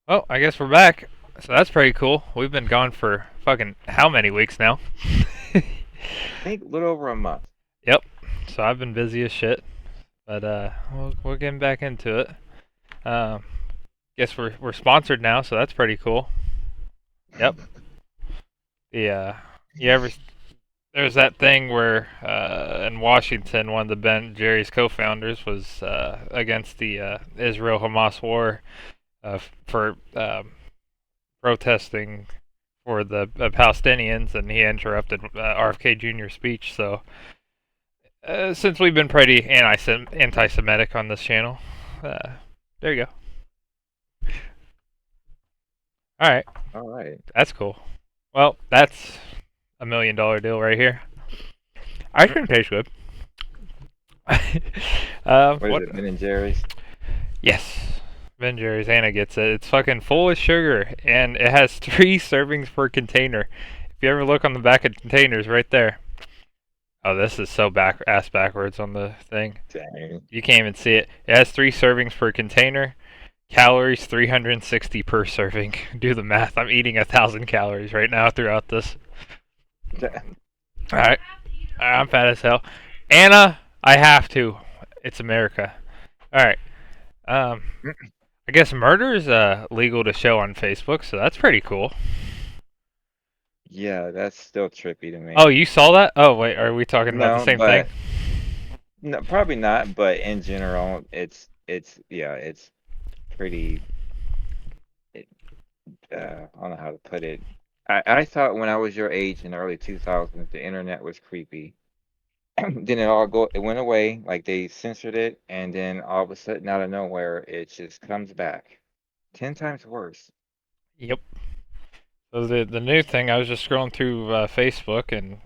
Well, I guess we're back. So that's pretty cool. We've been gone for fucking how many weeks now? I think a little over a month. Yep. So I've been busy as shit, but we're getting back into it. Um, guess we're sponsored now, so that's pretty cool. Yep. The you ever there's that thing where in Washington, one of the Ben Jerry's co-founders was against the Israel-Hamas war for protesting for the Palestinians, and he interrupted RFK Jr.'s speech. So since we've been pretty anti-Semitic on this channel, uh, there you go. All right, All right. that's cool. Well, that's $1 million deal right here. Ice cream tastes good. What is What? it? Ben and Jerry's. Yes. Ben Jerry's Anna gets it. It's fucking full of sugar, and it has 3 servings per container. If you ever look on the back of containers, right there. Oh, this is so ass backwards on the thing. Dang. You can't even see it. It has 3 servings per container. Calories 360 per serving. Do the math. I'm eating 1,000 calories right now throughout this. All right, I'm fat as hell. Anna, I have to. It's America. All right. Um, I guess murder is legal to show on Facebook, so that's pretty cool. Yeah, that's still trippy to Oh, me. you saw that? Oh, wait, are we talking about the No, same thing? but no, probably not. But in general, it's yeah, it's pretty. It, I don't know how to put it. I thought when I was your age in the early 2000s, the internet was creepy. Then it went away, like they censored it, and then all of a sudden, out of nowhere, it just comes back 10 times worse. Yep. So the new thing, I was just scrolling through Facebook, and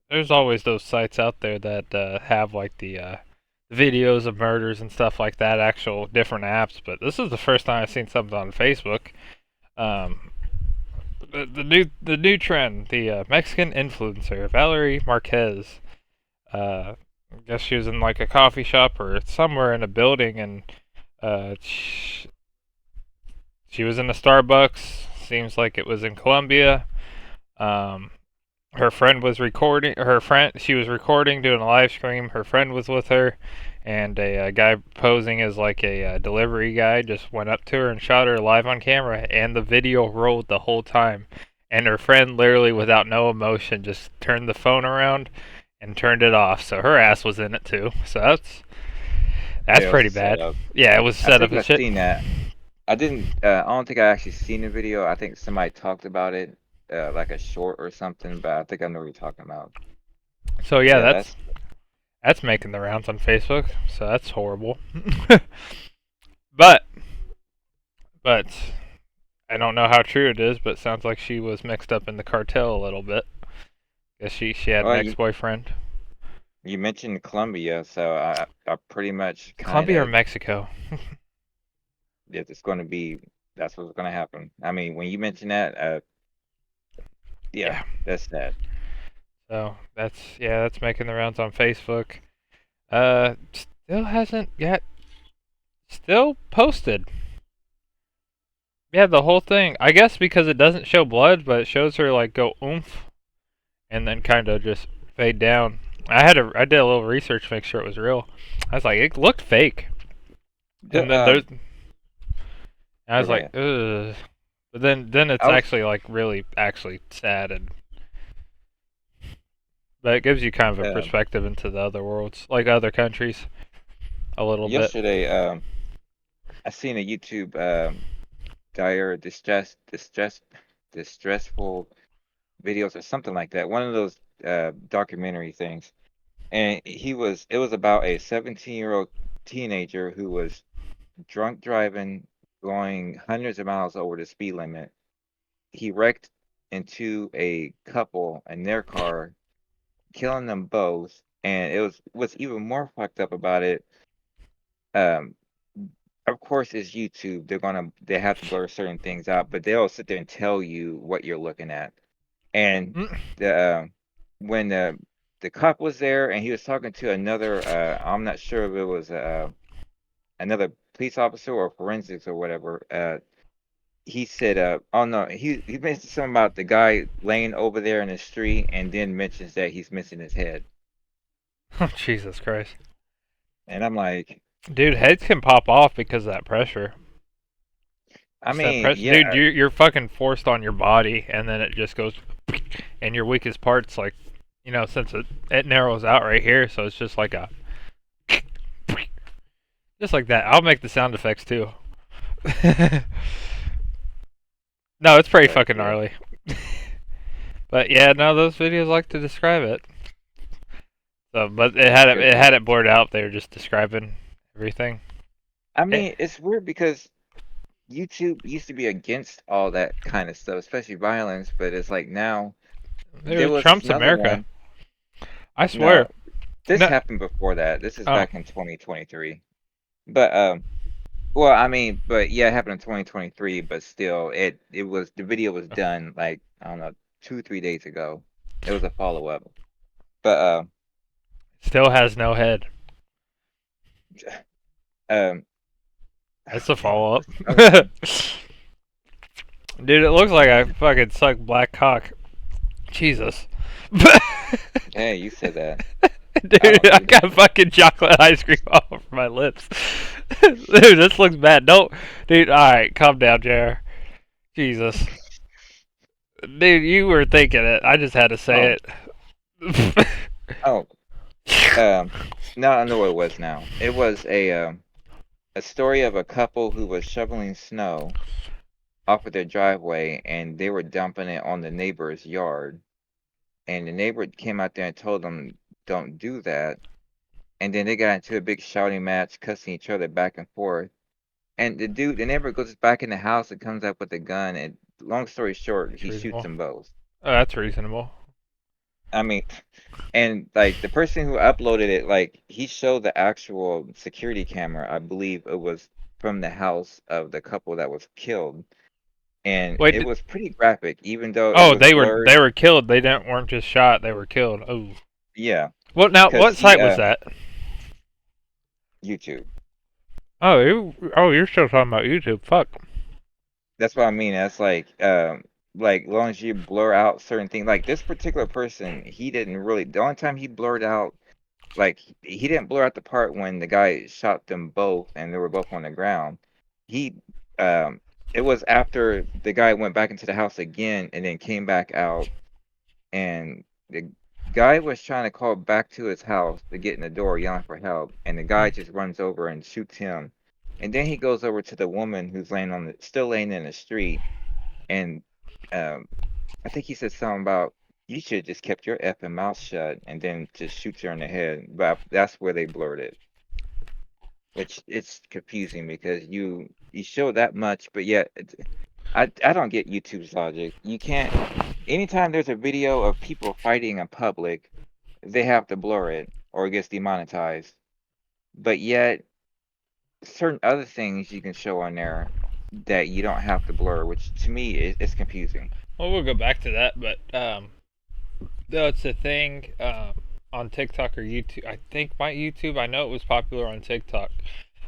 there's always those sites out there that have like the videos of murders and stuff like that, actual different apps. But this is the first time I've seen something on Facebook. Um, the new trend, the Mexican influencer Valerie Marquez. I guess she was in like a coffee shop or somewhere in a building, and she was in a Starbucks. Seems like it was in Colombia. Um, her friend was recording. She was recording, doing a live stream. Her friend was with her, and a guy posing as like a delivery guy just went up to her and shot her live on camera, and the video rolled the whole time. And her friend literally, without no emotion, just turned the phone around and turned it off. So her ass was in it too. So that's Yeah, it was pretty a bad. setup. Yeah, it was I set up think as I've shit. seen that. I didn't. I don't think I actually seen the video. I think somebody talked about it, like a short or something. But I think I know what you're talking about. So yeah, Yeah, that's making the rounds on Facebook. So that's horrible. but but I don't know how true it is, but it sounds like she was mixed up in the cartel a little bit. Guess she had an well, ex boyfriend. you mentioned Colombia, so I pretty much kind Colombia or of Mexico? it's going to be that's what's going to happen. I mean, when you mention that, yeah, Yeah. that's that. So that's making the rounds on Facebook. Still hasn't yet. Still posted. Yeah, the whole thing. I guess because it doesn't show blood, but it shows her like go oomph and then kind of just fade down. I did a little research to make sure it was real. I was like, it looked fake, and The then I was like, okay, ugh. But then it's I was actually like really actually sad, and but it gives you kind of a um perspective into the other worlds, like other countries, a little bit. yesterday. I seen a YouTube dire distressful videos or something like that. One of those documentary things. And it was about a 17-year-old teenager who was drunk driving, going hundreds of miles over the speed limit. He wrecked into a couple in their car, killing them both. And what's even more fucked up about it. Um, of course, it's YouTube. They have to blur certain things out, but they'll sit there and tell you what you're looking at. And Mm. the when the cop was there and he was talking to another, I'm not sure if it was another police officer or forensics or whatever. he said, oh no, he mentioned something about the guy laying over there in the street, and then mentions that he's missing his head. Oh, Jesus Christ. And I'm like, Dude, heads can pop off because of that pressure. I It's that mean, pressure. yeah, Dude, you're fucking forced on your body, and then it just goes, and your weakest parts, like, since it narrows out right here, so it's just like a, just like that. I'll make the sound effects too. No, it's pretty but fucking yeah, gnarly. But yeah, no, those videos like to describe it. So, but it because had it blurred out. They were just describing everything. I It, mean, it's weird because YouTube used to be against all that kind of stuff, especially violence, but it's like now there it was this Trump's another America. one. I No, swear. this No. happened before that. This is Oh, back in 2023. But well, I mean, but yeah, it happened in 2023, but still it was the video was done like I don't know, 2, 3 days ago. It was a follow-up. But still has no head. um That's a damn, follow up. what's the other one? Dude, it looks like I Damn. fucking suck black cock. Jesus. Hey, you said that. I Dude, don't I do that. got fucking chocolate ice cream all over my lips. Dude, this looks bad. Don't, dude. All right, calm down, JR. Jesus, dude, you were thinking it. I just had to say Oh, it. oh, um now I know what it was now. It was a story of a couple who was shoveling snow off of their driveway and they were dumping it on the neighbor's yard. And the neighbor came out there and told them, "Don't do that." And then they got into a big shouting match, cussing each other back and forth. And the neighbor goes back in the house and comes up with a gun. And long story short, That's he shoots reasonable. them both. Oh, that's reasonable. I mean, and like the person who uploaded it, like he showed the actual security camera. I believe it was from the house of the couple that was killed, and Wait. it was pretty graphic, even though it Oh, was they blurred. were killed. They didn't weren't just shot. They were killed. Oh. Yeah, What now? because What he site was that? YouTube. You're still talking about YouTube. Fuck. That's what I mean. That's like as long as you blur out certain things, like this particular person, he didn't really. The only time he blurred out, like he didn't blur out the part when the guy shot them both and they were both on the ground. He, um, it was after the guy went back into the house again and then came back out, and the guy was trying to call back to his house to get in the door, yelling for help, and the guy just runs over and shoots him. And then he goes over to the woman who's still laying in the street, and um, I think he said something about you should have just kept your effing mouth shut, and then just shoots her in the head. But that's where they blurred it, which it's confusing because you show that much, but yet I don't get YouTube's logic. You can't. Anytime there's a video of people fighting in public, they have to blur it or it gets demonetized. But yet certain other things you can show on there that you don't have to blur, which to me is confusing. Well, we'll go back to that, but though it's a thing on TikTok or YouTube. I think my YouTube. I know it was popular on TikTok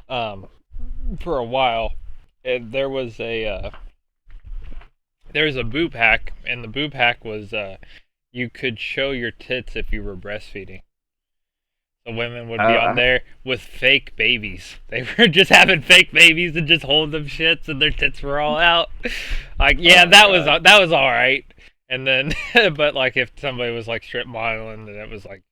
um, for a while. And there was a boob hack, and the boob hack was you could show your tits if you were breastfeeding. The women would be on I there with fake babies. They were just having fake babies and just holding them shits, and their tits were all out. Like, Oh yeah, my God. that was all right. And then, but like if somebody was like strip modeling, then it was like,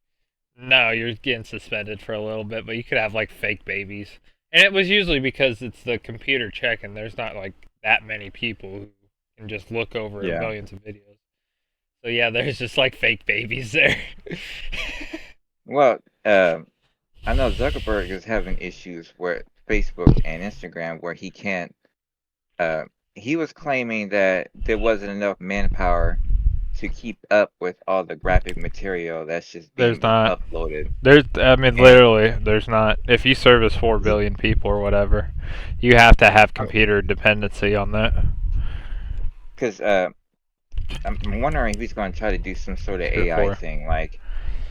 no, you're getting suspended for a little bit. But you could have like fake babies, and it was usually because it's the computer check, and there's not like that many people who can just look over Yeah. millions of videos. So yeah, there's just like fake babies there. Well, I know Zuckerberg is having issues where Facebook and Instagram where he can't. Uh, he was claiming that there wasn't enough manpower to keep up with all the graphic material that's just There's being not. uploaded. I mean, And literally, there's not. If you service 4 he, billion people or whatever, you have to have oh, computer dependency on that. because I'm wondering if he's going to try to do some sort of Tier AI 4. thing, like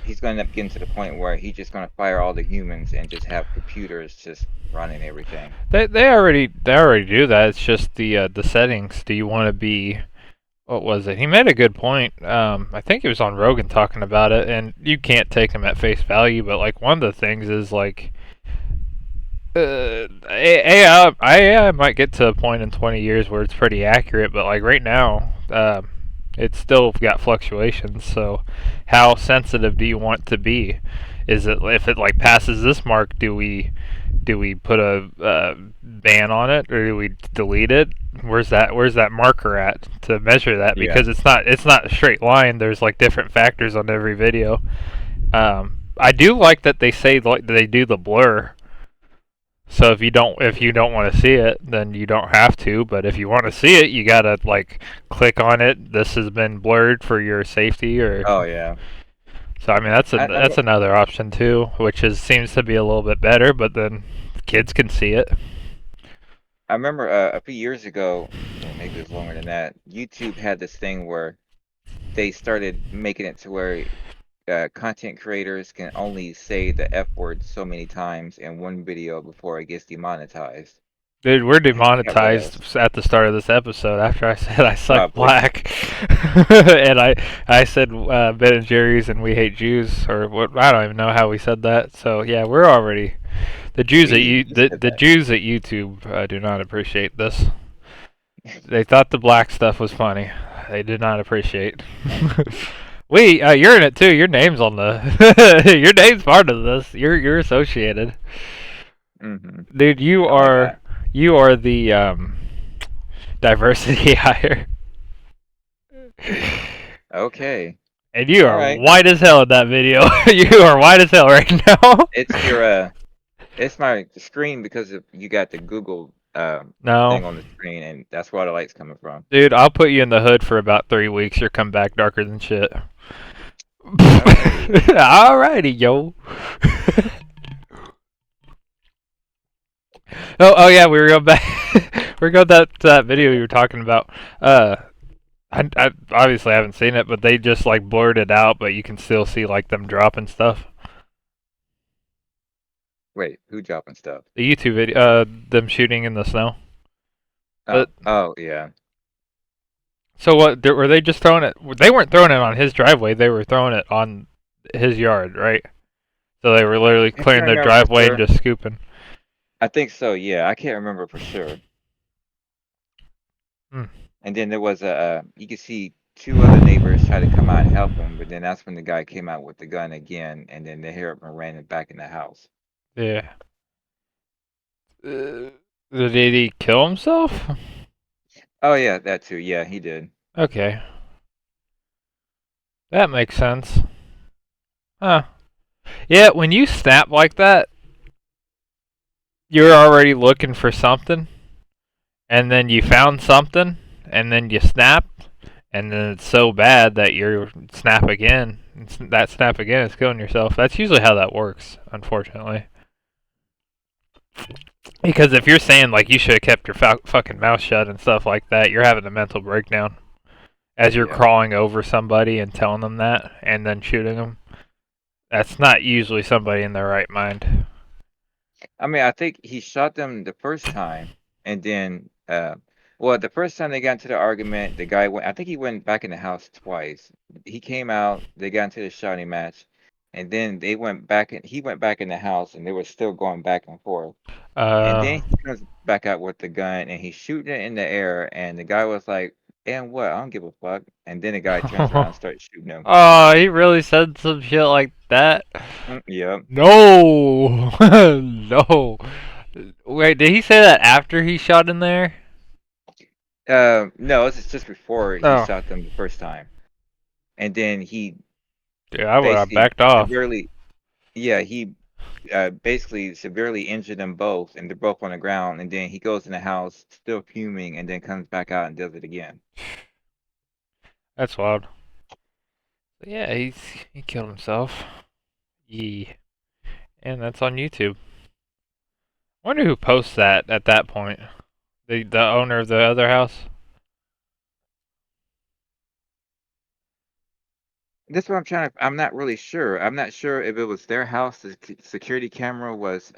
he's going to end up getting to the point where he's just going to fire all the humans and just have computers just running everything. They already do that. It's just the settings. Do you want to be what was it? He made a good point. I think he was on Rogan talking about it, and you can't take him at face value. But like one of the things is like AI might get to a point in 20 years where it's pretty accurate, but like right now, it's still got fluctuations. So, how sensitive do you want to be? Is it if it like passes this mark, do we put a ban on it or do we delete it? Where's that marker at to measure that? Yeah. Because it's not a straight line. There's like different factors on every video. I do like that they say like they do the blur, so if you don't want to see it, then you don't have to. But if you want to see it, you gotta like click on it. This has been blurred for your safety, or Oh yeah. so. I mean, I that's another option too, which is seems to be a little bit better. But then kids can see it. I remember a few years ago, or maybe it was longer than that. YouTube had this thing where they started making it to where content creators can only say the F word so many times in one video before it gets demonetized. Dude, we're I forgot what else. demonetized at the start of this episode after I said I suck Probably. black, and I said Ben and Jerry's and we hate Jews, or what? I don't even know how we said that. So yeah, we're already the Jews at We you you said the that. Jews at YouTube do not appreciate this. They thought the black stuff was funny. They did not appreciate. You're in it too. Your name's on the. Your name's part of this. You're associated, Hmm. dude. You Something like are that. you are the diversity hire. Okay. And you All are right. white as hell in that video. You are white as hell right now. It's your it's my screen because you got the Google No, thing on the screen, and that's where the light's coming from. dude, I'll put you in the hood for about 3 weeks. You'll come back darker than shit. Alrighty. Alrighty, yo. Oh yeah, we were going back. We are going that video you were talking about. I obviously haven't seen it, but they just like blurred it out, but you can still see like them dropping stuff. Wait, who dropping stuff? The YouTube video, them shooting in the snow. Oh, But oh yeah. so what? Were they just throwing it? They weren't throwing it on his driveway. They were throwing it on his yard, right? So they were literally I can't clearing their remember for driveway and sure. just scooping. I think so. Yeah, I can't remember for sure. Hmm. And then there was you could see two other neighbors try to come out and help him, but then that's when the guy came out with the gun again, and then they hear him and ran it back in the house. Yeah. Did he kill himself? Oh yeah, that too. Yeah, he did. Okay, that makes sense. Huh. Yeah, when you snap like that, you're already looking for something, and then you found something, and then you snap, and then it's so bad that you snap again. That snap again is killing yourself. That's usually how that works, unfortunately. Because if you're saying like you should have kept your fucking mouth shut and stuff like that, you're having a mental breakdown as you're Yeah. crawling over somebody and telling them that, and then shooting them. That's not usually somebody in their right mind. I mean, I think he shot them the first time, and then, well, the first time they got into the argument, the guy went. I think he went back in the house twice. He came out, they got into the shouting match, and then they went back, and he went back in the house, and they were still going back and forth. And Uh, then he comes back out with the gun, and he's shooting it in the air, and the guy was like, "And what? I don't give a fuck." And then the guy turns around and starts shooting him. oh, he really said some shit like that. Yep. No, no. Wait, did he say that after he shot in there? No, this is just before he Oh, shot them the first time, and then he dude, I would have basically backed off. severely, yeah, he basically severely injured them both, and they're both on the ground. And then he goes in the house, still fuming, and then comes back out and does it again. That's wild. Yeah, he killed himself. Yeah, and that's on YouTube. I wonder who posts that at that point. The owner of the other house. That's what I'm trying to. I'm not really sure. I'm not sure if it was their house the security camera was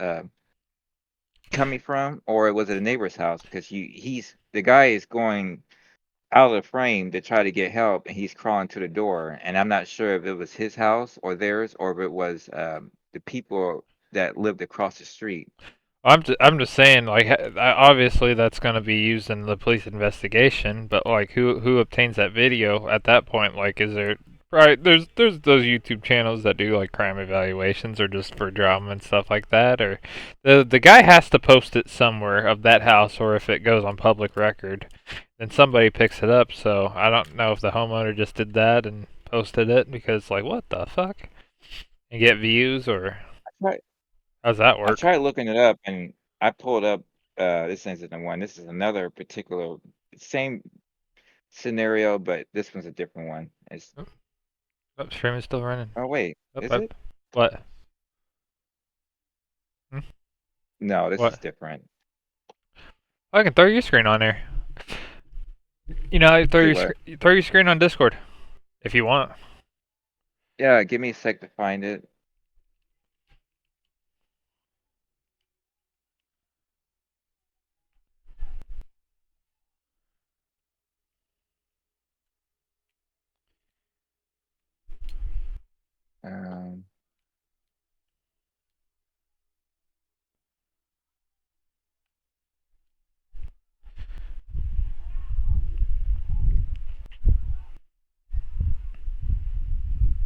coming from, or it was a neighbor's house because he's the guy is going out of the frame to try to get help, and he's crawling to the door. And I'm not sure if it was his house or theirs, or if it was the people that lived across the street. I'm just saying, like, obviously that's going to be used in the police investigation, but like, who obtains that video at that point? Like, is there right? There's those YouTube channels that do like crime evaluations or just for drama and stuff like that, or the guy has to post it somewhere of that house, or if it goes on public record, then somebody picks it up. So I don't know if the homeowner just did that and posted it because like, what the fuck, and get views, or Right. how's that I work? tried looking it up, and I pulled up. This isn't the one. This is another particular same scenario, but this one's a different one. It's Oh, stream is still running. oh wait, Up, is it? up. What? Hmm? No, this is What? different. I can throw your screen on there. You know, Do what? throw your screen on Discord if you want. Yeah, give me a sec to find it. Um,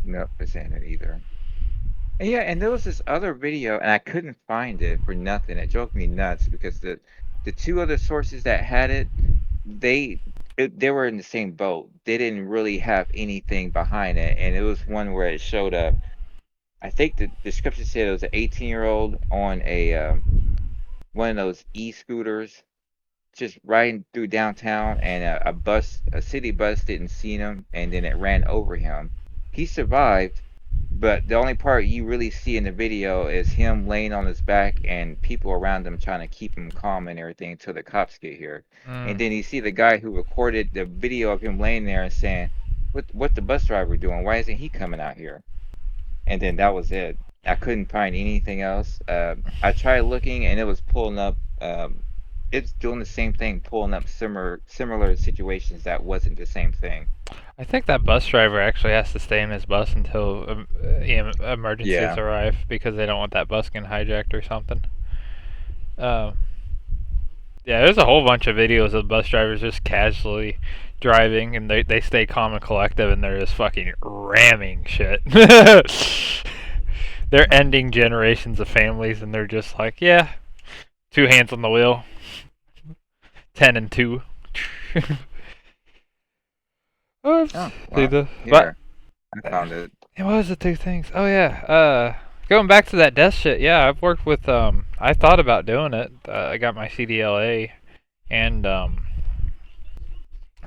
nope, this ain't it either. And yeah, and there was this other video, and I couldn't find it for nothing. It drove me nuts because the two other sources that had it, they they were in the same boat. They didn't really have anything behind it, and it was one where it showed up. I think the description said it was an 18-year-old on a one of those e-scooters just riding through downtown, and a city bus didn't see him, and then it ran over him. He survived, but the only part you really see in the video is him laying on his back and people around him trying to keep him calm and everything until the cops get here. And Mm. then you see the guy who recorded the video of him laying there and saying, "What the bus driver doing? Why isn't he coming out here?" And then that was it. I couldn't find anything else. I tried looking, and it was pulling up. It's doing the same thing, pulling up similar situations that wasn't the same thing. I think that bus driver actually has to stay in his bus until emergencies Yeah. arrive because they don't want that bus getting hijacked or something. Um, yeah, there's a whole bunch of videos of bus drivers just casually driving and they stay calm and collective and they're just fucking ramming shit. They're ending generations of families and they're just like, yeah, two hands on the wheel, 10 and 2. Oops. Oh, See well, the but here, I found it. what was the two things? Oh yeah. Going back to that death shit. Yeah, I've worked with I thought about doing it. I got my CDLA and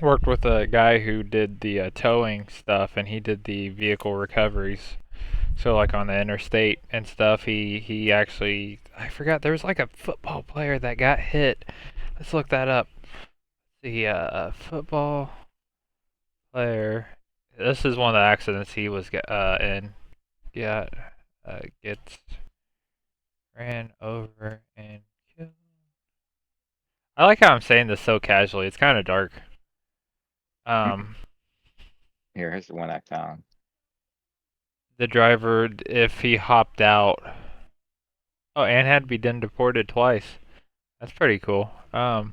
worked with a guy who did the towing stuff and he did the vehicle recoveries. So like on the interstate and stuff, he actually I forgot there was like a football player that got hit. Let's look that up. The football player. This is one of the accidents he was in. Got gets ran over and killed. I like how I'm saying this so casually. It's kind of dark. Um, Here's the one I found. the driver, if he hopped out, oh, and had to be then deported twice. That's pretty cool. I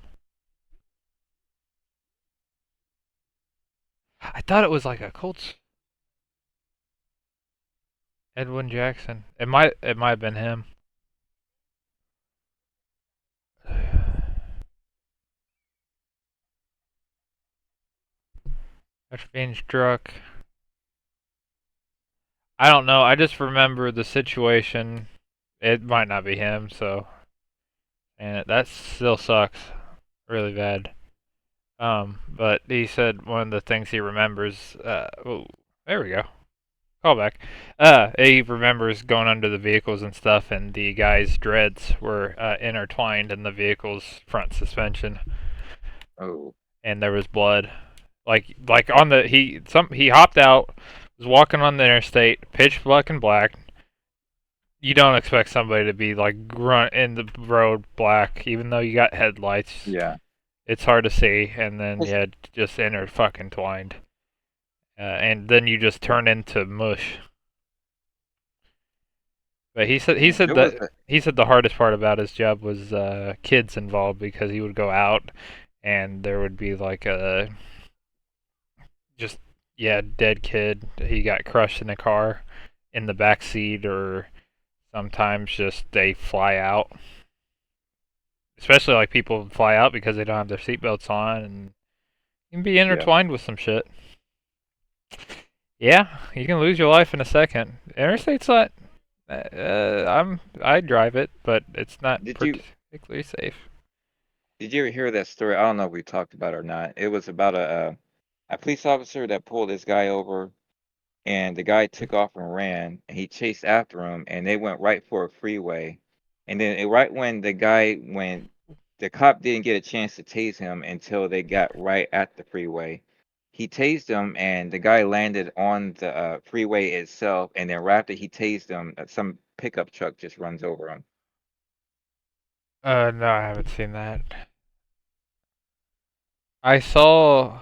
thought it was like a Colts Edwin Jackson. It might have been him. After being struck. I don't know. I just remember the situation. It might not be him, so and that still sucks really bad. But he said one of the things he remembers. Oh, there we go. Call back. He remembers going under the vehicles and stuff, and the guy's dreads were intertwined in the vehicle's front suspension, Oh, and there was blood. Like on the he hopped out, was walking on the interstate, pitch black and black. You don't expect somebody to be like grunt in the road black, even though you got headlights. Yeah. It's hard to see, and then It's- yeah, just enter fucking twined, and then you just turn into mush. But There was he said the hardest part about his job was kids involved because he would go out and there would be like a just yeah dead kid. He got crushed in a car in the back seat, or sometimes just they fly out. Especially like people fly out because they don't have their seatbelts on and you can be yeah. intertwined with some shit. Yeah, you can lose your life in a second. Interstate's not. I drive it, but it's not Did you particularly safe. did you ever hear that story? I don't know if we talked about it or not. It was about a police officer that pulled this guy over, and the guy took off and ran, and he chased after him, and they went right for a freeway. And then right when the cop didn't get a chance to tase him until they got right at the freeway. He tased him, and the guy landed on the freeway itself. And then right after he tased him, some pickup truck just runs over him. No, I haven't seen that. I saw.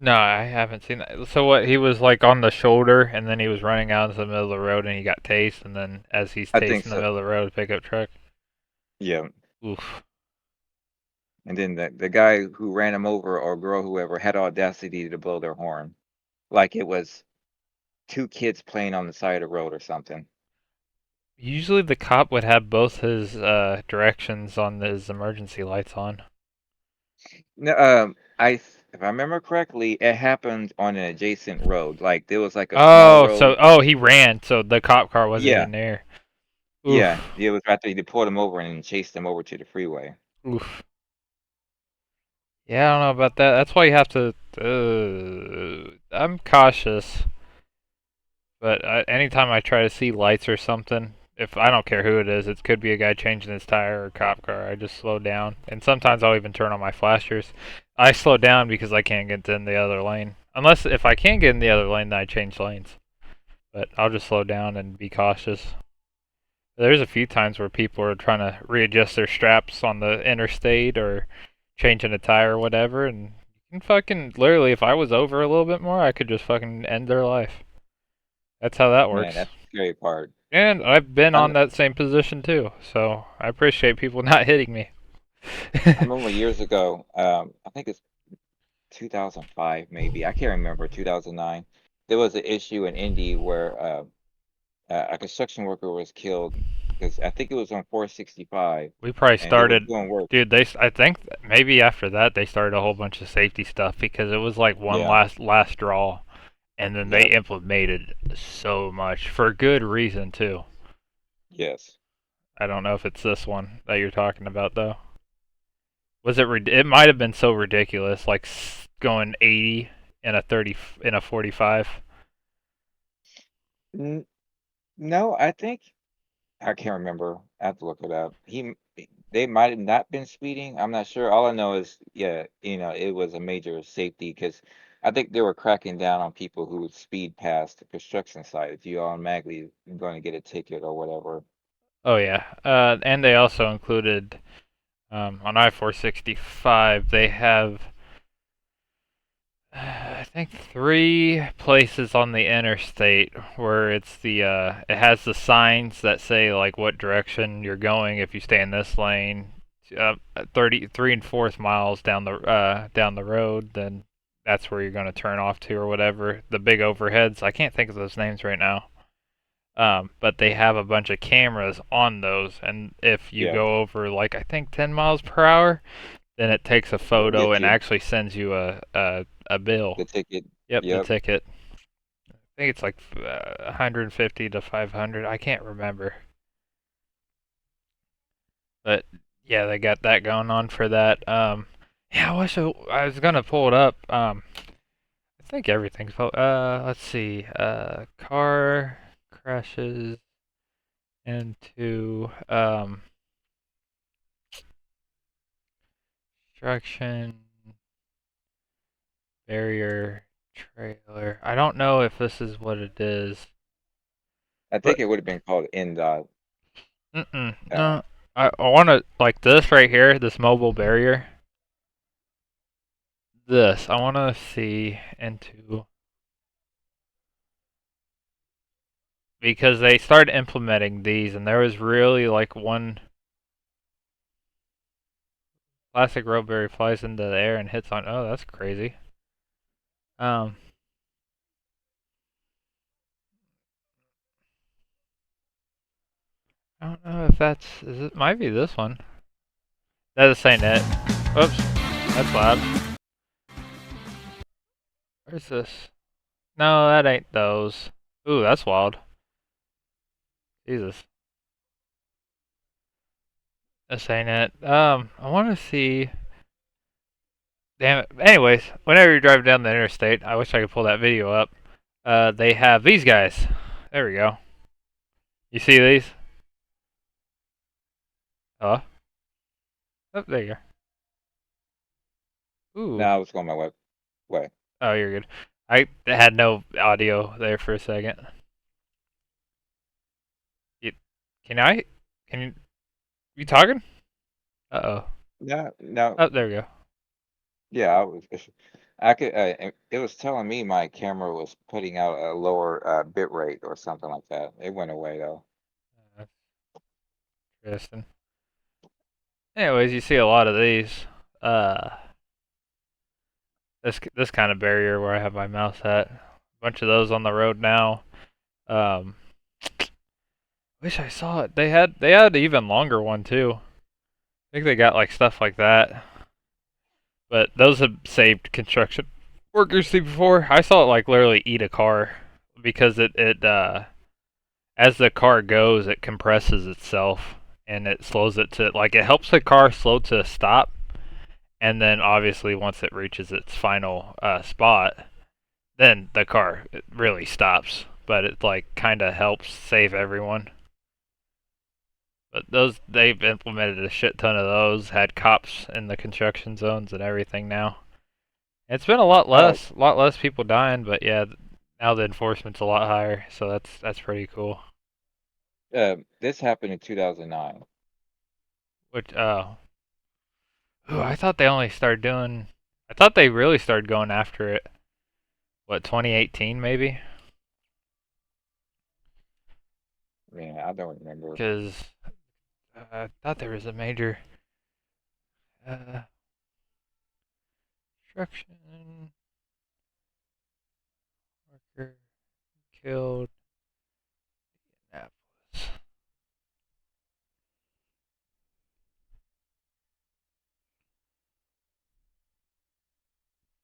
No, I haven't seen that. So what? He was like on the shoulder, and then he was running out into the middle of the road, and he got tased, and then as he's I tased think in the so. middle of the road, pickup truck. Yeah. Oof. And then the guy who ran him over, or girl, whoever, had audacity to blow their horn, like it was two kids playing on the side of the road or something. Usually the cop would have both his directions on his emergency lights on. No, if I remember correctly, it happened on an adjacent road. Like there was like a small Oh, road. he ran, so the cop car wasn't Yeah, even there. yeah. Oof. It was after they pulled him over and chased him over to the freeway. Oof. Yeah, I don't know about that. That's why you have to. I'm cautious, but anytime I try to see lights or something, if I don't care who it is, it could be a guy changing his tire or a cop car. I just slow down, and sometimes I'll even turn on my flashers. I slow down because I can't get in the other lane. Unless if I can't get in the other lane, then I change lanes. But I'll just slow down and be cautious. There's a few times where people are trying to readjust their straps on the interstate or changing a tire or whatever, and you can fucking literally, if I was over a little bit more, I could just fucking end their life. That's how that Man, works. that's the scary part. And I've been I, on that same position too, so I appreciate people not hitting me. I remember years ago. I think it's 2005, maybe. I can't remember. 2009. There was an issue in Indy where a construction worker was killed because I think it was on 465, We probably and they were started, doing work. dude. I think maybe after that they started a whole bunch of safety stuff because it was like one Yeah. last draw, and then they Yep. implemented so much for good reason too. Yes. I don't know if it's this one that you're talking about though. Was it? It might have been so ridiculous, like going 80 in a 30 in a 45. N- no, I think I can't remember. I have to look it up. They might have not been speeding. I'm not sure. All I know is, yeah, it was a major safety because I think they were cracking down on people who would speed past the construction site. You automatically going to get a ticket or whatever. Oh yeah, and they also included on I-465. They have I think three places on the interstate where it has the signs that say like what direction you're going if you stay in this lane. 33 and fourth miles down the road, then that's where you're going to turn off to or whatever. The big overheads. I can't think of those names right now. But they have a bunch of cameras on those, and if you Yeah, go over like I think 10 miles per hour, then it takes a it'll photo get and you actually sends you a bill. the ticket. Yep, the Yep. ticket. I think it's like 150 to 500. I can't remember, but yeah, they got that going on for that. Yeah, I was gonna pull it up. I think everything's. Let's see. Car crashes into construction barrier trailer. I don't know if this is what it is, I but think it would have been called in the. Uh, no. I want to like this right here, this mobile barrier. This I want to see into because they started implementing these, and there was really like one plastic rope berry flies into the air and hits on. Oh, that's crazy. Um, I don't know if that's is it. Might be this one. That's ain't it. Oops, that's loud. Where's this? No, that ain't those. Ooh, that's wild. Jesus, this ain't it. I want to see. Damn it. Anyways, whenever you're driving down the interstate, I wish I could pull that video up. They have these guys. There we go. You see these? Oh, oh there you go. Ooh. now I was going my way. Oh, you're good. I had no audio there for a second. You, can I? Can you talking? Uh oh. No, no, Oh, there we go. yeah, I was. I could. It was telling me my camera was putting out a lower bit rate or something like that. It went away though. That's interesting. Anyways, you see a lot of these. Uh, this kind of barrier where I have my mouse at. A bunch of those on the road now. Um, wish I saw it. They had an even longer one too. I think they got like stuff like that. But those have saved construction workers before. I saw it like literally eat a car because it as the car goes, it compresses itself and it slows it to like it helps the car slow to a stop, and then obviously once it reaches its final spot, then the car really stops. But it like kind of helps save everyone. But those they've implemented a shit ton of those. Had cops in the construction zones and everything now. It's been Oh, a lot less people dying. But yeah, now the enforcement's a lot higher. So that's pretty cool. this happened in 2009. Which ooh, I thought they only started doing. I thought they really started going after it. What 2018 maybe? Yeah, I don't remember. Because I thought there was a major construction worker killed in Annapolis.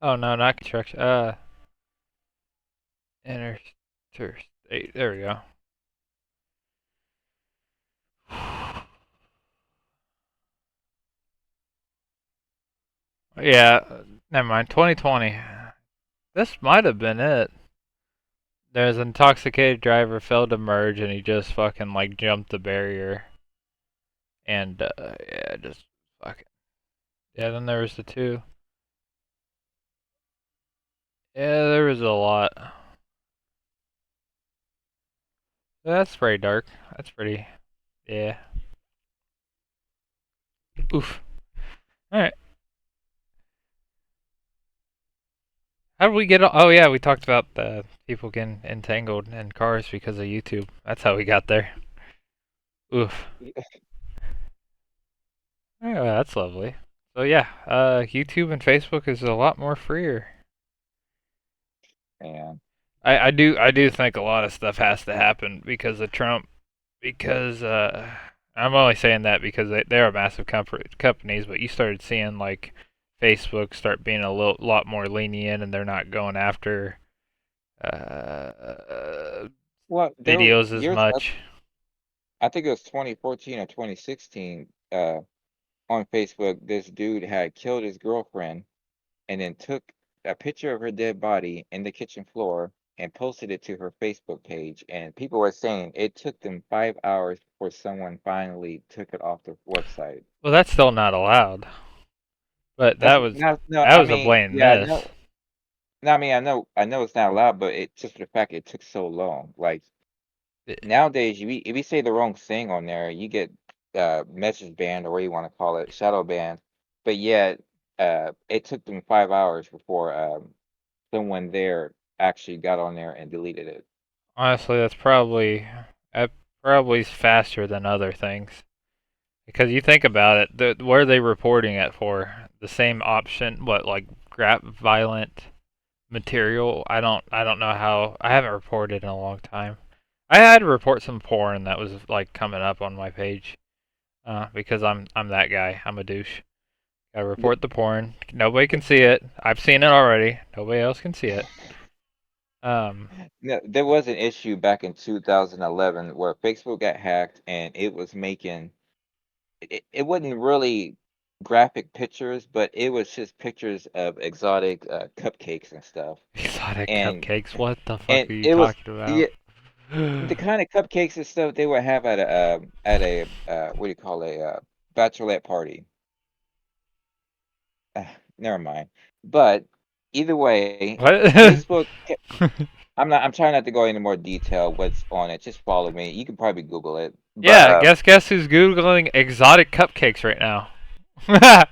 Oh no, not construction. Interstate. There we go. Yeah, never mind. 2020. This might have been it. There's an intoxicated driver failed to merge and he just fucking like jumped the barrier and yeah, just fucking yeah. Then there was the two. Yeah, there was a lot. That's pretty dark. That's pretty. Yeah. Oof. All right. How did we get? Oh yeah, we talked about the people getting entangled in cars because of YouTube. That's how we got there. Oof. Yeah, that's lovely. So yeah, YouTube and Facebook is a lot more freer. And I do think a lot of stuff has to happen because of Trump. Because I'm only saying that because they're massive companies, but you started seeing like Facebook start being a lot more lenient, and they're not going after uh, well, there were videos as years. much. I think it was 2014 or 2016. On Facebook, this dude had killed his girlfriend and then took a picture of her dead body in the kitchen floor and posted it to her Facebook page. And people were saying it took them 5 hours before someone finally took it off the website. Well, that's still not allowed. But That's not, no, that I was a mean, blatant yeah, miss. no, No, I mean, I know it's not allowed, but it just for the fact it took so long. Like nowadays, if you say the wrong thing on there, you get message banned or what you want to call it, shadow banned. But yet, it took them 5 hours before someone there actually got on there and deleted it. Honestly, that probably is faster than other things. Because you think about it, what are they reporting it for? The same option, what like violent material? I don't know how. I haven't reported in a long time. I had to report some porn that was like coming up on my page. Because I'm that guy. I'm a douche. I The, report the porn. Nobody the, can see it. I've seen it already. Nobody else can see it. Um, no, there was an issue back in 2011 where Facebook got hacked and it was making it wasn't really graphic pictures, but it was just pictures of exotic cupcakes and stuff. exotic And cupcakes. What the fuck and are you it was talking about? yeah, the kind of cupcakes and stuff they would have at a what do you call a bachelorette party. Never mind. But either way, What? Facebook. I'm trying not to go into more detail what's on it. Just follow me. You can probably Google it. But Yeah, guess who's googling exotic cupcakes right now?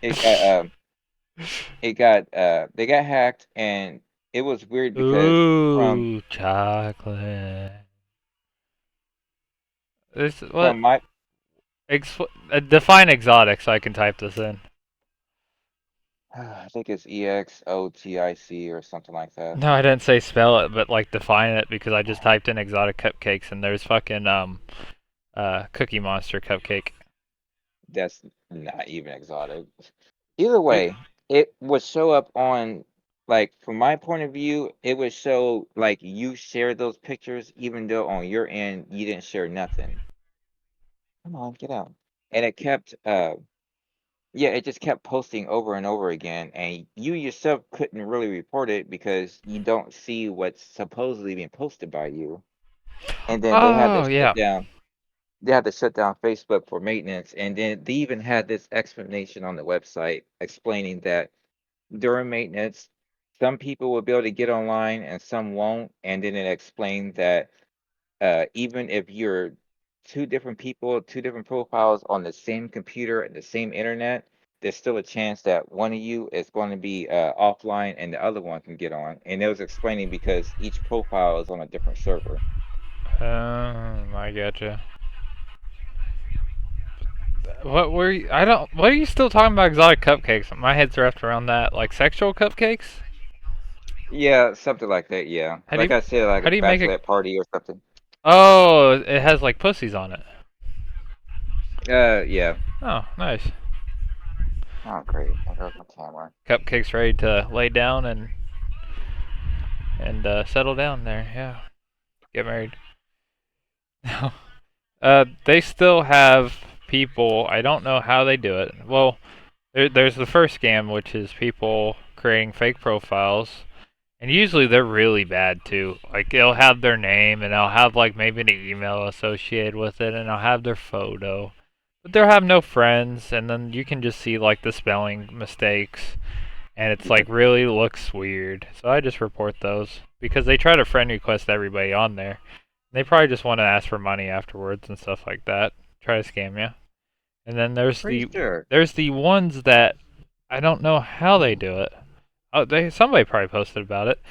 it got it got they got hacked and it was weird because Ooh, chocolate. This what? from my Define exotic so I can type this in. I think it's EXOTIC or something like that. No, I didn't say spell it, but like define it because I just typed in exotic cupcakes and there's fucking Cookie Monster cupcake. That's not even exotic. Either It, way, it would show up on like from my point of view, it would show like you shared those pictures even though on your end you didn't share nothing. Come on, get out. And it kept yeah, it just kept posting over and over again and you yourself couldn't really report it because you don't see what's supposedly being posted by you. And then oh yeah. they had to shut down Facebook for maintenance and then they even had this explanation on the website explaining that during maintenance, some people will be able to get online and some won't. And then it explained that even if you're two different people, two different profiles on the same computer and the same internet, there's still a chance that one of you is going to be offline and the other one can get on. And it was explaining because each profile is on a different server. I gotcha. What were you? I don't. What are you still talking about exotic cupcakes? My head's wrapped around that. Like sexual cupcakes? Yeah, something like that. Yeah, How do like you I said, like how a do you make it? bachelorette party or something. Oh, it has like pussies on it. Yeah. Oh, nice. Oh, great. There goes my camera. Cupcakes ready to lay down and settle down there. Yeah, get married. They still have people. I don't know how they do it. Well, there's the first scam, which is people creating fake profiles. And usually they're really bad too. Like they'll have their name and they'll have like maybe an email associated with it and they'll have their photo. But they'll have no friends and then you can just see like the spelling mistakes and it's like really looks weird. So I just report those because they try to friend request everybody on there. They probably just want to ask for money afterwards and stuff like that. Try to scam you. And then Pretty sure. there's the ones that I don't know how they do it. Oh, they somebody probably posted about it.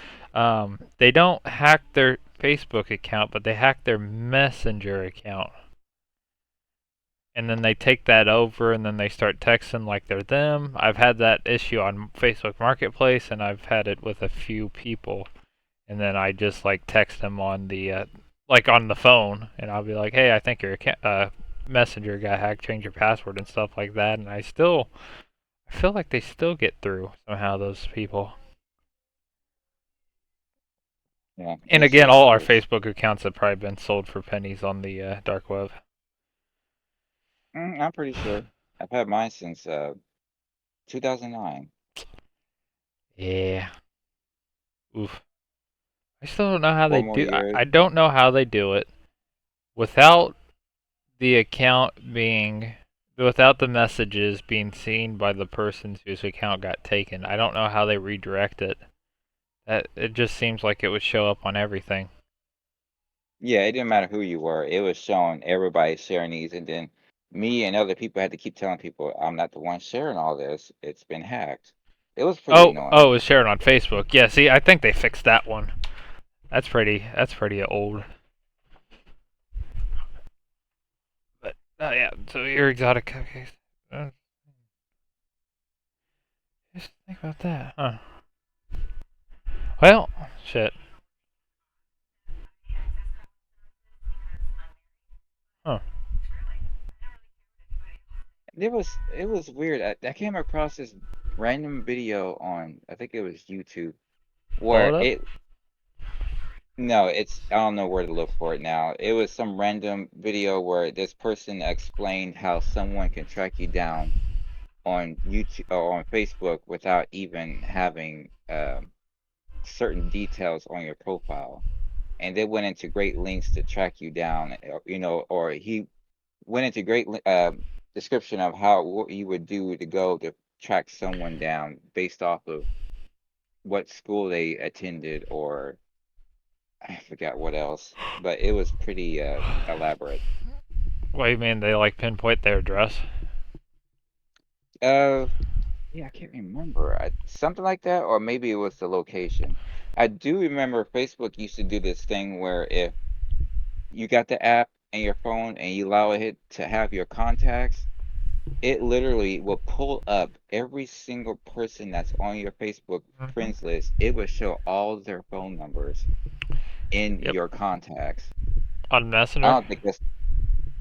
They don't hack their Facebook account, but they hack their Messenger account, and then they take that over, and then they start texting like they're them. I've had that issue on Facebook Marketplace, and I've had it with a few people, and then I just like text them on the like on the phone, and I'll be like, "Hey, I think your Messenger got hacked. Change your password and stuff like that." And I feel like they still get through somehow. Those people. Yeah, And it's again, just all our it's. Facebook accounts have probably been sold for pennies on the dark web. I'm pretty sure. I've had mine since 2009. Yeah. Oof. I still don't know how they 4 more do. years. I don't know how they do it without the account being, without the messages being seen by the person whose account got taken. I don't know how they redirect it That it just seems like it would show up on everything. Yeah, it didn't matter who you were. It was showing everybody sharing these, and then me and other people had to keep telling people, "I'm not the one sharing all this. It's been hacked." It was pretty Oh, it annoying. was shared on Facebook. Yeah, see, I think they fixed that one. That's pretty old. But yeah, so your exotic cookies. Uh, just think about that, huh? Well, shit. Huh. It was weird. I came across this random video on, I think it was YouTube, Pull it where up. it no, it's I don't know where to look for it now. It was some random video where this person explained how someone can track you down on YouTube or on Facebook without even having certain details on your profile. And they went into great lengths to track you down, or he went into great description of how what you would do to go to track someone down based off of what school they attended, or I forgot what else, but it was pretty elaborate. What do you mean they like pinpoint their address? Uh, yeah, I can't remember. Something like that, or maybe it was the location. I do remember Facebook used to do this thing where if you got the app in your phone and you allow it to have your contacts, it literally will pull up every single person that's on your Facebook Hmm. friends list. It will show all their phone numbers in Yep. your contacts. On I Messenger. don't think that's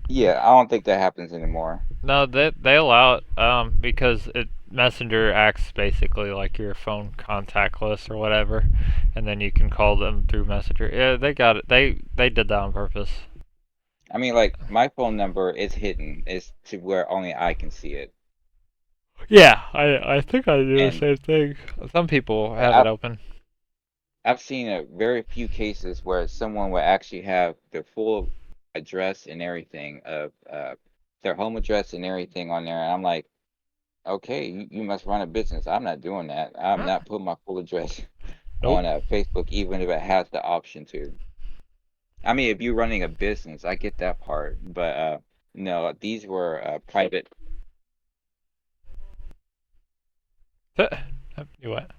Yeah, I don't think that happens anymore. No, they allow it because it Messenger acts basically like your phone contact list or whatever, and then you can call them through Messenger. Yeah, they got it. They did that on purpose. I mean, like my phone number is hidden. It's to where only I can see it. Yeah, I think I do the And same thing. Some people have it I've open. I've seen a very few cases where someone will actually have their full address and everything of their home address and everything on there. And I'm like, okay, you must run a business. I'm not doing that. I'm Huh? not putting my full address Nope. on Facebook, even if it has the option to. I mean, if you're running a business, I get that part, but no, these were private. You what?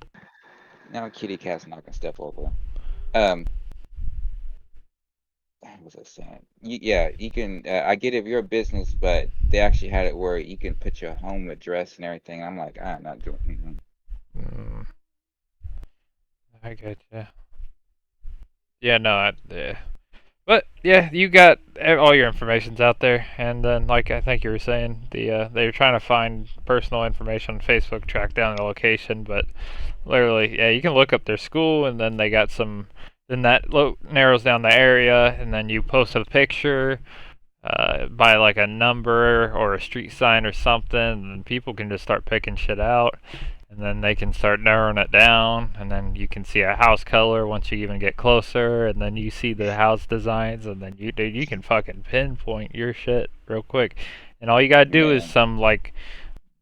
Now, kitty cat's knocking stuff over. Um, what was I saying? Yeah, you can. I get if you're a business, but they actually had it where you can put your home address and everything. I'm like, I'm not doing. Mm, I get you. Yeah, no, yeah. But yeah, you got all your information's out there, and then like I think you were saying, they were trying to find personal information on Facebook, track down the location, but literally, yeah, you can look up their school, and then they got some. Then that narrows down the area, and then you post a picture by like a number or a street sign or something, and people can just start picking shit out, and then they can start narrowing it down, and then you can see a house color once you even get closer, and then you see the house designs, and then you can fucking pinpoint your shit real quick, and all you gotta do is Man, some like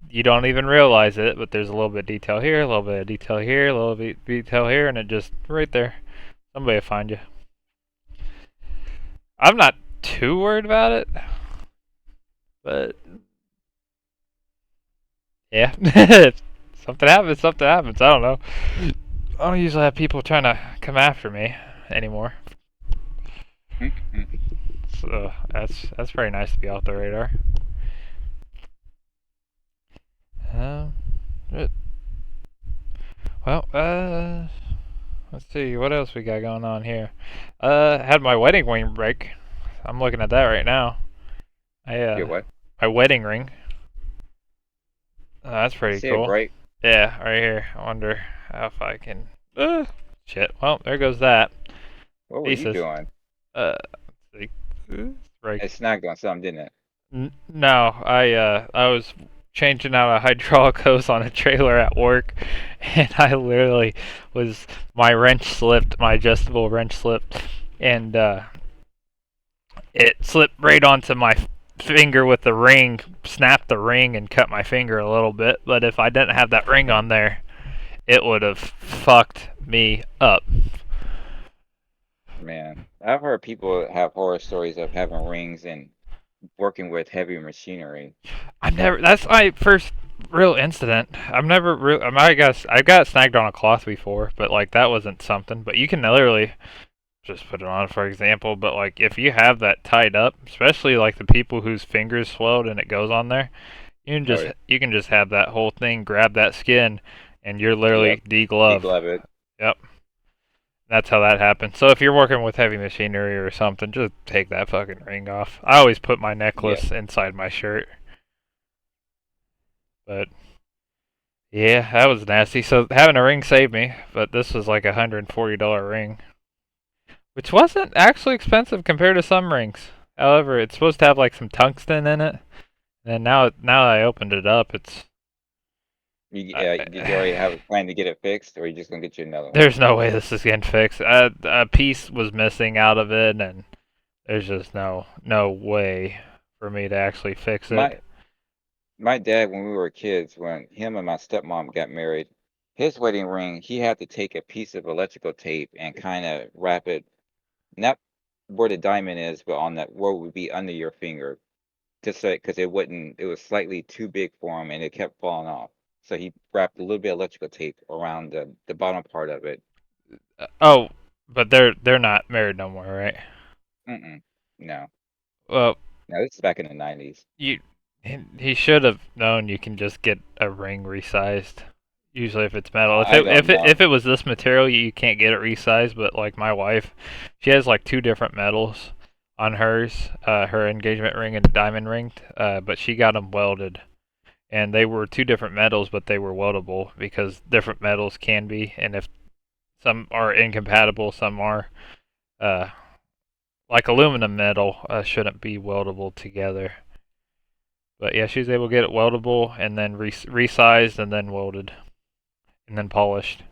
you don't even realize it, but there's a little bit of detail here, a little bit of detail here, a little bit of detail here, and it just right there. Somebody will find you. I'm not too worried about it, but yeah, something happens. Something happens. I don't know. I don't usually have people trying to come after me anymore. So that's pretty nice to be off the radar. Um, uh, well, let's see what else we got going on here. Had my wedding ring break. I'm looking at that right now. I get what? my wedding ring. That's You pretty say it cool. bright. Yeah, right here. I wonder if I can. Shit. Well, there goes that. What were you Pieces. doing? Uh, see, It break. snagged on something, didn't it? No, I was changing out a hydraulic hose on a trailer at work, and I literally was my wrench slipped, my adjustable wrench slipped, and it slipped right onto my finger with the ring, snapped the ring, and cut my finger a little bit. But if I didn't have that ring on there, it would have fucked me up. Man, I've heard people have horror stories of having rings and working with heavy machinery. I've never. That's my first real incident. I've never. I got snagged on a cloth before, but like that wasn't something. But you can literally just put it on for example. But like if you have that tied up, especially like the people whose fingers swelled and it goes on there, Oh yeah. you can just have that whole thing grab that skin, and you're Yep. literally degloved. Deglove it. Yep. That's how that happens. So if you're working with heavy machinery or something, just take that fucking ring off. I always put my Yeah. necklace inside my shirt. But yeah, that was nasty. So having a ring saved me, but this was like $140 ring, which wasn't actually expensive compared to some rings. However, it's supposed to have like some tungsten in it, and now that I opened it up, it's Did you already have a plan to get it fixed, or are you just gonna get you another one? there's no way this is getting fixed. A piece was missing out of it, and there's just no way for me to actually fix it. My my dad, when we were kids, when him and my stepmom got married, his wedding ring, he had to take a piece of electrical tape and kind of wrap it, not where the diamond is, but on that where would be under your finger, just so because it wouldn't, it was slightly too big for him and it kept falling off. So he wrapped a little bit of electrical tape around the bottom part of it. Oh, but they're not married no more, right? Mm-mm. No, Well, no, this is back in the 90s. you he should have known you can just get a ring resized. Usually, if it's metal, I don't know. if it was this material, you can't get it resized. But like my wife, she has like two different metals on hers, her engagement ring and diamond ring. But she got them welded, and they were two different metals, but they were weldable because different metals can be, and if some are incompatible, some are. Uh, like aluminum metal shouldn't be weldable together. But yeah, she was able to get it weldable and then resized and then welded and then polished.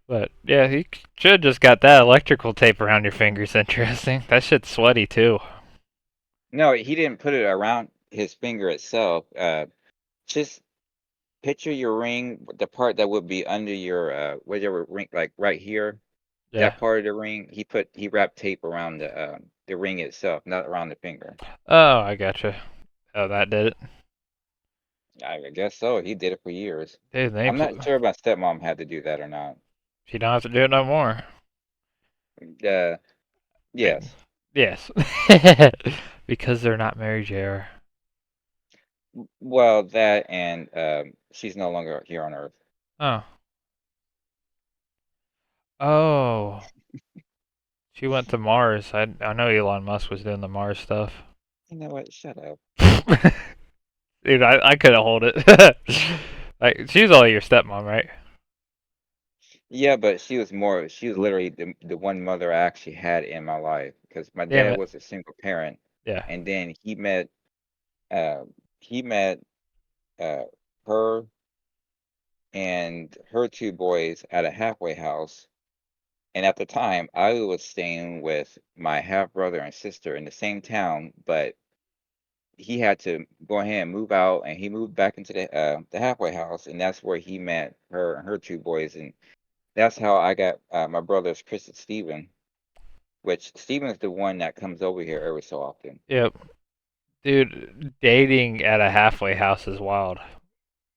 But yeah, you should have just got that electrical tape around your fingers. Interesting. That shit's sweaty too. No, he didn't put it around his finger itself. Just picture your ring, the part that would be under your whatever ring, like right here, Yeah. that part of the ring. He wrapped tape around the ring itself, not around the finger. Oh, I gotcha. Oh, that did it. I guess so. He did it for years. Dude, I'm not sure if my stepmom had to do that or not. she don't have to do it no more. Uh, I yes. mean, yes. Because they're not married, JR. Well, that and she's no longer here on Earth. Oh. Oh. She went to Mars. I know Elon Musk was doing the Mars stuff. You know what? Shut up. Dude, I couldn't hold it. Like she's only your stepmom, right? Yeah, but she was literally the one mother I actually had in my life because my Damn dad it. was a single parent, Yeah. and then uh, he met uh, her and her two boys at a halfway house. And at the time, I was staying with my half brother and sister in the same town, but he had to go ahead and move out, and he moved back into the halfway house, and that's where he met her and her two boys, and that's how I got my brother's Chris and Steven, which Steven is the one that comes over here every so often. Yep. Dude, dating at a halfway house is wild.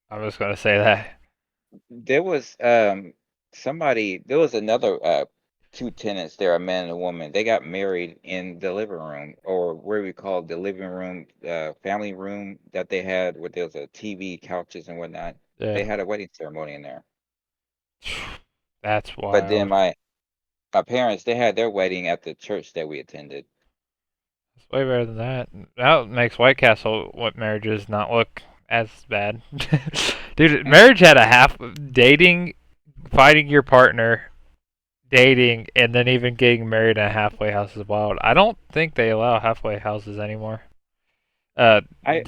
I'm just gonna say that. There was there was another two tenants there, a man and a woman. They got married in the living room, or where we call the living room, family room that they had, where there was a TV, couches, and whatnot. Yeah. They had a wedding ceremony in there. That's But then wild. my parents, they had their wedding at the church that we attended. It's way better than that. That makes White Castle what marriages not look as bad. Dude, Mm. marriage had a half dating, finding your partner, dating, and then even getting married in a halfway house is wild. I don't think they allow halfway houses anymore. I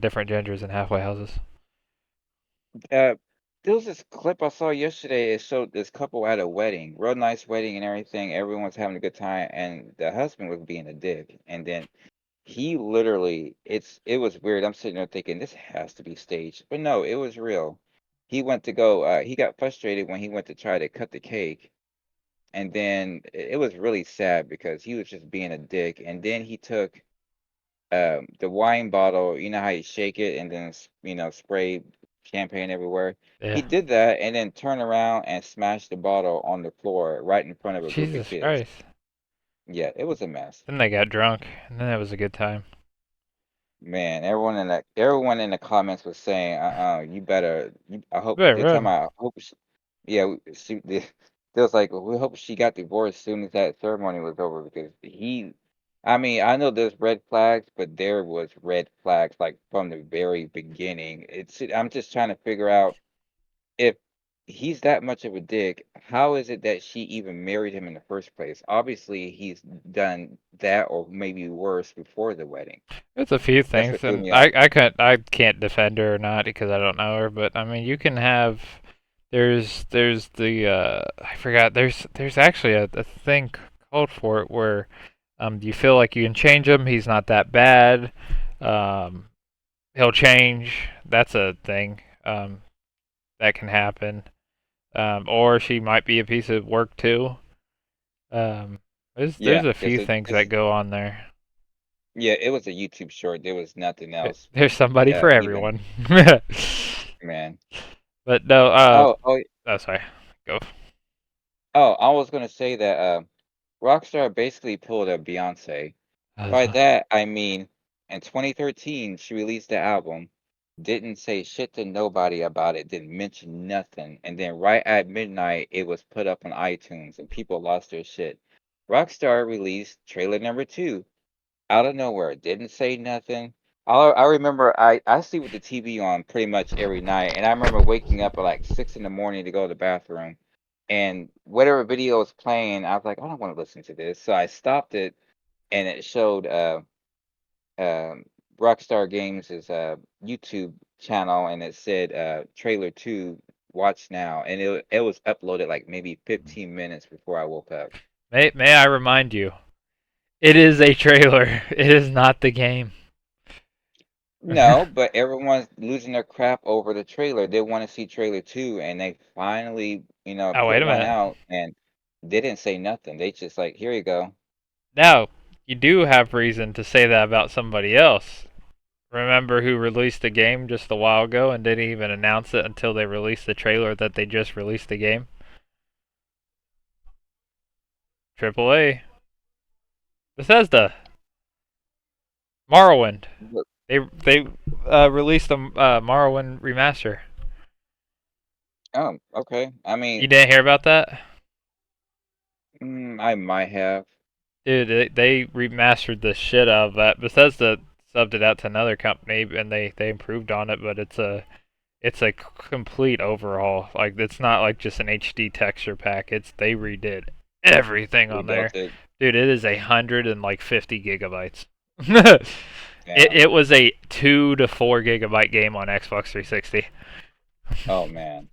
Different genders in halfway houses. uh, there was this clip I saw yesterday. It showed this couple at a wedding, real nice wedding and everything. Everyone's having a good time, and the husband was being a dick. And then he literally, it was weird. I'm sitting there thinking this has to be staged, but no, it was real. He went to go. He got frustrated when he went to try to cut the cake, and then it was really sad because he was just being a dick. And then he took the wine bottle. You know how you shake it and then spray champagne everywhere. He Yeah. did that and then turned around and smashed the bottle on the floor right in front of a group of Jesus kids. Christ. Yeah, it was a mess. Then they got drunk, and then it was a good time. Man, everyone in the comments was saying, you better. I hope Better they're talking run. about. I hope she, yeah, they was like, we hope she got divorced as soon as that ceremony was over because I mean, I know there's red flags, but there was red flags like from the very beginning. I'm just trying to figure out if he's that much of a dick, how is it that she even married him in the first place? Obviously, he's done that or maybe worse before the wedding. It's a few That's things, what threw and me off. I can't defend her or not because I don't know her. But I mean, you can have. There's the I forgot. There's actually a thing called for it where you feel like you can change him. He's not that bad. Um, he'll change. That's a thing that can happen. Or she might be a piece of work too. There's Yeah, a few things that go on there. yeah, it was a YouTube short. There was nothing else, There's somebody for even, everyone. man. But no, Oh, oh, oh sorry. Go. oh, I was gonna say that Rockstar basically pulled a Beyonce. By Uh, that, I mean, in 2013, she released the album, didn't say shit to nobody about it, didn't mention nothing, and then right at midnight, it was put up on iTunes, and people lost their shit. Rockstar released trailer number two out of nowhere, didn't say nothing. I remember I sleep with the TV on pretty much every night, and I remember waking up at like 6 in the morning to go to the bathroom, and whatever video was playing, I was like, I don't want to listen to this, so I stopped it, and it showed um, Rockstar Games' YouTube channel, and it said trailer two, watch now, and it was uploaded like maybe 15 minutes before I woke up. may I remind you, it is a trailer. It is not the game. No, but everyone's losing their crap over the trailer. They want to see trailer two, and they finally, Oh put wait a one minute. out, and they didn't say nothing. They just like, here you go. Now you do have reason to say that about somebody else. Remember who released the game just a while ago and didn't even announce it until they released the trailer that they just released the game? AAA. Bethesda. Morrowind. Look, They released a Morrowind remaster. oh, okay. I You mean, didn't hear about that? I might have. Dude, they remastered the shit out of that. Bethesda subbed it out to another company and they improved on it, but it's a complete overhaul. Like it's not like just an HD texture pack. They redid everything on Rebuilt there. it. Dude, it is 150 gigabytes. it Damn. it was a 2 to 4 gigabyte game on Xbox 360. Oh man.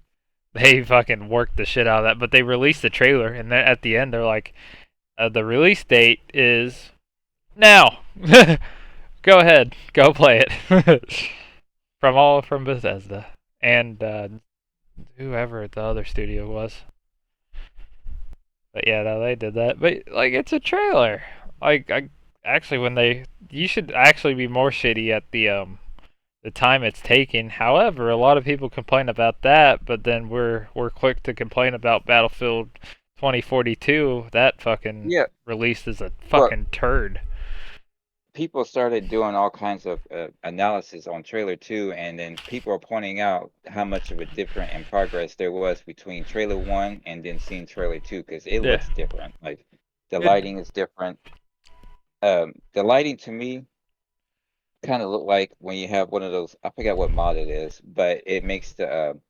They fucking worked the shit out of that, but they released the trailer, and then at the end they're like, the release date is now. Go ahead, go play it. from Bethesda and whoever the other studio was. But yeah, no, they did that. But like, it's a trailer. Like, I actually you should actually be more shitty at the time it's taking. However, a lot of people complain about that, but then we're quick to complain about Battlefield 2042. That fucking Yeah. released as a Well, fucking turd. people started doing all kinds of analysis on trailer two, and then people are pointing out how much of a different in progress there was between trailer one and then seeing trailer two because it Yeah. looks different. Like the It, lighting is different. The lighting to me kind of look like when you have one of those. I forget what mod it is, but it makes um,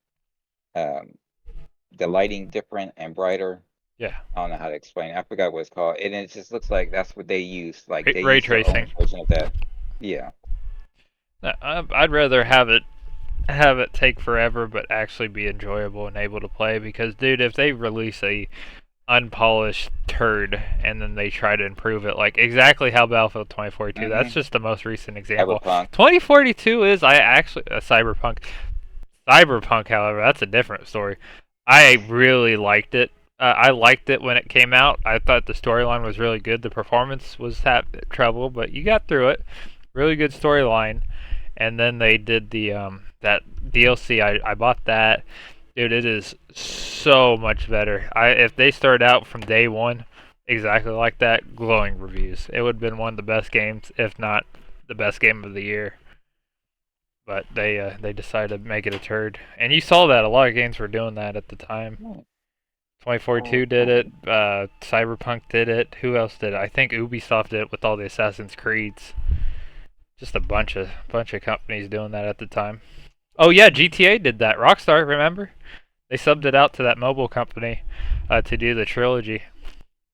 the lighting different and brighter. yeah. I don't know how to explain it. I forgot what it's called, and it just looks like that's what they use. Like they Ray use their tracing. own version of that. Yeah. I'd rather have it take forever, but actually be enjoyable and able to play. Because, dude, if they release unpolished turd, and then they try to improve it, like exactly how Battlefield 2042. That's Mm-hmm. just the most recent example. Cyberpunk. 2042 is I actually Cyberpunk. Cyberpunk, however, that's a different story. I really liked it. I liked it when it came out. I thought the storyline was really good. The performance was trouble, but you got through it. Really good storyline. And then they did the that DLC. I bought that. Dude, it is so much better. If they started out from day one exactly like that, glowing reviews. It would have been one of the best games, if not the best game of the year. But they decided to make it a turd, and you saw that a lot of games were doing that at the time. Oh, 2042 oh, did oh. it. Cyberpunk did it. Who else did it? I think Ubisoft did it with all the Assassin's Creeds. Just a bunch of companies doing that at the time. Oh yeah, GTA did that. Rockstar, remember? They subbed it out to that mobile company to do the trilogy,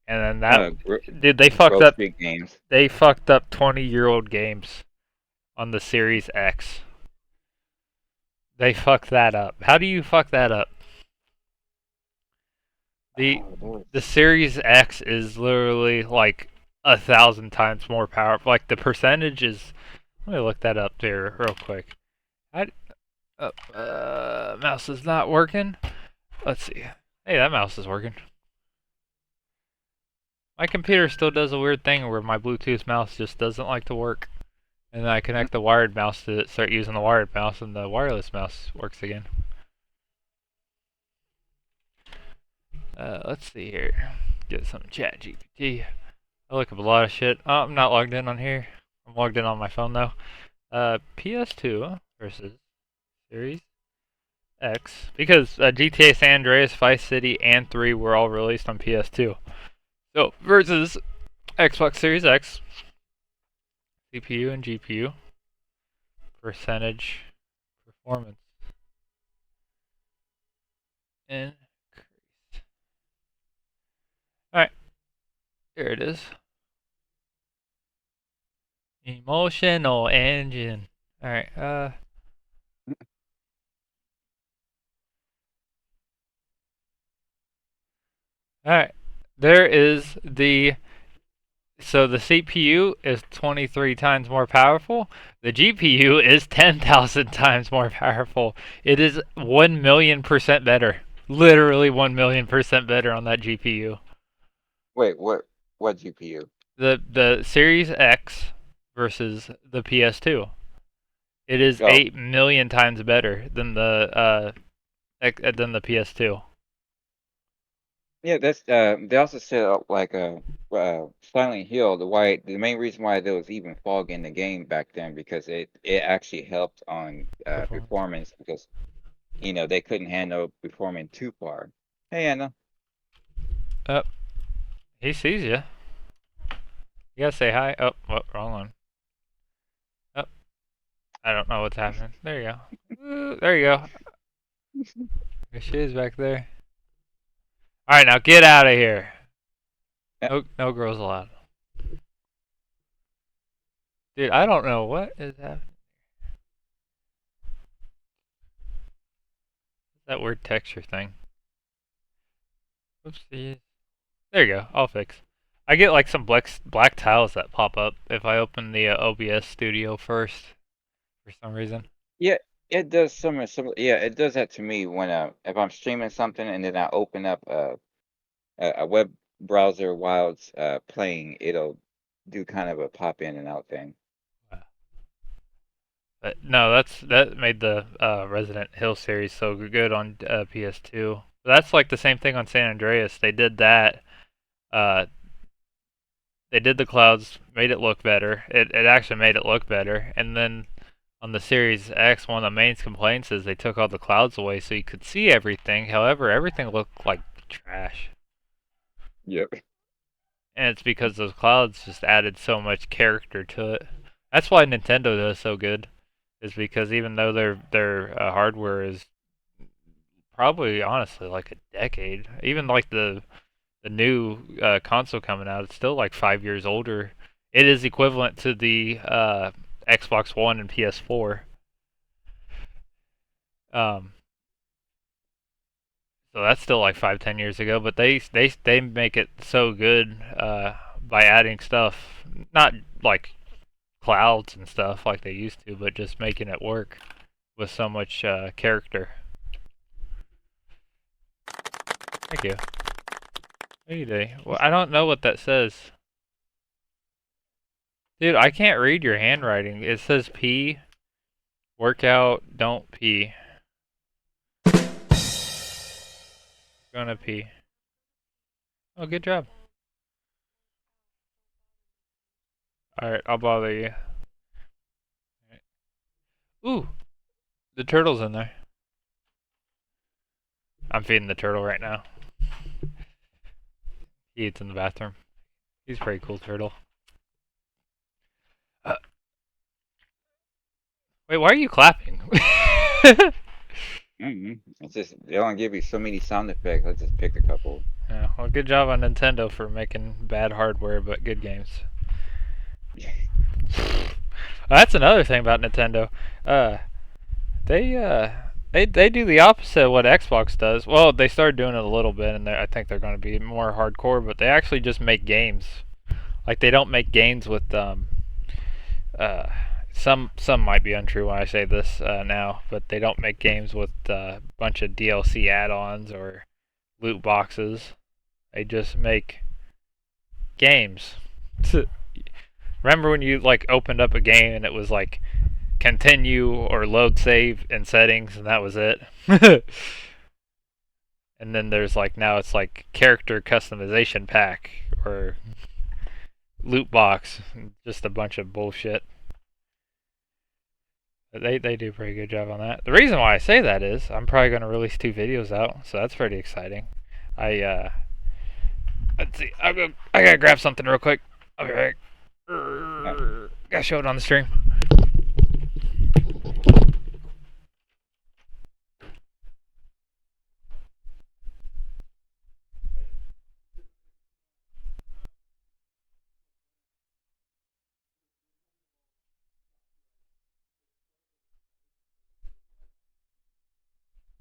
and then that dude they fucked Grove up. Street Games. They fucked up 20-year-old games on the Series X. They fucked that up. How do you fuck that up? The Oh, Lord. the Series X is literally like 1,000 times more powerful. Like the percentage is. Let me look that up there real quick. I, mouse is not working. Let's see. Hey, that mouse is working. My computer still does a weird thing where my Bluetooth mouse just doesn't like to work. And then I connect the wired mouse to it, start using the wired mouse, and the wireless mouse works again. Let's see here. Get some chat GPT. I look up a lot of shit. Oh, I'm not logged in on here. I'm logged in on my phone though. PS2 versus Series X. Because GTA San Andreas, Vice City, and 3 were all released on PS2. So, versus Xbox Series X. CPU and GPU. Percentage. Performance. Increase. Alright, here it is. Emotional engine. Alright, alright. There is the so the CPU is 23 times more powerful. The GPU is 10,000 times more powerful. It is 1,000,000% better. Literally 1,000,000% better on that GPU. Wait, what? What GPU? The Series X versus the PS2. It is Oh, 8,000,000 times better than the PS2. yeah. That's they also set up like Silent Hill. The main reason why there was even fog in the game back then because it actually helped on Performance. performance because they couldn't handle performing too far. Hey Anna. Oh, he sees you. You gotta say hi. Oh, wrong one. Oh, I don't know what's happening. There you go. There you go. There she is back there. All right, now get out of here. Uh, No, no girls allowed. Dude, I don't know what is happening. That weird texture thing. Oopsie. There you go. All fixed. I get like some black tiles that pop up if I open the OBS Studio first for some reason. Yeah, it does some. Yeah, it does that to me when if I'm streaming something and then I open up a web browser while it's playing, it'll do kind of a pop in and out thing. But no, that made the Resident Hill series so good on PS2. That's like the same thing on San Andreas. They did that. Uh, they did the clouds, made it look better. It actually made it look better. And then on the Series X, one of the main complaints is they took all the clouds away so you could see everything. However, everything looked like trash. Yep. And it's because those clouds just added so much character to it. That's why Nintendo does so good. Is because even though their hardware is probably honestly like a decade, even like the new console coming out, it's still like 5 years older. It is equivalent to the Xbox One and PS4. Um, So that's still like 5, 10 years ago, but they make it so good by adding stuff, not like clouds and stuff like they used to, but just making it work with so much character. Thank you. Hey, day. Well, I don't know what that says, dude. I can't read your handwriting. It says pee. Workout. Don't pee. Gonna pee. Oh, good job. All right, I'll bother you. Ooh, the turtle's in there. I'm feeding the turtle right now. He eats in the bathroom. He's a pretty cool turtle. Uh, Wait, why are you clapping? It's just they only give you so many sound effects. I just picked a couple. Yeah, well, good job on Nintendo for making bad hardware but good games. That's another thing about Nintendo. Uh, they do the opposite of what Xbox does. Well, they started doing it a little bit, and I think they're going to be more hardcore. But they actually just make games. Like they don't make games with uh, some might be untrue when I say this now, but they don't make games with a bunch of DLC add-ons or loot boxes. They just make games. Remember when you like opened up a game and it was like continue or load save in settings and that was it? And then there's like now it's like character customization pack or loot box, just a bunch of bullshit. They do a pretty good job on that. The reason why I say that is I'm probably going to release 2 videos out, so that's pretty exciting. Let's see. I gotta grab something real quick. I'll be right. Gotta show it on the stream.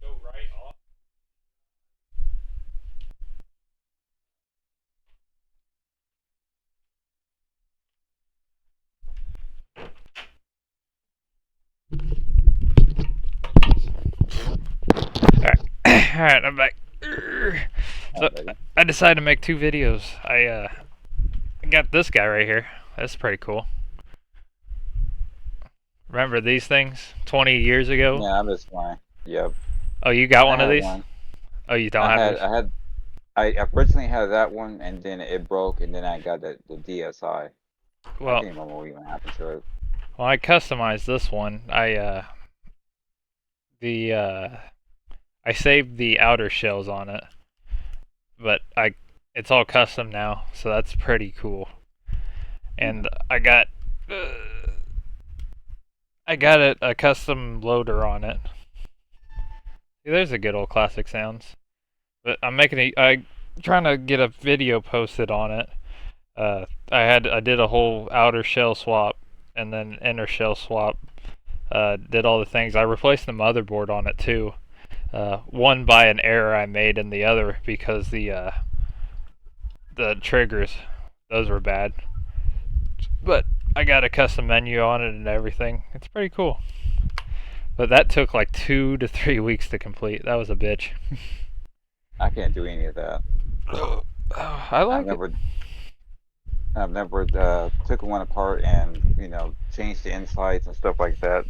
Go right off. Alright. Alright, I'm back. So I decided to make 2 videos. I got this guy right here. That's pretty cool. Remember these things 20 years ago? Yeah, I'm just fine. Yep. Oh, you got I one of had these? one. Oh, you don't I have had this? I had I originally had that one, and then it broke, and then I got the DSI. I Well, can't remember what even happened to it. well, I customized this one. The I saved the outer shells on it, but it's all custom now, so that's pretty cool. And uh, I got a custom loader on it. See, there's a good old classic sounds. But I trying to get a video posted on it. I did a whole outer shell swap and then inner shell swap. Did all the things. I replaced the motherboard on it too. One by an error I made, and the other because the triggers, those were bad. But I got a custom menu on it and everything. It's pretty cool. But that took like 2 to 3 weeks to complete. That was a bitch. I can't do any of that. I I've like it. never I've never took one apart and changed the insides and stuff like that.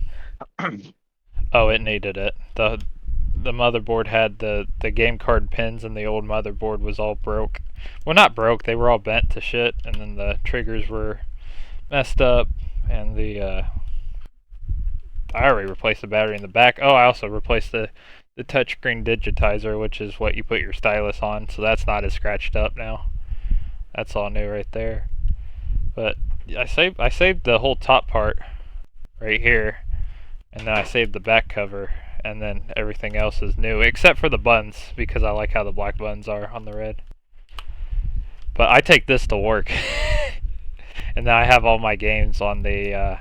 Oh, it needed it. The motherboard had the game card pins, and the old motherboard was all broke. Well, not broke. They were all bent to shit, and then the triggers were messed up, and I already replaced the battery in the back. Oh, I also replaced the touchscreen digitizer, which is what you put your stylus on. So that's not as scratched up now. That's all new right there. But I saved the whole top part right here, and then I saved the back cover, and then everything else is new except for the buttons because I like how the black buttons are on the red. But I take this to work, and then I have all my games on the.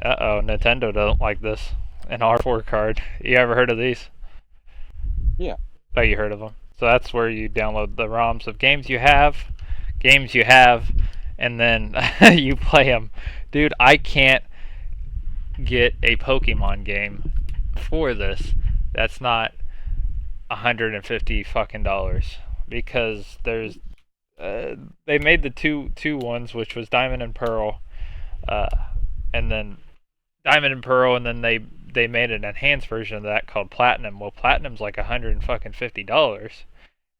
Nintendo doesn't like this. An R4 card. You ever heard of these? Yeah. Oh, you heard of them. So that's where you download the ROMs of games you have, and then you play them. Dude, I can't get a Pokemon game for this. That's not 150 fucking dollars because uh, they made the two ones, which was Diamond and Pearl, uh, and then Diamond and Pearl, and then they made an enhanced version of that called Platinum. Well, Platinum's like $150,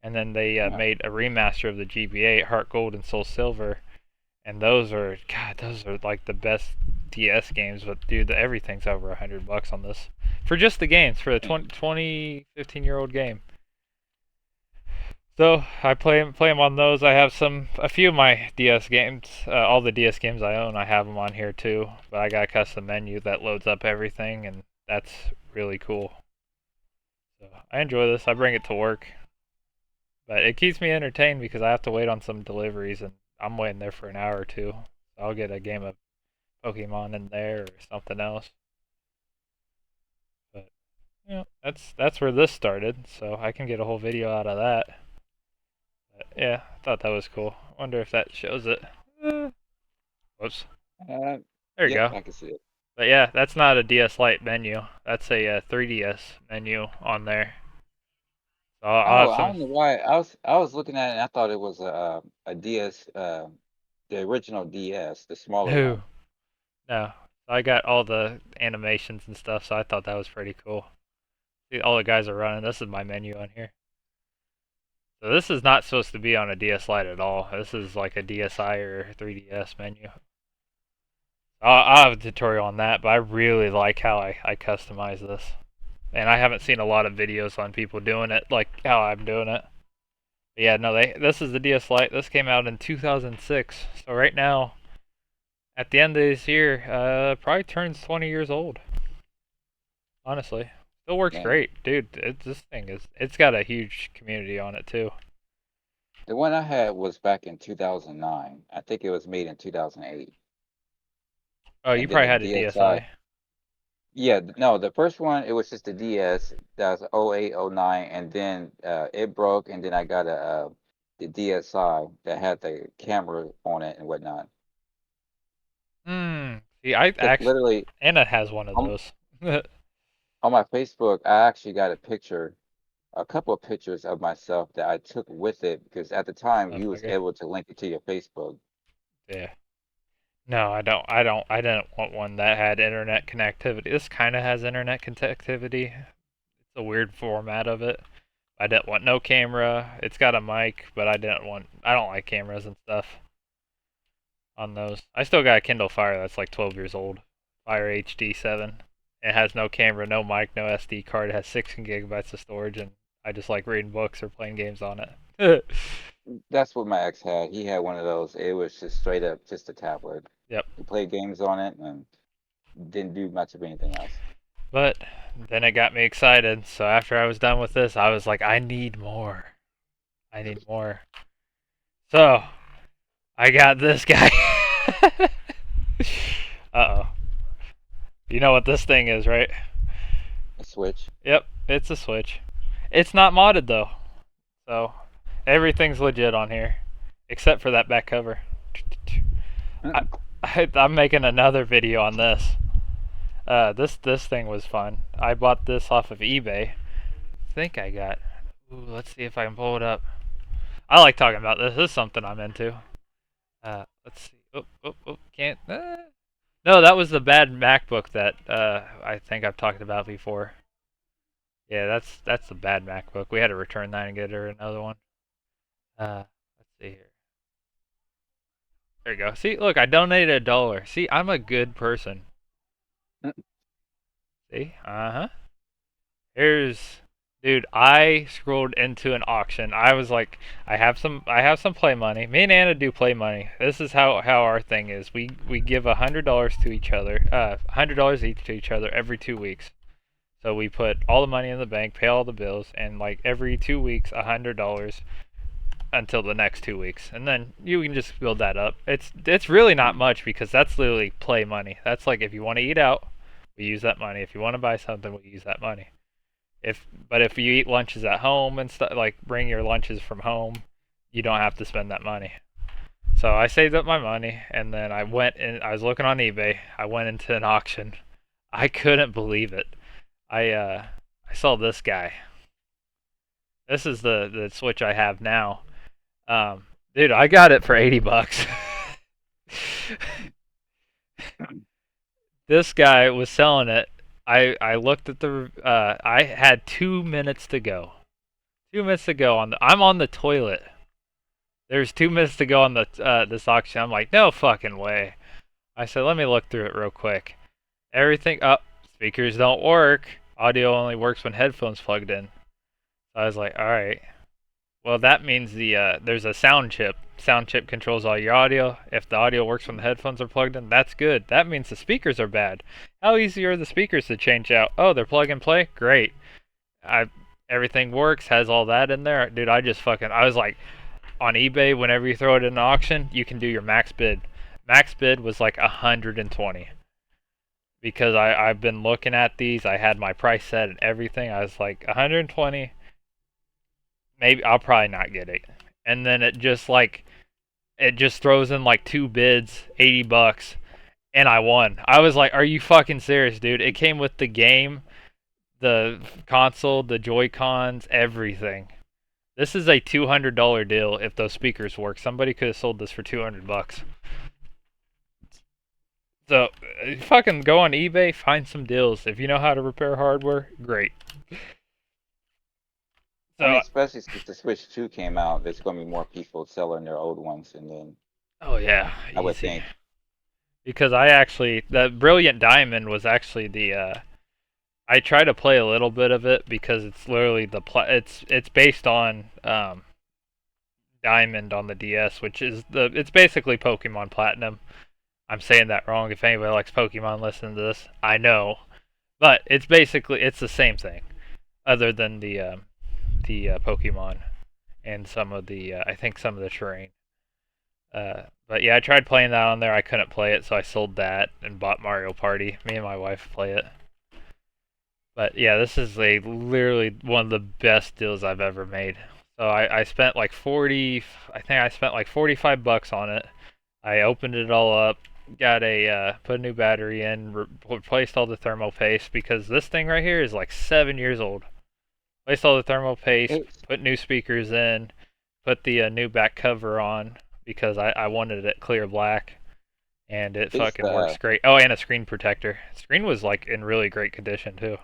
and then they Yeah. made a remaster of the GBA, Heart Gold and Soul Silver, and those are like the best DS games. But dude, everything's over $100 on this for just the games for the 15-year-old game. So I play 'em on those. I have a few of my DS games. All the DS games I own, I have them on here too. But I got a custom menu that loads up everything, and that's really cool. So I enjoy this. I bring it to work, but it keeps me entertained because I have to wait on some deliveries, and I'm waiting there for an hour or two. So I'll get a game of Pokemon in there or something else. But that's where this started. So I can get a whole video out of that. But yeah, I thought that was cool. Wonder if that shows it. Uh, Whoops. Uh, There you yep, go. I can see it. But yeah, that's not a DS Lite menu. That's a 3DS menu on there. So I'll Oh, have I some. don't know why. I was looking at it and I thought it was a DS, the original DS, the smaller No, one. no. I got all the animations and stuff, so I thought that was pretty cool. See, all the guys are running. This is my menu on here. So this is not supposed to be on a DS Lite at all. This is like a DSi or 3DS menu. I'll have a tutorial on that, but I really like how I customize this. And I haven't seen a lot of videos on people doing it like how I'm doing it. But yeah, no, this is the DS Lite. This came out in 2006. So right now, at the end of this year, probably turns 20 years old. Honestly, still works Man, great, dude. This thing it's got a huge community on it too. the one I had was back in 2009. I think it was made in 2008. Oh, you And then probably the had a DSi. DSi. Yeah, no, the first one it was just the DS. That was 08, 09, and then it broke, and then I got the DSi that had the camera on it and whatnot. Hmm. See, I Because actually literally Anna has one of on, those. on my Facebook, I actually got a couple of pictures of myself that I took with it because at the time you was Motherfucker. able to link it to your Facebook. Yeah. No, I don't. I don't. I didn't want one that had internet connectivity. This kind of has internet connectivity. It's a weird format of it. I didn't want no camera. It's got a mic, but I didn't want. I don't like cameras and stuff on those. I still got a Kindle Fire that's like 12 years old. Fire HD 7. It has no camera, no mic, no SD card. It has 16 gigabytes of storage, and I just like reading books or playing games on it. That's what my ex had. He had one of those. It was just straight up just a tablet. Yep. He played games on it and didn't do much of anything else. But then it got me excited. So after I was done with this, I was like, I need more. I need more. So I got this guy. Uh oh. You know what this thing is, right? A Switch. Yep, it's a Switch. It's not modded though, so everything's legit on here, except for that back cover. I, I'm making another video on this. This thing was fun. I bought this off of eBay. I think I got. Ooh, let's see if I can pull it up. I like talking about this. This is something I'm into. Let's see. Can't. No, that was the bad MacBook that I think I've talked about before. Yeah, that's the bad MacBook. We had to return that and get her another one. Let's see here. There you go. See, look, I donated $1. See, I'm a good person. See, Here's, dude. I scrolled into an auction. I was like, I have some play money. Me and Anna do play money. This is how our thing is. We give $100 to each other. $100 each to each other every 2 weeks. So we put all the money in the bank, pay all the bills, and like every 2 weeks, $100 until the next 2 weeks, and then you can just build that up. It's really not much because that's literally play money. That's like if you want to eat out, we use that money. If you want to buy something, we use that money. But if you eat lunches at home and stuff, like bring your lunches from home, you don't have to spend that money. So I saved up my money, and then I went and I was looking on eBay. I went into an auction. I couldn't believe it. I saw this guy. This is the Switch I have now. Dude, I got it for $80. This guy was selling it. I looked at the. I had 2 minutes to go. 2 minutes to go on the. I'm on the toilet. There's 2 minutes to go on the this auction. I'm like, no fucking way. I said, let me look through it real quick. Everything up. Speakers don't work. Audio only works when headphones plugged in. So I was like, all right. Well, that means there's a sound chip. Sound chip controls all your audio. If the audio works when the headphones are plugged in, that's good. That means the speakers are bad. How easy are the speakers to change out? Oh, they're plug and play. Great. I Everything works. Has all that in there, dude. I was like, on eBay. Whenever you throw it in an auction, you can do your max bid. Max bid was like 120 because I've been looking at these. I had my price set and everything. I was like 120. Maybe I'll probably not get it. And then it just throws in like two bids, $80, and I won. I was like, "Are you fucking serious, dude?" It came with the game, the console, the Joy Cons, everything. This is a $200 deal if those speakers work. Somebody could have sold this for $200. So, fucking go on eBay, find some deals. If you know how to repair hardware, great. I mean, So, especially since the Switch 2 came out, there's going to be more people selling their old ones, and then oh yeah, I would easy. think Because the Brilliant Diamond was actually the I try to play a little bit of it because it's literally it's based on Diamond on the DS, which is it's basically Pokemon Platinum. I'm saying that wrong. If anybody likes Pokemon, listen to this. I know, but it's the same thing, other than the Pokemon and some of the I think some of the terrain. But yeah, I tried playing that on there. I couldn't play it, so I sold that and bought Mario Party. Me and my wife play it. But yeah, this is literally one of the best deals I've ever made. So I spent like 40, I think I spent like $45 on it. I opened it all up, got put a new battery in, replaced all the thermal paste because this thing right here is like 7 years old. Replaced all the thermal paste, it's put new speakers in, put the new back cover on because I wanted it clear black, and it it's fucking works great. Oh, and a screen protector. Screen was like in really great condition too.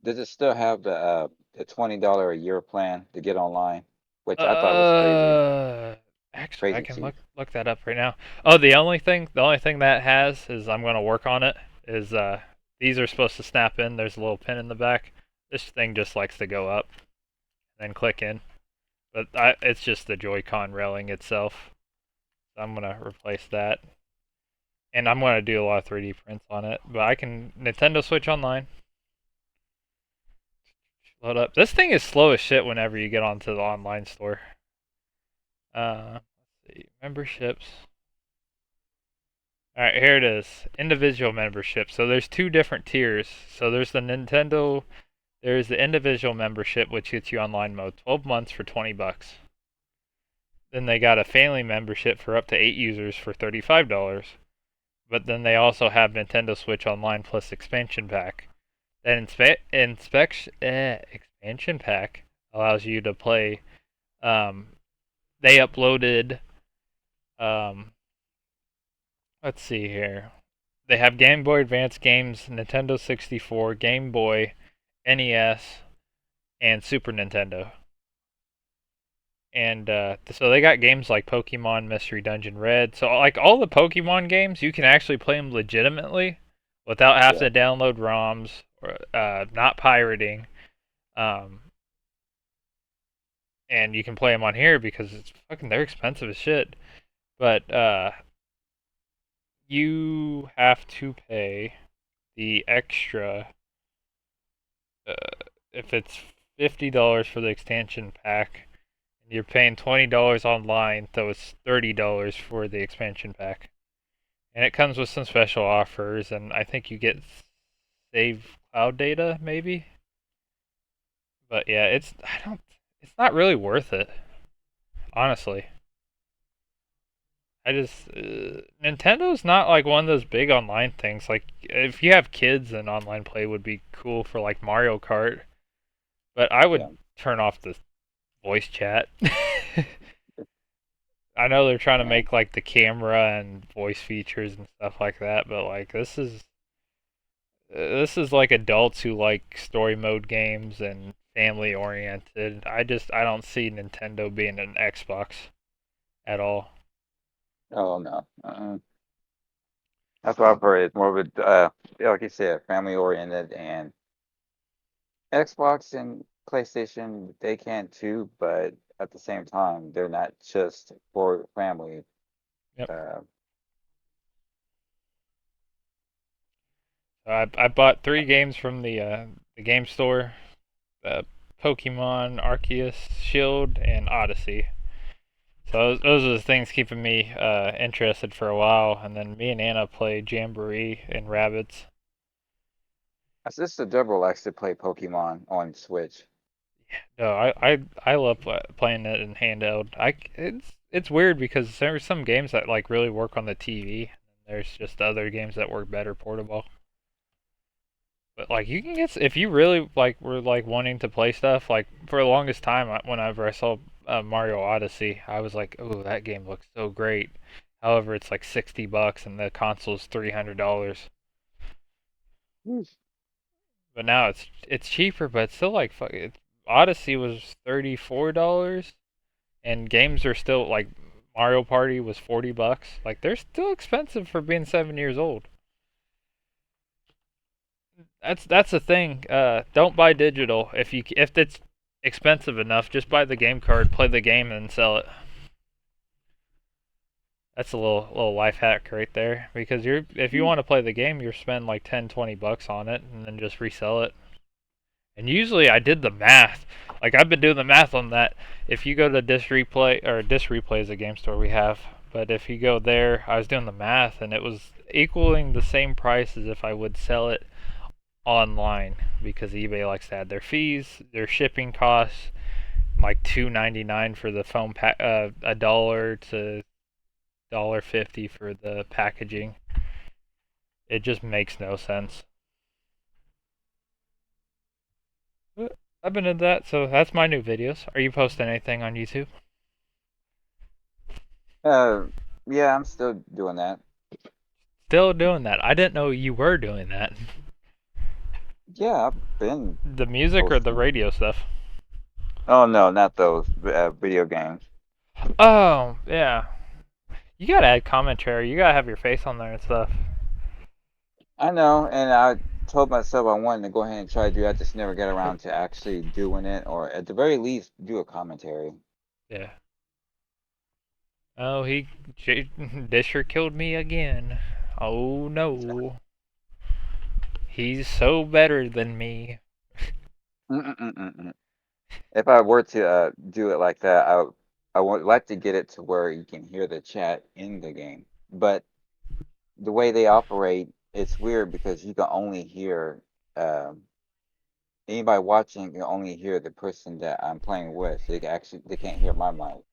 does it still have the $20 a year plan to get online, which I thought was Uh, Actually, I crazy can cheap. look that up right now. Oh, the only thing that has is I'm gonna work on it. Is these are supposed to snap in. There's a little pin in the back. This thing just likes to go up and then click in. But it's just the Joy-Con railing itself. So I'm gonna replace that, and I'm gonna do a lot of 3D prints on it. But I can Nintendo Switch Online. Load up. This thing is slow as shit whenever you get onto the online store. Let's see. Memberships. Alright, here it is. Individual membership. So there's two different tiers. So there's the individual membership, which gets you online mode. 12 months for $20. Then they got a family membership for up to 8 users for $35. But then they also have Nintendo Switch Online plus expansion pack. That expansion pack allows you to play. They uploaded. Um, let's see here. They have Game Boy Advance games, Nintendo 64, Game Boy, NES, and Super Nintendo. And so they got games like Pokemon Mystery Dungeon Red. So like all the Pokemon games, you can actually play them legitimately without Yeah, having to download ROMs or not pirating. Um, and you can play them on here because they're expensive as shit. But you have to pay the extra uh, if it's $50 for the expansion pack. You're paying $20 online, so it's $30 for the expansion pack. And it comes with some special offers, and I think you get save cloud data, maybe. But yeah, it's not really worth it, honestly. Nintendo's not like one of those big online things. Like if you have kids, then online play would be cool for like Mario Kart. But I Yeah. would turn off the voice chat. I know they're trying to Yeah. make like the camera and voice features and stuff like that, but like this is like adults who like story mode games and family oriented. I don't see Nintendo being an Xbox at all. Oh no. That's what I've heard. It's more of a, yeah, like you said, family oriented, and Xbox and PlayStation, they can too, but at the same time, they're not just for family. Yep. Uh, I bought 3 games from the game store: uh, Pokemon, Arceus, Shield, and Odyssey. So those are the things keeping me interested for a while. And then me and Anna played Jamboree and Rabbits. my sister Deborah likes to play Pokemon on Switch. No, I love playing it in handheld. It's weird because there's some games that like really work on the TV. And there's just other games that work better portable. But like you can get if you really like were like wanting to play stuff like for the longest time whenever I saw Mario Odyssey, I was like, "Oh, that game looks so great." However, it's like $60 and the console's $300. Yeesh. But now it's cheaper, but it's still like Odyssey was $34 and games are still like Mario Party was $40. Like they're still expensive for being 7 years old. That's the thing. Don't buy digital if it's expensive enough. Just buy the game card, play the game, and sell it. That's a little life hack right there. Because if you want to play the game, you spend like 10-20 bucks on it, and then just resell it. And usually I did the math. Like I've been doing the math on that. If you go to Disc Replay or Disc Replay is a game store we have, but if you go there, I was doing the math and it was equaling the same price as if I would sell it online because eBay likes to add their fees, their shipping costs, like $2.99 for the phone pack, $1 to $1.50 for the packaging. It just makes no sense. But I've been into that, so that's my new videos. Are you posting anything on YouTube? Uh, yeah, I'm still doing that. Still doing that. I didn't know you were doing that. Yeah, I've been The music or the posting. radio stuff? Oh no, not those video games. Oh, yeah. You gotta add commentary. You gotta have your face on there and stuff. I know, and I told myself I wanted to go ahead and try to do that. Just never get around to actually doing it, or at the very least, do a commentary. Yeah. Oh, Disher killed me again. Oh no. He's so better than me. Mm-mm-mm-mm. If I were to do it like that, I would like to get it to where you can hear the chat in the game. But the way they operate, it's weird because you can only hear um, anybody watching can only hear the person that I'm playing with. They can't hear my mic.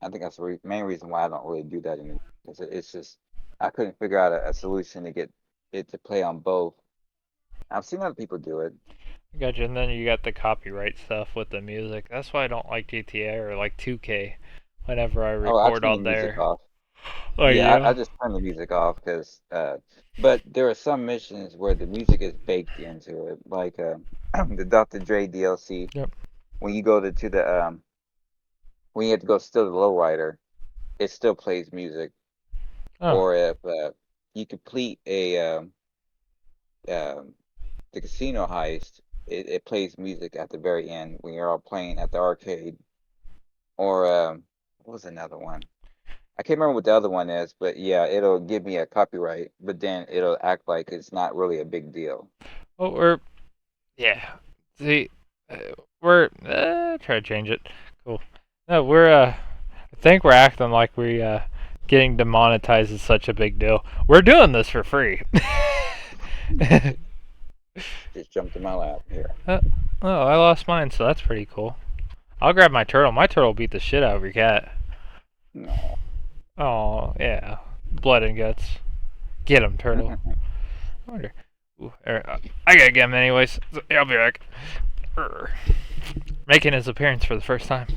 I think that's the main reason why I don't really do that anymore. Because it's just I couldn't figure out a solution to get it to play on both. I've seen other people do it. Gotcha. And then you got the copyright stuff with the music. That's why I don't like GTA or like 2K whenever I Oh, I record turn the on music there. off. Oh, Yeah, I yeah? just turn the music off because, but there are some missions where the music is baked into it, like the Dr. Dre DLC. Yep. When you go to the when you have to go still the lowrider, it still plays music. Oh. Or if you complete a um, the casino heist, it plays music at the very end when you're all playing at the arcade. Or what was another one? I can't remember what the other one is, but yeah, it'll give me a copyright, but then it'll act like it's not really a big deal. Well, yeah. See, uh, we're, try to change it. Cool. No, I think we're acting like getting demonetized is such a big deal. We're doing this for free. Just jumped in my lap here. Oh, I lost mine, so that's pretty cool. I'll grab my turtle. My turtle beat the shit out of your cat. No. Oh, yeah. Blood and guts. Get him, turtle. I wonder. Ooh, I gotta get him anyways. So, yeah, I'll be back. Urgh. Making his appearance for the first time.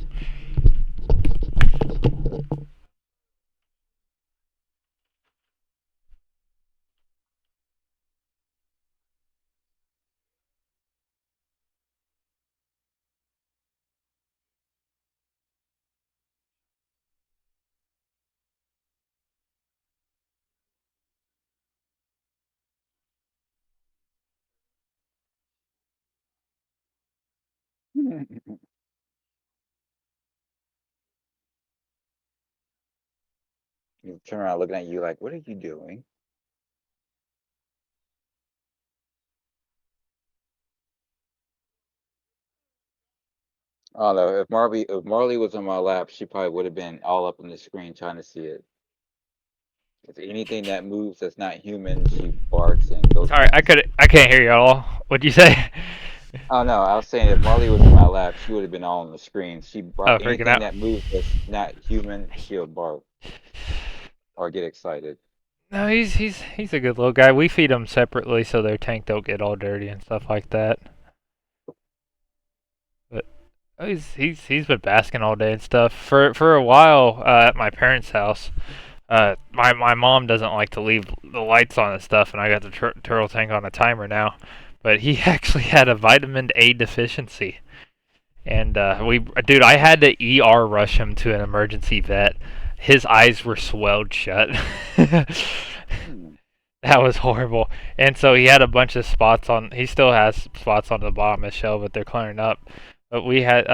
You turn around looking at you like, what are you doing? Oh no, if Marley was on my lap, she probably would have been all up on the screen trying to see it. If anything that moves that's not human, she barks and goes Sorry, nuts. I can't hear you at all. What'd you say? Oh no, I was saying if Marley was in my lap, she would have been all on the screen. She bark Oh, freaking anything out. that moves that's not human, she'll bark or get excited. No, he's a good little guy. We feed him separately so their tank don't get all dirty and stuff like that. But he's been basking all day and stuff. For a while at my parents' house, my mom doesn't like to leave the lights on and stuff, and I got the turtle tank on a timer now. But he actually had a vitamin A deficiency, and dude, I had to ER rush him to an emergency vet. His eyes were swelled shut. Hmm. That was horrible. And so he had a bunch of spots on. He still has spots on the bottom of the shell, but they're clearing up. But we had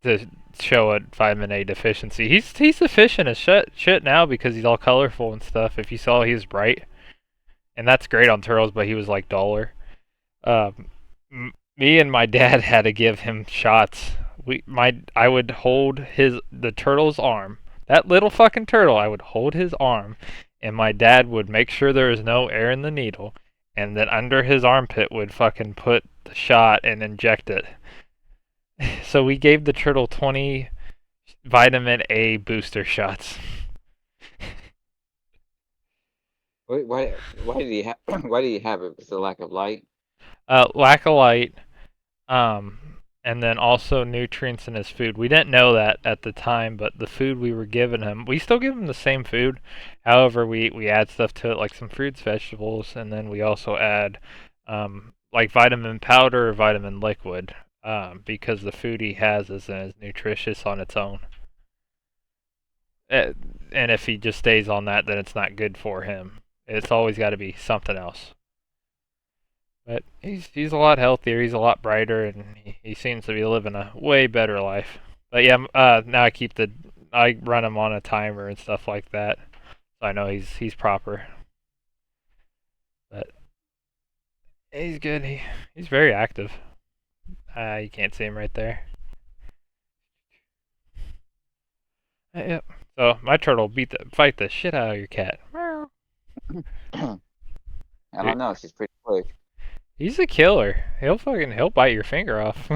to show a vitamin A deficiency. He's efficient as shit now because he's all colorful and stuff. If you saw, he was bright, and that's great on turtles. But he was like duller. Me and my dad had to give him shots. I would hold the turtle's arm. That little fucking turtle. I would hold his arm, and my dad would make sure there was no air in the needle, and then under his armpit would fucking put the shot and inject it. So we gave the turtle 20 vitamin A booster shots. Why did he have why did he have it? It's a lack of light. Lack of light, um, and then also nutrients in his food. We didn't know that at the time, but the food we were giving him, we still give him the same food. However, we add stuff to it like some fruits, vegetables, and then we also add like vitamin powder or vitamin liquid because the food he has isn't as nutritious on its own. Uh, and if he just stays on that, then it's not good for him. It's always got to be something else. But he's a lot healthier. He's a lot brighter, and he seems to be living a way better life. But yeah, now I run him on a timer and stuff like that, so I know he's proper. But he's good. He's very active. You can't see him right there. Yep. So my turtle fight the shit out of your cat. I Dude, don't know. She's pretty quick. he's a killer. He'll bite your finger off.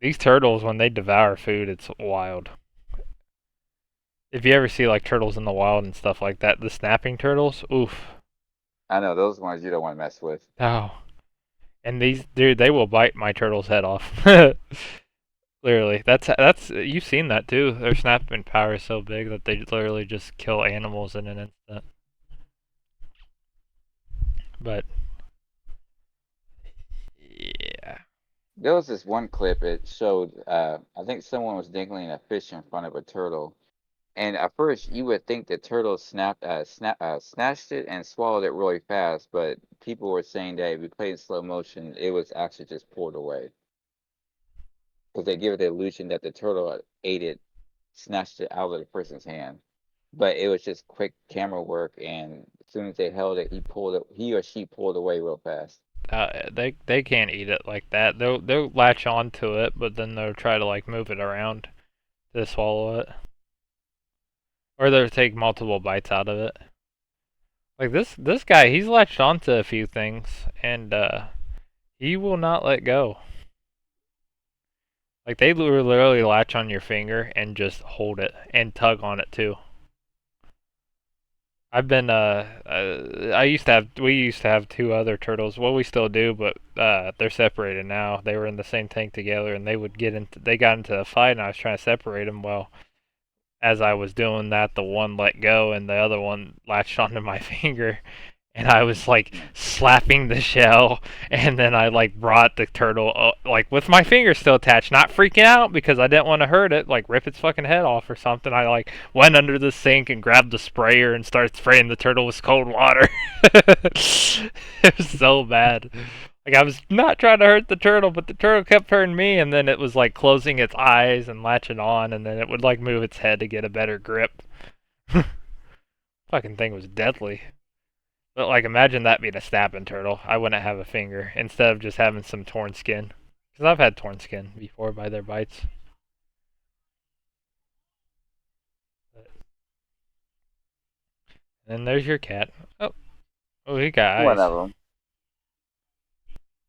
These turtles, when they devour food, it's wild. If you ever see like turtles in the wild and stuff like that, the snapping turtles, oof. I know those ones you don't want to mess with. Oh. And these dude, they will bite my turtle's head off. Literally. That's you've seen that too. Their snapping power is so big that they literally just kill animals in an instant. But yeah. There was this one clip. It showed. I think someone was dangling a fish in front of a turtle, and at first you would think the turtle snatched it and swallowed it really fast, but people were saying that if you played in slow motion, it was actually just pulled away because they give it the illusion that the turtle ate it, snatched it out of the person's hand. But it was just quick camera work, and as soon as they held it, he or she pulled away real fast. They can't eat it like that. They'll latch onto it, but then they'll try to like move it around to swallow it, or they'll take multiple bites out of it. Like this guy, he's latched onto a few things, and He will not let go. Like they literally latch on your finger and just hold it and tug on it too. I've been I used to have we used to have two other turtles. Well, we still do, but they're separated now. They were in the same tank together, and they got into a fight, and I was trying to separate them. Well, as I was doing that, the one let go, and the other one latched onto my finger, and I was like Mm. slapping the shell, and then I like brought the turtle like with my finger still attached, not freaking out because I didn't want to hurt it, like rip its fucking head off or something. I like went under the sink and grabbed the sprayer and started spraying the turtle with cold water. It was so bad. Like I was not trying to hurt the turtle, but the turtle kept hurting me, and then it was like closing its eyes and latching on, and then it would like move its head to get a better grip. Fucking thing was deadly. But like, imagine that being a snapping turtle. I wouldn't have a finger instead of just having some torn skin. Because I've had torn skin before by their bites. And there's your cat. Oh, oh, he got One eyes. of them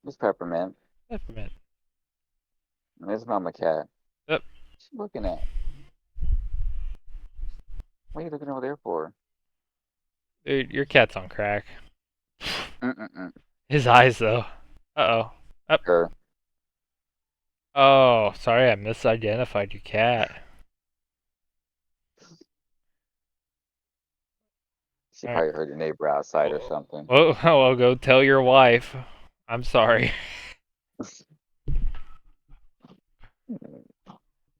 is Peppermint. Peppermint. And his mama cat. Oh, What's she looking at? What are you looking over there for? dude, your cat's on crack. Mm-mm-mm. His eyes though. Uh oh. Up. Her. Oh, sorry, I misidentified your cat. She All right. probably heard your neighbor outside or Well, something. well, go tell your wife. I'm sorry.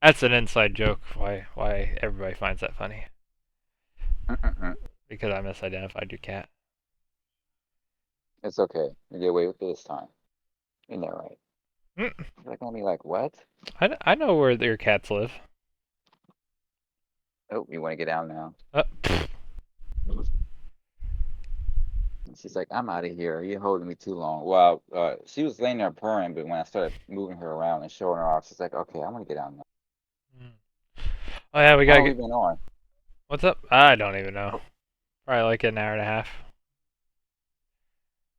That's an inside joke. Why everybody finds that funny? Mm-mm-mm. Because I misidentified your cat. It's okay. You get away with it this time. Isn't that right? Mm, You're like, me like, what? I know where your cats live. Oh, you want to get down now? Pfft. And she's like, I'm out of here. You're holding me too long. Well, she was laying there purring, but when I started moving her around and showing her off, she's like, okay, I'm gonna get down now. Oh yeah, we How gotta long have get. we been on? What's up? I don't even know. Oh, Probably like an hour and a half.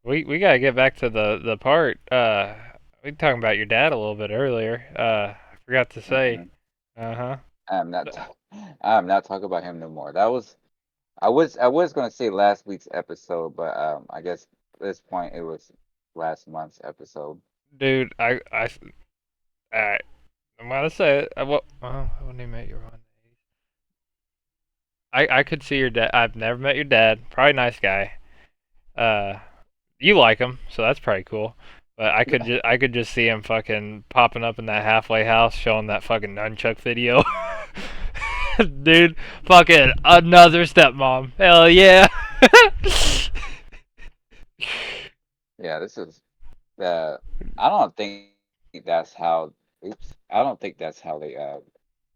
We gotta get back to the part. We were talking about your dad a little bit earlier. I forgot to say. mm-mm. Uh huh. I'm not. I'm not talking about him no more. That was. I was gonna say last week's episode, but I guess at this point it was last month's episode. Dude, I I'm gonna say it. Well, when you met your one. I could see your dad. I've never met your dad. Probably nice guy. Uh, you like him, so that's pretty cool. But Yeah. I could just see him fucking popping up in that halfway house, showing that fucking nunchuck video. Dude, fucking another stepmom. Hell yeah. Yeah. This is. Uh, I don't think that's how. Oops. I don't think that's how they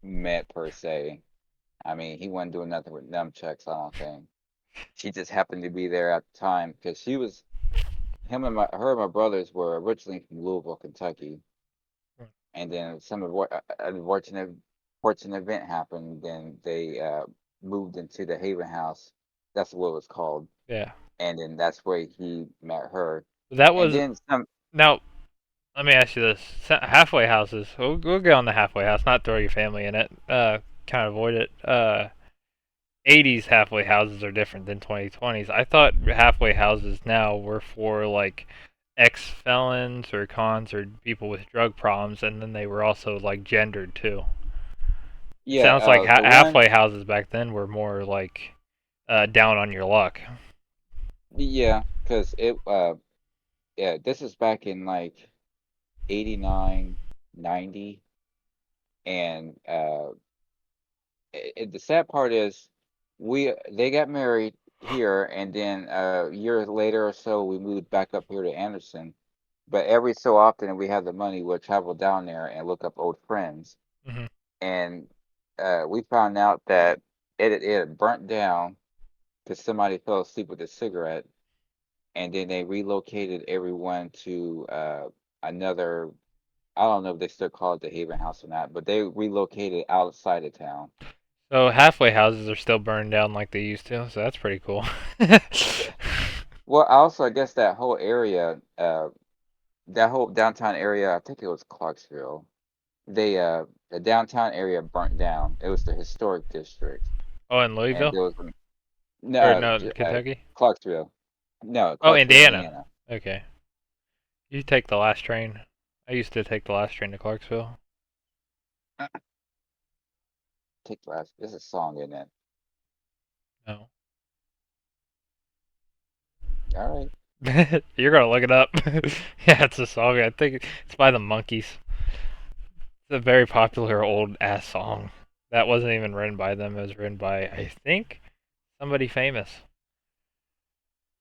met per se. I mean, he wasn't doing nothing with nunchucks. I don't think. She just happened to be there at the time because she was her and my brothers were originally from Louisville, Kentucky, and then some of what unfortunate event happened. Then they moved into the Haven House. That's what it was called, Yeah. and then that's where he met her. That And was then some. now. Let me ask you this: halfway houses. We'll get on the halfway house. Not throw your family in it. Kind of avoid it. 80s halfway houses are different than 2020s. I thought halfway houses now were for like ex felons or cons or people with drug problems, and then they were also like gendered too. It Yeah, sounds like the one. halfway houses back then were more like down on your luck. Yeah, because it. Yeah, this is back in like 89, 90, and the sad part is they got married here, and then a year later or so we moved back up here to Anderson. But every so often, if we have the money, we'll travel down there and look up old friends. Hmm. And we found out that it had burnt down because somebody fell asleep with a cigarette, and then they relocated everyone to another. I don't know if they still call it the Haven House or not, but they relocated outside of town. So halfway houses are still burned down like they used to, so that's pretty cool. Yeah. Well, also, I guess that whole area, that whole downtown area, I think it was Clarksville. They the downtown area burnt down. It was the historic district, Oh, in and Louisville there was or no no, in Kentucky? Clarksville. No, Oh, Clarksville, Indiana. Indiana. Okay. You take the last train. I used to take the last train to Clarksville. Take the last. There's a song in it. No. All right. You're gonna look it up. Yeah, it's a song. I think it's by the Monkees. It's a very popular old ass song. That wasn't even written by them. It was written by, I think, somebody famous.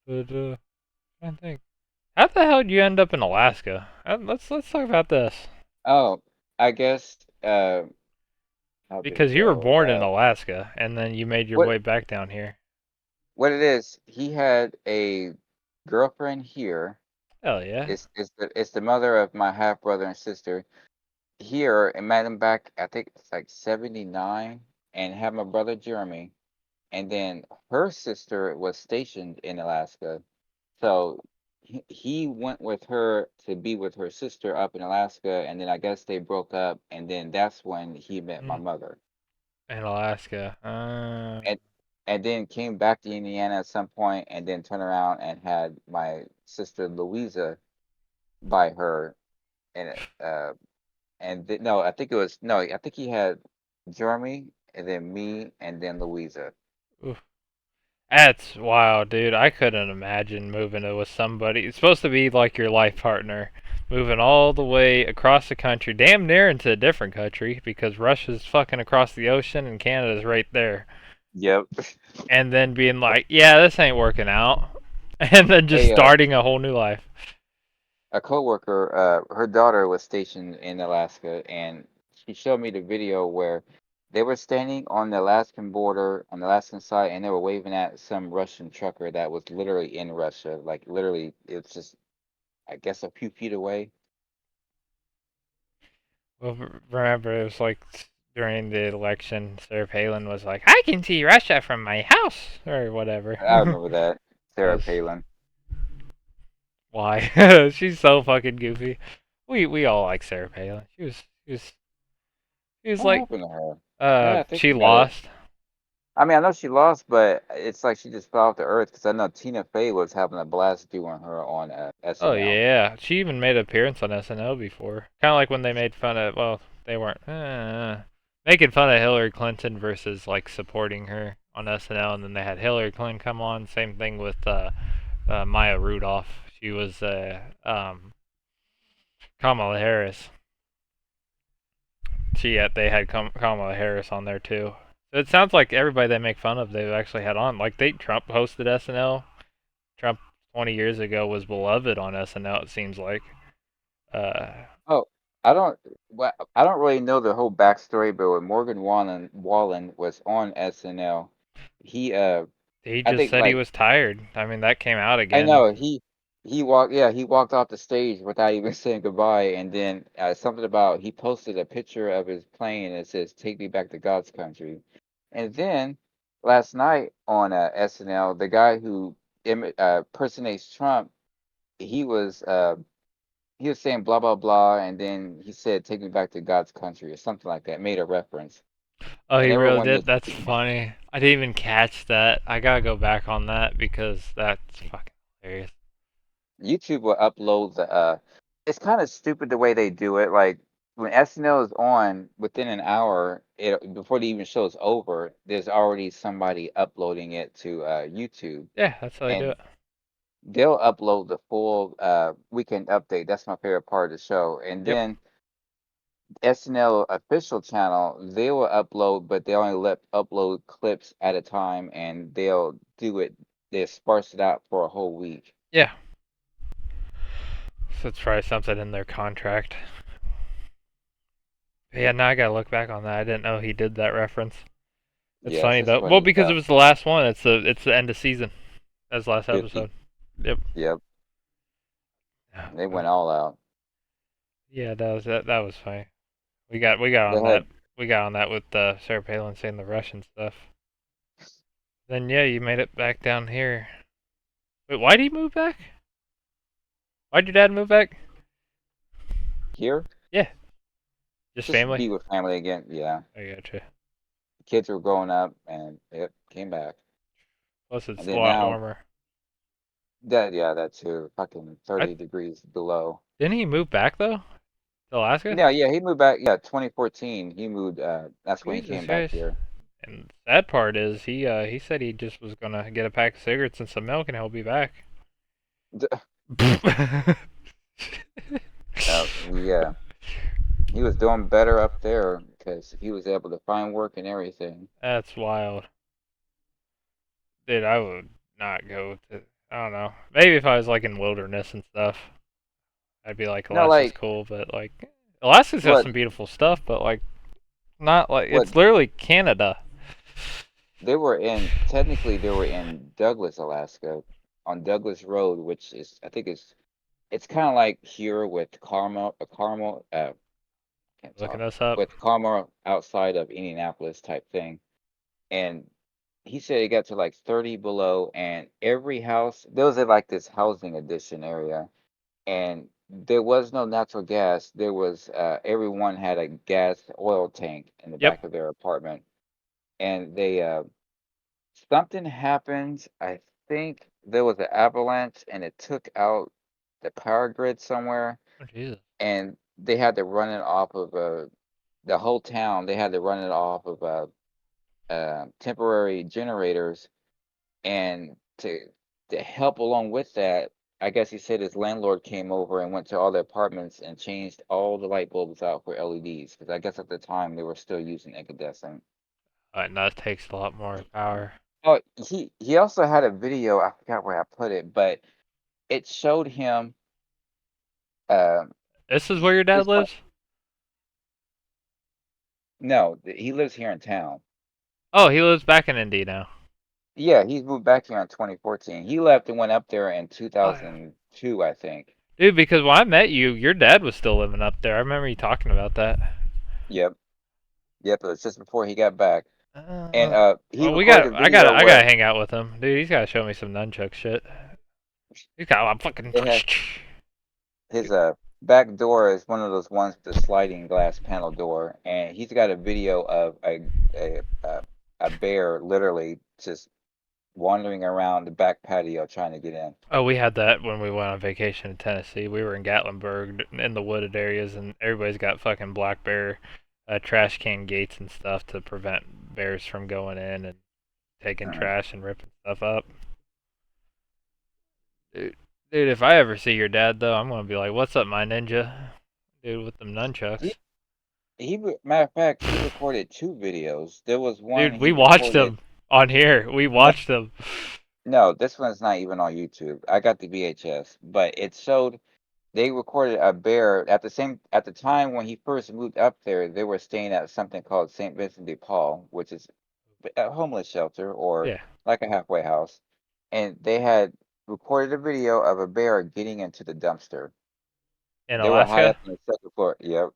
But I think. How the hell did you end up in Alaska? Let's talk about this. Oh, I guess. How did it Because you were go? born in Alaska and then you made your What way back down here. what it is? He had a girlfriend here. Hell yeah. It's the mother of my half brother and sister here, and met him back. I think it's like 79, and had my brother Jeremy, and then her sister was stationed in Alaska. So he went with her to be with her sister up in Alaska, and then I guess they broke up, and then that's when he met my Mm, mother, in Alaska. and then came back to Indiana at some point, and then turned around and had my sister Louisa by her, and no, I think it was no, I think he had Jeremy, and then me, and then Louisa. Oof. That's wild, dude. I couldn't imagine moving it with somebody. It's supposed to be like your life partner. Moving all the way across the country, damn near into a different country, because Russia's fucking across the ocean and Canada's right there. Yep. And then being like, yeah, this ain't working out. And then just Hey, starting a whole new life. a coworker, her daughter was stationed in Alaska, and she showed me the video where they were standing on the Alaskan border, on the Alaskan side, and they were waving at some Russian trucker that was literally in Russia. Like literally, it's just, I guess, a few feet away. Well, remember, it was like during the election, Sarah Palin was like, I can see Russia from my house, or whatever. I remember that. Sarah Because Palin. why? She's so fucking goofy. We all like Sarah Palin. She was What like, happened to her? Yeah, I think she about it. lost. I mean, I know she lost, but it's like she just fell off the earth because I know Tina Fey was having a blast doing her on Oh SNL. yeah, she even made an appearance on SNL before. Kind of like when they made fun of, well, they weren't making fun of Hillary Clinton versus like supporting her on SNL, and then they had Hillary Clinton come on. Same thing with Maya Rudolph. She was Kamala Harris. They had Kamala Harris on there too. So it sounds like everybody they make fun of they've actually had on. Like Trump hosted SNL. Trump 20 years ago was beloved on SNL. It seems like. Uh, Oh, I don't really know the whole backstory, but when Morgan Wallen was on SNL, he he I just think said he like was tired. I mean that came out I again. know he walked off the stage without even saying goodbye, and then something about he posted a picture of his plane and it says "Take me back to God's country," and then last night on SNL, the guy who personates Trump, he was uh he was saying blah blah blah, and then he said "Take me back to God's country" or something like that, made a reference, Oh, and he really everyone did. just That's funny. I didn't even catch that. I gotta go back on that because that's fucking hilarious. YouTube will upload the it's kind of stupid the way they do it. Like when SNL is on within an hour, before the even show is over, there's already somebody uploading it to YouTube, Yeah, that's how they do and it. they'll upload the full weekend update. That's my favorite part of the show. And Yep. then SNL official channel, they will upload, but they only let upload clips at a time, and they sparse it out for a whole week. Yeah. So it's probably something in their contract. Yeah, now I gotta look back on that. I didn't know he did that reference. It's Yes, funny it's though. Well, funny because it stuff. was the last one. It's the end of season. That's the last 50. episode. Yep. Yep. Yeah, They went all out. yeah, that was funny. We got They on had that. We got on that with Sarah Palin saying the Russian stuff. Then yeah, you made it back down here. Wait, why did he move back? Why'd your dad move back? Here, Yeah, just just family. be with family again. Yeah, I gotcha. kids were growing up, and it came back. Plus, And it's a then lot now warmer. that, yeah, that too, fucking I 30 degrees below. didn't he move back though to Alaska? Yeah, yeah, he moved back. Yeah, 2014. He moved. That's when he Jesus came back Christ. here. And the sad part is he said he just was gonna get a pack of cigarettes and some milk and he'll be back. Yeah, he was doing better up there because he was able to find work and everything. That's wild. Dude, I would not go to. I don't know. Maybe if I was like in wilderness and stuff, I'd be like, No, Alaska's like cool. But like, Alaska's got what some beautiful stuff. But like, not like what it's literally Canada. they were in. Technically, they were in Douglas, Alaska, on Douglas Road, which is I think it's kind of like here with Carmel. Can't Looking talk us up. with Carmel outside of Indianapolis type thing, and he said it got to like 30 below, and every house there was like this housing addition area, and there was no natural gas. There was everyone had a gas oil tank in the Yep. back of their apartment, and they something happened. I think there was an avalanche, and it took out the power grid somewhere, Oh Jesus. and they had to run it off of the whole town. They had to run it off of temporary generators, and to help along with that, I guess he said his landlord came over and went to all the apartments and changed all the light bulbs out for LEDs because I guess at the time they were still using incandescent. And that takes a lot more power. Oh, he also had a video. I forgot where I put it, but it showed him. Um, This is where your this dad one, lives? no, he lives here in town. Oh, he lives back in Indy now. Yeah, he's moved back here in 2014. He left and went up there in Oh yeah. 2002, I think. Dude, because when I met you, your dad was still living up there. I remember you talking about that. Yep, yep. It was just before he got back. And Uh, he well, recorded a video I gotta where hang out with him, dude. He's gotta show me some nunchuck shit. He's got a fucking. they had his back door is one of those ones with the sliding glass panel door, and he's got a video of a bear literally just wandering around the back patio trying to get in. Oh, we had that when we went on vacation in Tennessee. We were in Gatlinburg in the wooded areas, and everybody's got fucking black bear trash can gates and stuff to prevent bears from going in and taking Uh, trash and ripping stuff up. Dude, dude, if I ever see your dad though, I'm gonna be like, "What's up, my ninja?" Dude, with them he nunchucks. matter of fact, he recorded two videos. There was one Dude, we he watched recorded. them on here. We No, watched them. no, this one's not even on YouTube. I got the VHS, but it showed they recorded a bear at the time when he first moved up there. They were staying at something called St. Vincent de Paul, which is a homeless shelter or Yeah, like a halfway house, and they had recorded a video of a bear getting into the dumpster. in They were high Alaska. up on the second floor. Yep,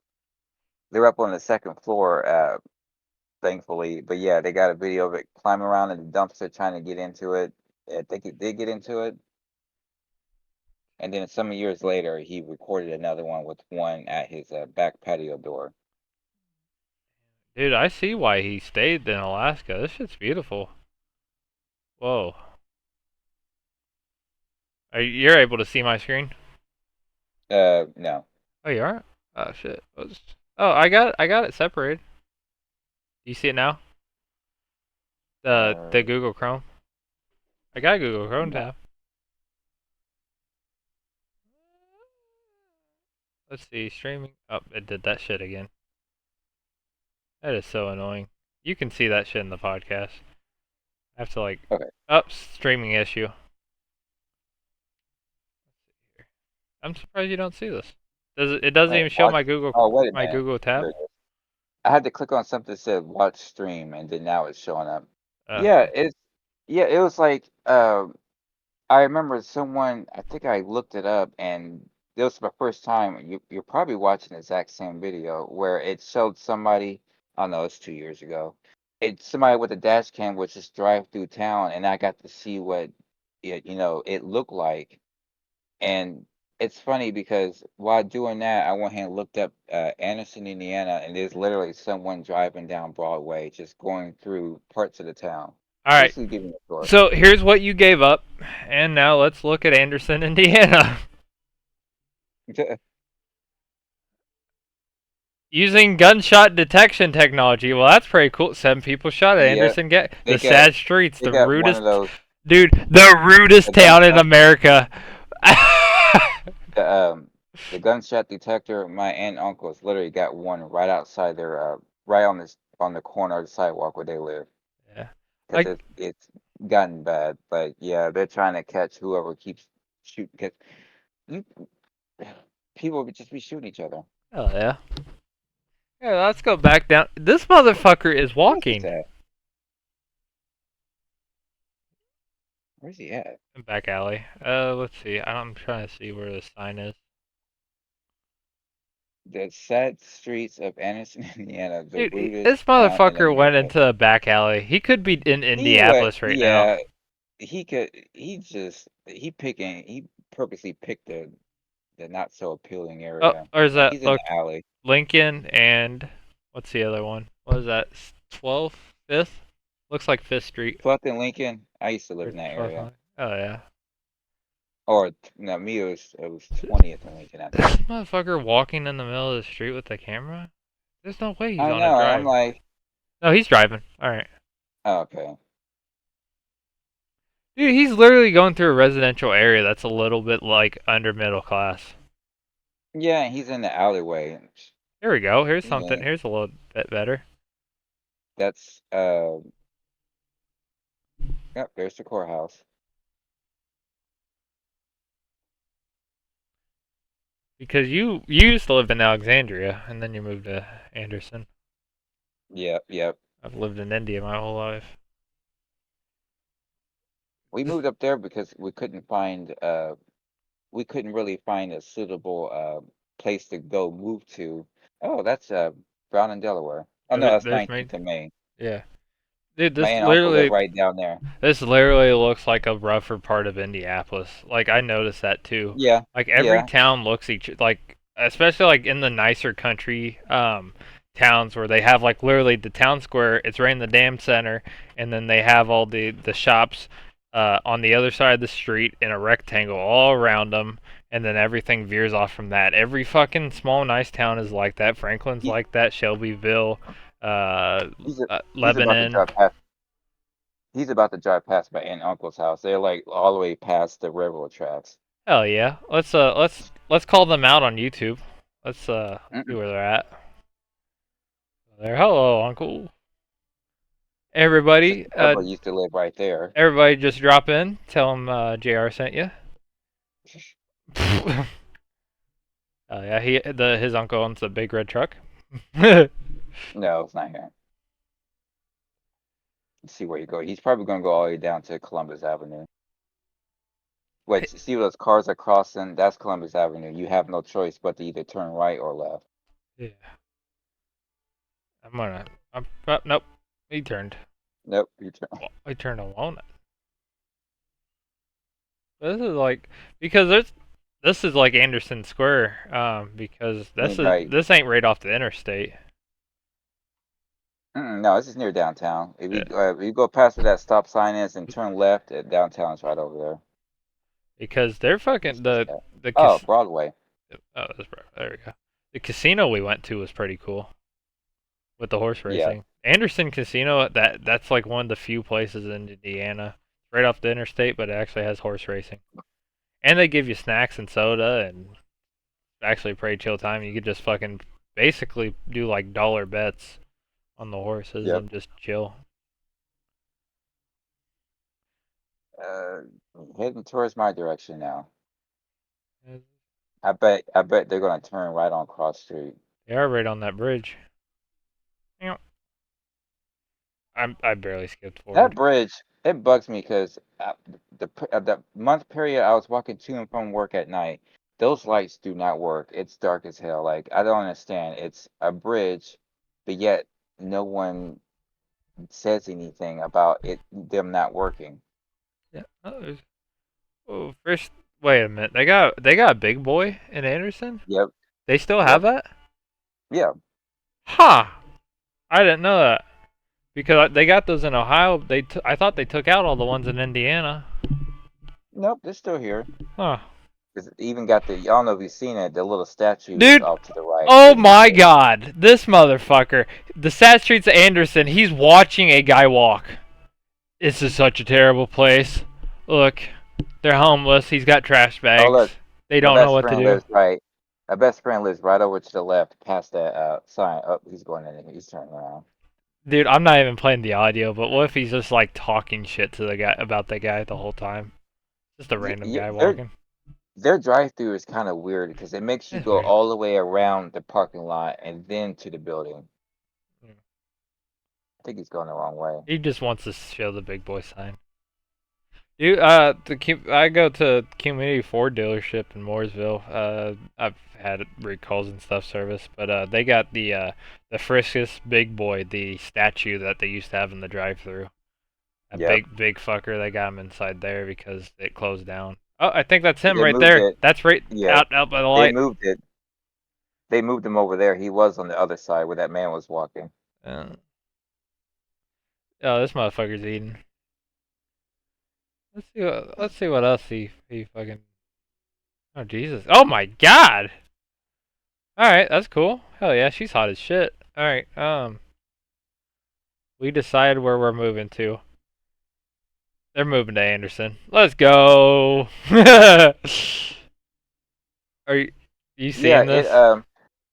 they were up on the second floor, thankfully. But yeah, they got a video of it climbing around in the dumpster trying to get into it. I think it did get into it, and then some years later, he recorded another one with one at his back patio door. Dude, I see why he stayed in Alaska. This shit's beautiful. Whoa. You're able to see my screen? No. Oh, you are? Oh shit. Oh, I got it separated. Do you see it now? The Uh, Google Chrome. I got a Google Chrome no. tab. Let's see, streaming. Oh, it did that shit again. That is so annoying. You can see that shit in the podcast. I have to like, Okay. streaming issue. I'm surprised you don't see this. Does it? It doesn't even show Watch. Oh, wait a My minute. Google tab. There it is. I had to click on something that said watch stream, and then now it's showing up. Yeah, Okay. yeah, it was like I remember someone. I think I looked it up, and this was my first time. You're probably watching the exact same video where it showed somebody. I don't know, it's 2 years ago. It's somebody with a dash cam would just drive through town, and I got to see what it looked like, and it's funny because while doing that, I went ahead and looked up Anderson, Indiana, and there's literally someone driving down Broadway, just going through parts of the town, All right. basically giving a tour. So here's what you gave up, and now let's look at Anderson, Indiana. Using gunshot detection technology. Well, that's pretty cool. 7 people shot at Yeah, Anderson. Get they the got sad streets, they the got one of rudest, those dude, the rudest the town in gunshot America. the um the gunshot detector. My aunt and uncles literally got one right outside their right on this on the corner of the sidewalk where they live Yeah, because like it's gotten bad. But yeah, they're trying to catch whoever keeps shooting. Cause you people would just be shooting each other. hell yeah. Yeah, let's go back down. This motherfucker is Where's this walking. at? Where's he at? Back alley. Let's see. I'm trying to see where the sign is. The sad streets of Anderson, Indiana, the Dude, rudest this town in motherfucker went America. into a back alley. He could be in He went, Indianapolis right now. yeah, he could, he purposely picked the not so appealing Oh, area. or is Like that he's in look the alley. Lincoln and what's the other one? What is that? 12th, 5th? Looks like 5th Street 12th and Lincoln. I used to live or in that 12th. area. Oh yeah. Or no, me it was 20th and Lincoln at This that. motherfucker walking in the middle of the street with the camera. There's no way he's I on a know. I'm drive. like, No, he's driving. All right. oh, okay. Dude, he's literally going through a residential area that's a little bit like under middle class. Yeah, he's in the alleyway. Here we go. Here's something. Yeah, Here's a little bit better. that's yep. There's the courthouse. Because you used to live in Alexandria and then you moved to Anderson. Yep, yep. I've lived in India my whole life. We moved up there because we couldn't really find a suitable place to go move to. Oh, that's Brown in Delaware. Oh no, that's There's me. 19th and Main. Yeah. Dude, My aunt and uncle live right down there. this literally looks like a rougher part of Indianapolis. Like I noticed that too. Yeah, Like every yeah. town looks each like especially like in the nicer country towns where they have like literally the town square, it's right in the damn center, and then they have all the shops on the other side of the street in a rectangle all around them, and then everything veers off from that. Every fucking small nice town is like that. Franklin's He, like that. Shelbyville, he's about to Lebanon. drive past. He's about to drive past my aunt and uncle's house. They're like all the way past the railroad tracks. Hell yeah. Let's call them out on YouTube. Let's see Mm-mm. where they're at. There. Hello, Uncle. Everybody, My brother used to live right there. everybody, just drop in. Tell them Jr. sent you. Oh yeah, his uncle owns the big red truck. No, it's not here. Let's see where you go. He's probably gonna go all the way down to Columbus Avenue. Wait, see those cars are crossing? That's Columbus Avenue. You have no choice but to either turn right or left. Yeah, I'm gonna. Nope. He turned. Nope, you turn. Well, he turned alone. This is like because there's. This is like Anderson Square, because Right. this ain't right off the interstate. No, this is near downtown. Yeah. If you go past where that stop sign is and turn left, downtown is right over there. Because they're What's fucking this at? the Oh, Broadway. oh there we go. The casino we went to was pretty cool with the horse Yeah. racing. Anderson Casino, that's like one of the few places in Indiana, right off the interstate, but it actually has horse racing, and they give you snacks and soda, and actually a pretty chill time. You could just fucking basically do like dollar bets on the horses Yep. and just chill. Uh, Heading towards my direction now. I bet they're gonna turn right on Cross Street. They are right on that bridge. I barely skipped That forward. bridge, it bugs me because the month period I was walking to and from work at night, those lights do not work. It's dark as hell. Like I don't understand. It's a bridge, but yet no one says anything about them not working. Yeah. Oh, there's oh fish. Wait a minute. They got a big boy in Anderson. Yep, They still have yep, that? yeah. Huh. I didn't know that because they got those in Ohio. I thought they took out all the ones in Indiana. Nope, they're still here. Huh. It's even got the, I don't know if you've seen it, the little statue is Dude, off to the right. oh They moved my it. god. This motherfucker. The sad streets of Anderson, he's watching a guy walk. This is such a terrible place. Look, they're homeless. He's got trash Oh, bags. look, They my don't know best what to friend do. lives right. My best friend lives right over to the left, past that sign. Oh, he's going in. He's turning around. Dude, I'm not even playing the audio, but what if he's just like talking shit to the guy about the guy the whole time? Just a Yeah, random yeah, guy walking. their drive-through is kind of weird because it makes you It's go weird. all the way around the parking lot and then to the building. I think he's going the wrong way. He just wants to show the big boy sign. I go to Community Ford dealership in Mooresville. I've had recalls and stuff service, but they got the friskiest big boy, the statue that they used to have in the drive-through. A Yep. big fucker. They got him inside there because it closed down. Oh, I think that's him They right moved there. it. That's right Yeah, out by the they light. moved it. They moved him over there. He was on the other side where that man was walking. Uh, oh, this motherfucker's eating. Let's see what else he fucking. Oh Jesus! Oh my God! All right, that's cool. Hell yeah, she's hot as shit. All right, we decided where we're moving to. They're moving to Anderson. Let's go. Are you Yeah, seeing it this?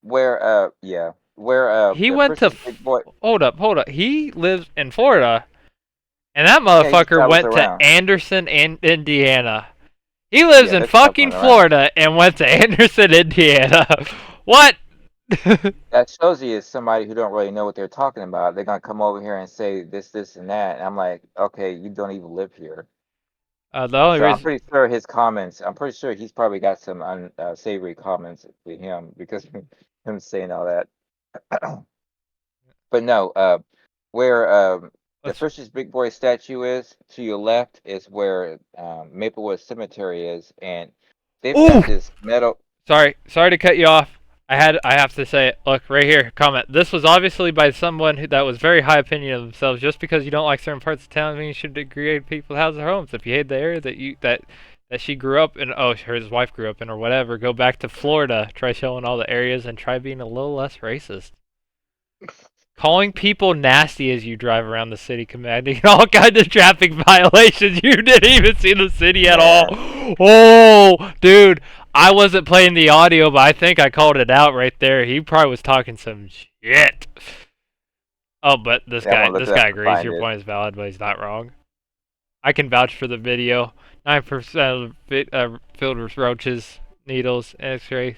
where yeah, where He the went to. Frisch's big boy. Hold up. He lives in Florida, and that Yeah, he just motherfucker travels went to around. Anderson, Indiana. He lives Yeah, in they're fucking traveling around. Florida and went to Anderson, Indiana. What? That shows you is somebody who don't really know what they're talking about. They're gonna come over here and say this, and that, and I'm like, okay, you don't even live here. The only So I'm reason pretty sure his comments. I'm pretty sure he's probably got some unsavory comments with him because him saying all that. But no, where the let's Frisch's Big Boy statue is, to your left is where Maplewood Cemetery is, and they've Ooh! got this metal. Sorry to cut you off. I have to say it. Look right here. Comment. This was obviously by someone that was very high opinion of themselves. Just because you don't like certain parts of town, means you should degrade people's houses or homes. If you hate the area that she grew up in, his wife grew up in, or whatever, go back to Florida. Try showing all the areas and try being a little less racist. Calling people nasty as you drive around the city, commanding all kinds of traffic violations. You didn't even see the city at all. Yeah, Oh, dude, I wasn't playing the audio, but I think I called it out right there. He probably was talking some shit. Oh, but this yeah, I'm guy, gonna look this it up guy to agrees. find Your it. point is valid, but he's not wrong. I can vouch for the video. 9% of it filled with roaches, needles, X-rays.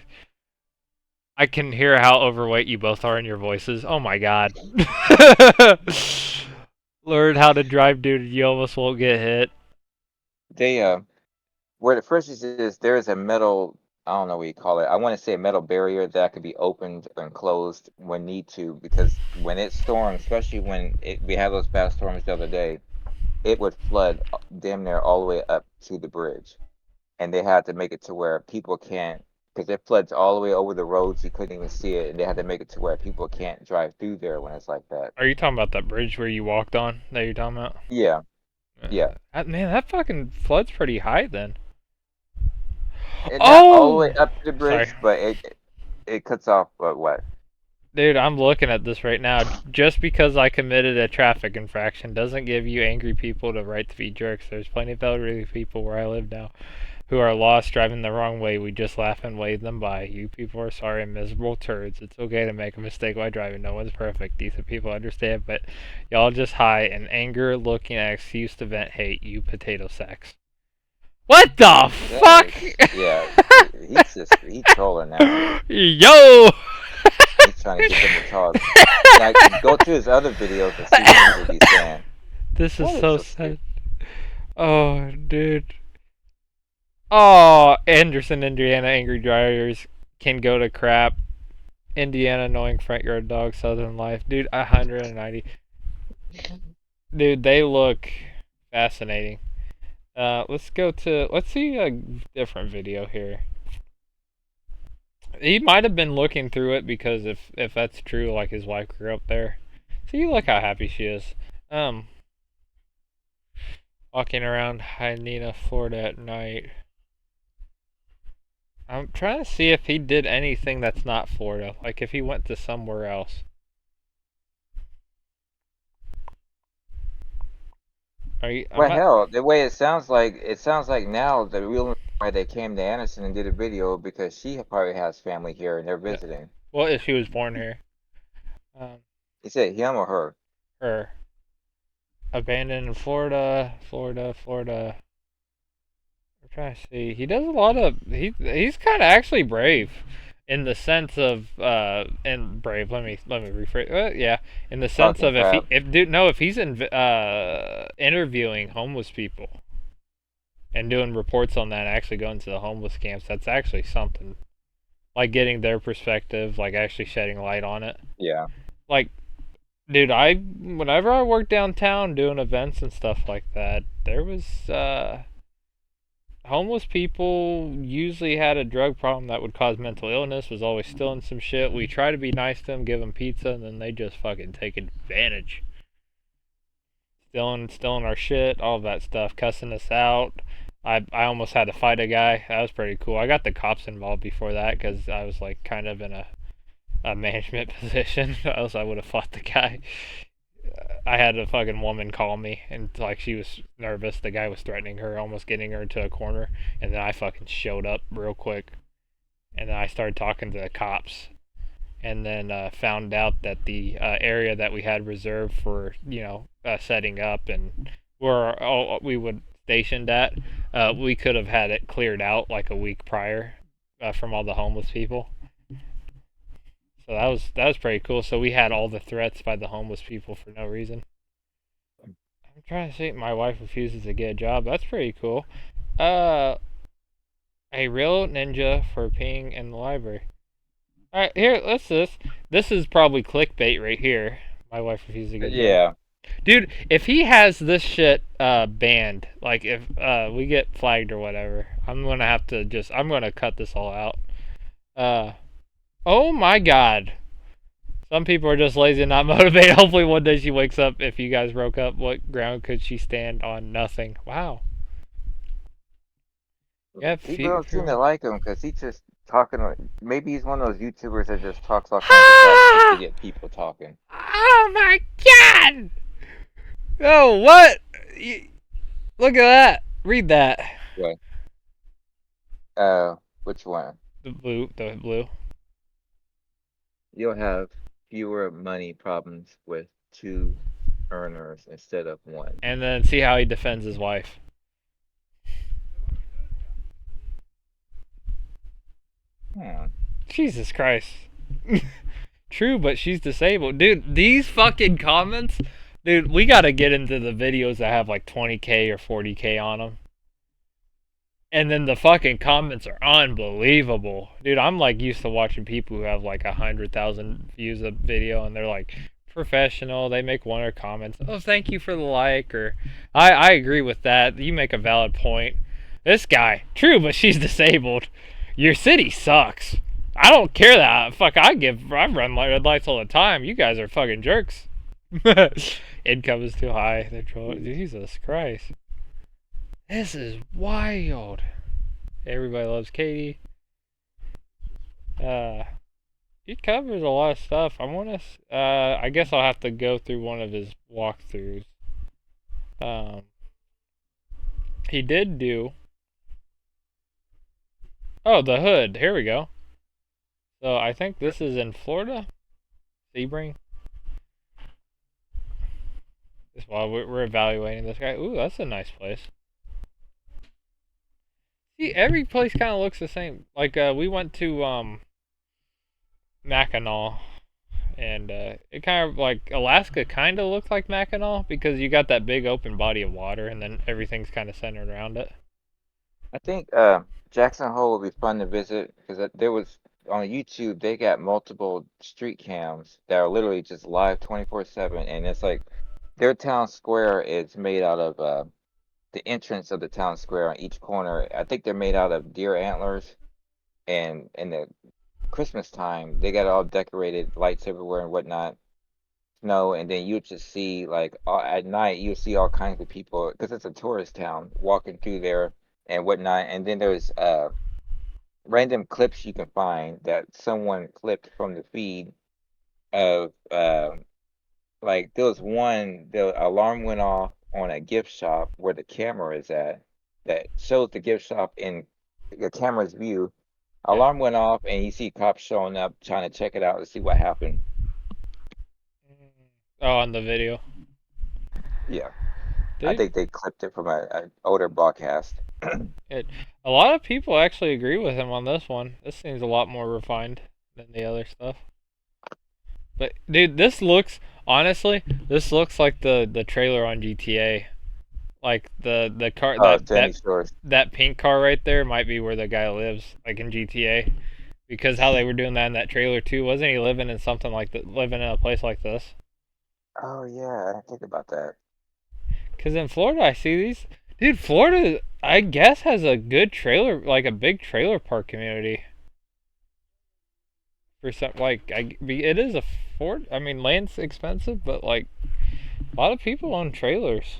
I can hear how overweight you both are in your voices. Oh my god. Learn how to drive, dude. You almost won't get hit. They where the Frisch's is, there is a metal. I don't know what you call it. I want to say a metal barrier that could be opened and closed when need to, because when it storms, especially we had those bad storms the other day, it would flood damn near all the way up to the bridge, and they had to make it to where people can't, because it floods all the way over the roads. You couldn't even see it, and they had to make it to where people can't drive through there when it's like that. Are you talking about that bridge where you walked on that you're talking about? Yeah, yeah. Man, that fucking flood's pretty high then. It not all the Oh! way up to the Sorry. bridge, but it cuts off. But what? Dude, I'm looking at this right now. Just because I committed a traffic infraction doesn't give you angry people the right to be jerks. There's plenty of elderly people where I live now who are lost driving the wrong way. We just laugh and wave them by. You people are sorry and miserable turds. It's okay to make a mistake while driving. No one's perfect. Decent people understand, but y'all just high and anger looking at excuse to vent hate, you potato sacks. What the That fuck? is, yeah. He's trolling now. Yo! He's trying to get them to talk. Now go to his other videos and see what people be saying. This is What is so so sad. stupid? Oh, dude. Oh, Anderson, Indiana, angry drivers can go to crap. Indiana, annoying front yard dog, Southern life. Dude, 190. Dude, they look fascinating. let's see a different video here. He might have been looking through it because if that's true, like his wife grew up there. See, look how happy she is. Um, Walking around Hyena, Florida at night. I'm trying to see if he did anything that's not Florida, like if he went to somewhere else. Are you? I'm Well, not. hell, the way it sounds like now the real reason why they came to Anderson and did a video because she probably has family here and they're Yeah. visiting. Well, if she was born here, um, He said him or her. her abandoned in Florida, Florida. I'm trying to see. He does a lot of. He's kind of actually brave, in the sense of and brave. Let me rephrase. Yeah, in the sense Talking of crap. if dude no if he's in interviewing homeless people and doing reports on that, actually going to the homeless camps, that's actually something. Like getting their perspective, like actually shedding light on it. Yeah. Like, dude, I whenever I worked downtown doing events and stuff like that, there was homeless people usually had a drug problem that would cause mental illness, was always stealing some shit. We try to be nice to them, give them pizza, and then they just fucking take advantage. Stealing our shit, all of that stuff, cussing us out. I almost had to fight a guy. That was pretty cool. I got the cops involved before that because I was like kind of in a management position. Else I would have fought the guy. I had a fucking woman call me and like she was nervous. The guy was threatening her, almost getting her into a corner, and then I fucking showed up real quick, and then I started talking to the cops, and then found out that the area that we had reserved for setting up and where all we would stationed at, we could have had it cleared out like a week prior from all the homeless people. So that was pretty cool. So we had all the threats by the homeless people for no reason. I'm trying to see. My wife refuses to get a job. That's pretty cool. Uh, a real ninja for peeing in the library. All right, here. Let's this. This is probably clickbait right here. My wife refuses to get a job. Yeah. Dude, if he has this shit banned, like if we get flagged or whatever, I'm gonna cut this all out. Uh, oh my god. Some people are just lazy and not motivated. Hopefully one day she wakes up. If you guys broke up, what ground could she stand on? Nothing. Wow. Yeah, People don't seem to few. like him because he's just talking. Maybe he's one of those YouTubers that just talks all kinds of crap just to get people talking. Oh my god! Oh, what? Look at that. Read that. What? Which one? The blue. You'll have fewer money problems with two earners instead of one. And then see how he defends his wife. Hmm. Jesus Christ. True, but she's disabled. Dude, these fucking comments. Dude, we gotta get into the videos that have like 20K or 40K on them. And then the fucking comments are unbelievable. Dude, I'm like used to watching people who have like 100,000 views a video and they're like professional. They make one or comments. Oh, thank you for the like, or I agree with that. You make a valid point. This guy, true, but she's disabled. Your city sucks. I don't care that. Fuck, I run red lights all the time. You guys are fucking jerks. Income is too high. Jesus Christ. This is wild. Everybody loves Katie. Uh, he covers a lot of stuff. I guess I'll have to go through one of his walkthroughs. Um, he did do. Oh, the hood. Here we go. So I think this is in Florida. Sebring. This while we're evaluating this guy. Ooh, that's a nice place. See, every place kind of looks the same. Like we went to Mackinac, and it kind of like Alaska kind of looks like Mackinac because you got that big open body of water, and then everything's kind of centered around it. I think Jackson Hole will be fun to visit because there was on YouTube they got multiple street cams that are literally just live 24/7, and it's like their town square is made out of the entrance of the town square on each corner. I think they're made out of deer antlers, and in the Christmas time they got all decorated, lights everywhere and whatnot, snow, and then you just see like at night you see all kinds of people because it's a tourist town walking through there and whatnot. And then there's random clips you can find that someone clipped from the feed of like there was one, the alarm went off on a gift shop where the camera is at that shows the gift shop in the camera's view. Yeah. Alarm went off and you see cops showing up trying to check it out to see what happened. Oh, on the video. Yeah, I Dude, think they clipped it from a older broadcast. it, a lot of people actually agree with him on this one. This seems a lot more refined than the other stuff. But dude, honestly, this looks like the trailer on GTA. Like the car Oh, that Sandy Shores. that pink car right there might be where the guy lives, like in GTA. Because how they were doing that in that trailer too, wasn't he living in something like that, living in a place like this? Oh yeah, I didn't think about that. Because in Florida, I see these. Dude, Florida, I guess, has a good trailer, like a big trailer park community. For some, like, it is I mean, land's expensive, but like, a lot of people own trailers.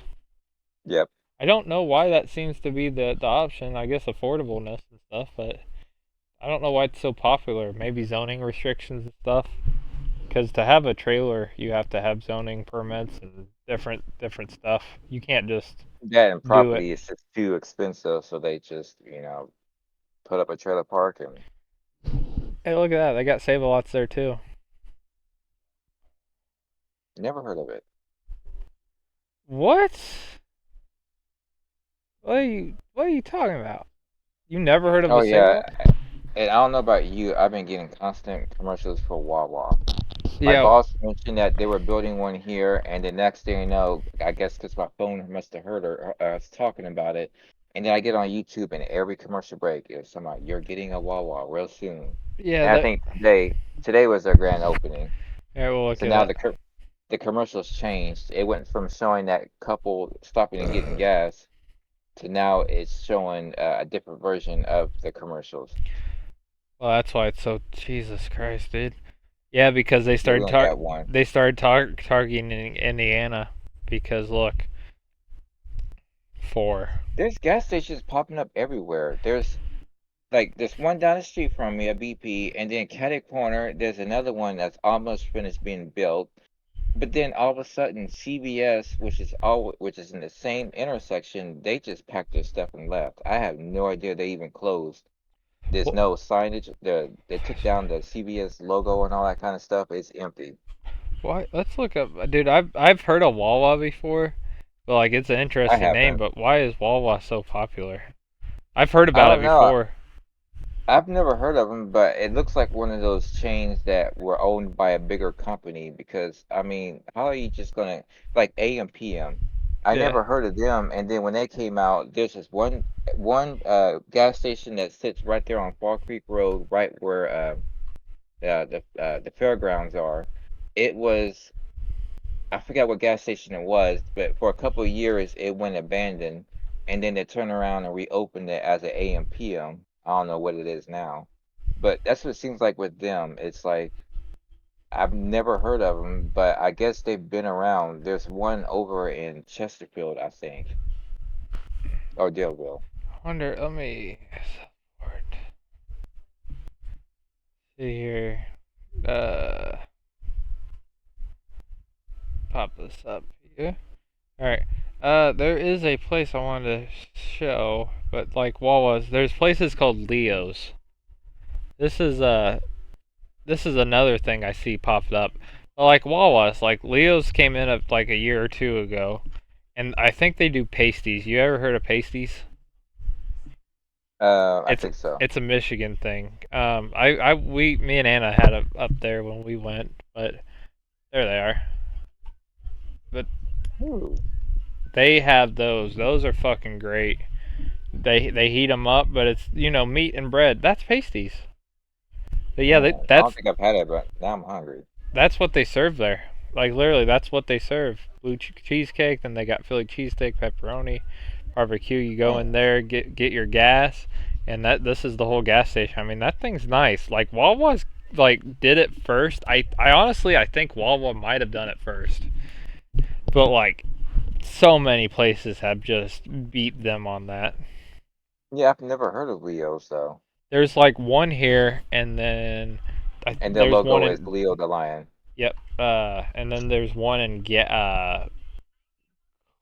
Yep. I don't know why that seems to be the option. I guess affordableness and stuff, but I don't know why it's so popular. Maybe zoning restrictions and stuff. Because to have a trailer, you have to have zoning permits and different stuff. You can't just That and do it. property is just too expensive, so they just, put up a trailer park and Hey, look at that. They got Save a Lots there too. never heard of it. What? What are you talking about? You never heard of Oh a Save a yeah, Lot? and I don't know about you, I've been getting constant commercials for Wawa. My Yeah, boss mentioned that they were building one here, and the next thing you know, I guess because my phone must have heard her us talking about it, and then I get on YouTube, and every commercial break is something like, "You're getting a Wawa real soon," yeah. and I think today was their grand opening. Yeah, we'll look So at now it. the commercials changed. It went from showing that couple stopping and getting gas to now it's showing a different version of the commercials. Well, that's why it's so Jesus Christ, dude. Yeah, because Yeah, we only got one. they started targeting Indiana because look, four. There's gas stations popping up everywhere. There's one down the street from me, a BP, and then Caddy Corner, there's another one that's almost finished being built. But then all of a sudden, CVS, which is in the same intersection, they just packed their stuff and left. I have no idea they even closed. There's Well, no signage. They took down the CVS logo and all that kind of stuff. It's empty. why? Let's look up, dude. I've heard of Wawa before, but like it's an I interesting name. haven't. But why is Wawa so popular? I've heard I about it don't know. before. I've never heard of them, but it looks like one of those chains that were owned by a bigger company because I mean, how are you just gonna like AM PM? I Yeah, never heard of them, and then when they came out, there's this one gas station that sits right there on Fall Creek Road, right where the fairgrounds are. It was I forgot what gas station it was, but for a couple of years it went abandoned, and then they turned around and reopened it as an AM PM. I don't know what it is now, but that's what it seems like with them. It's like I've never heard of them, but I guess they've been around. There's one over in Chesterfield, I think, or Daleville. I wonder. Let me see here. Uh, pop this up here. All right. There is a place I wanted to show, but like Wawa's, there's places called Leo's. This is this is another thing I see popped up. Like Wawa's, like Leo's came in like a year or two ago, and I think they do pasties. You ever heard of pasties? I It's think so. it's a Michigan thing. Me and Anna had it up there when we went, but there they are. But Ooh, they have those. Those are fucking great. They heat them up, but it's meat and bread. That's pasties. But yeah, man, I don't think I've had it, but now I'm hungry. that's what they serve there. Like literally, that's what they serve. Blue cheesecake. Then they got Philly cheesesteak, pepperoni, barbecue. You go in Mm. there, get your gas, and this is the whole gas station. I mean, that thing's nice. Like Wawa's like did it first. I honestly I think Wawa might have done it first, but like so many places have just beat them on that. Yeah, I've never heard of Leo's though. There's like one here, and then And their there's one logo is in Leo the lion. yep, and then there's one in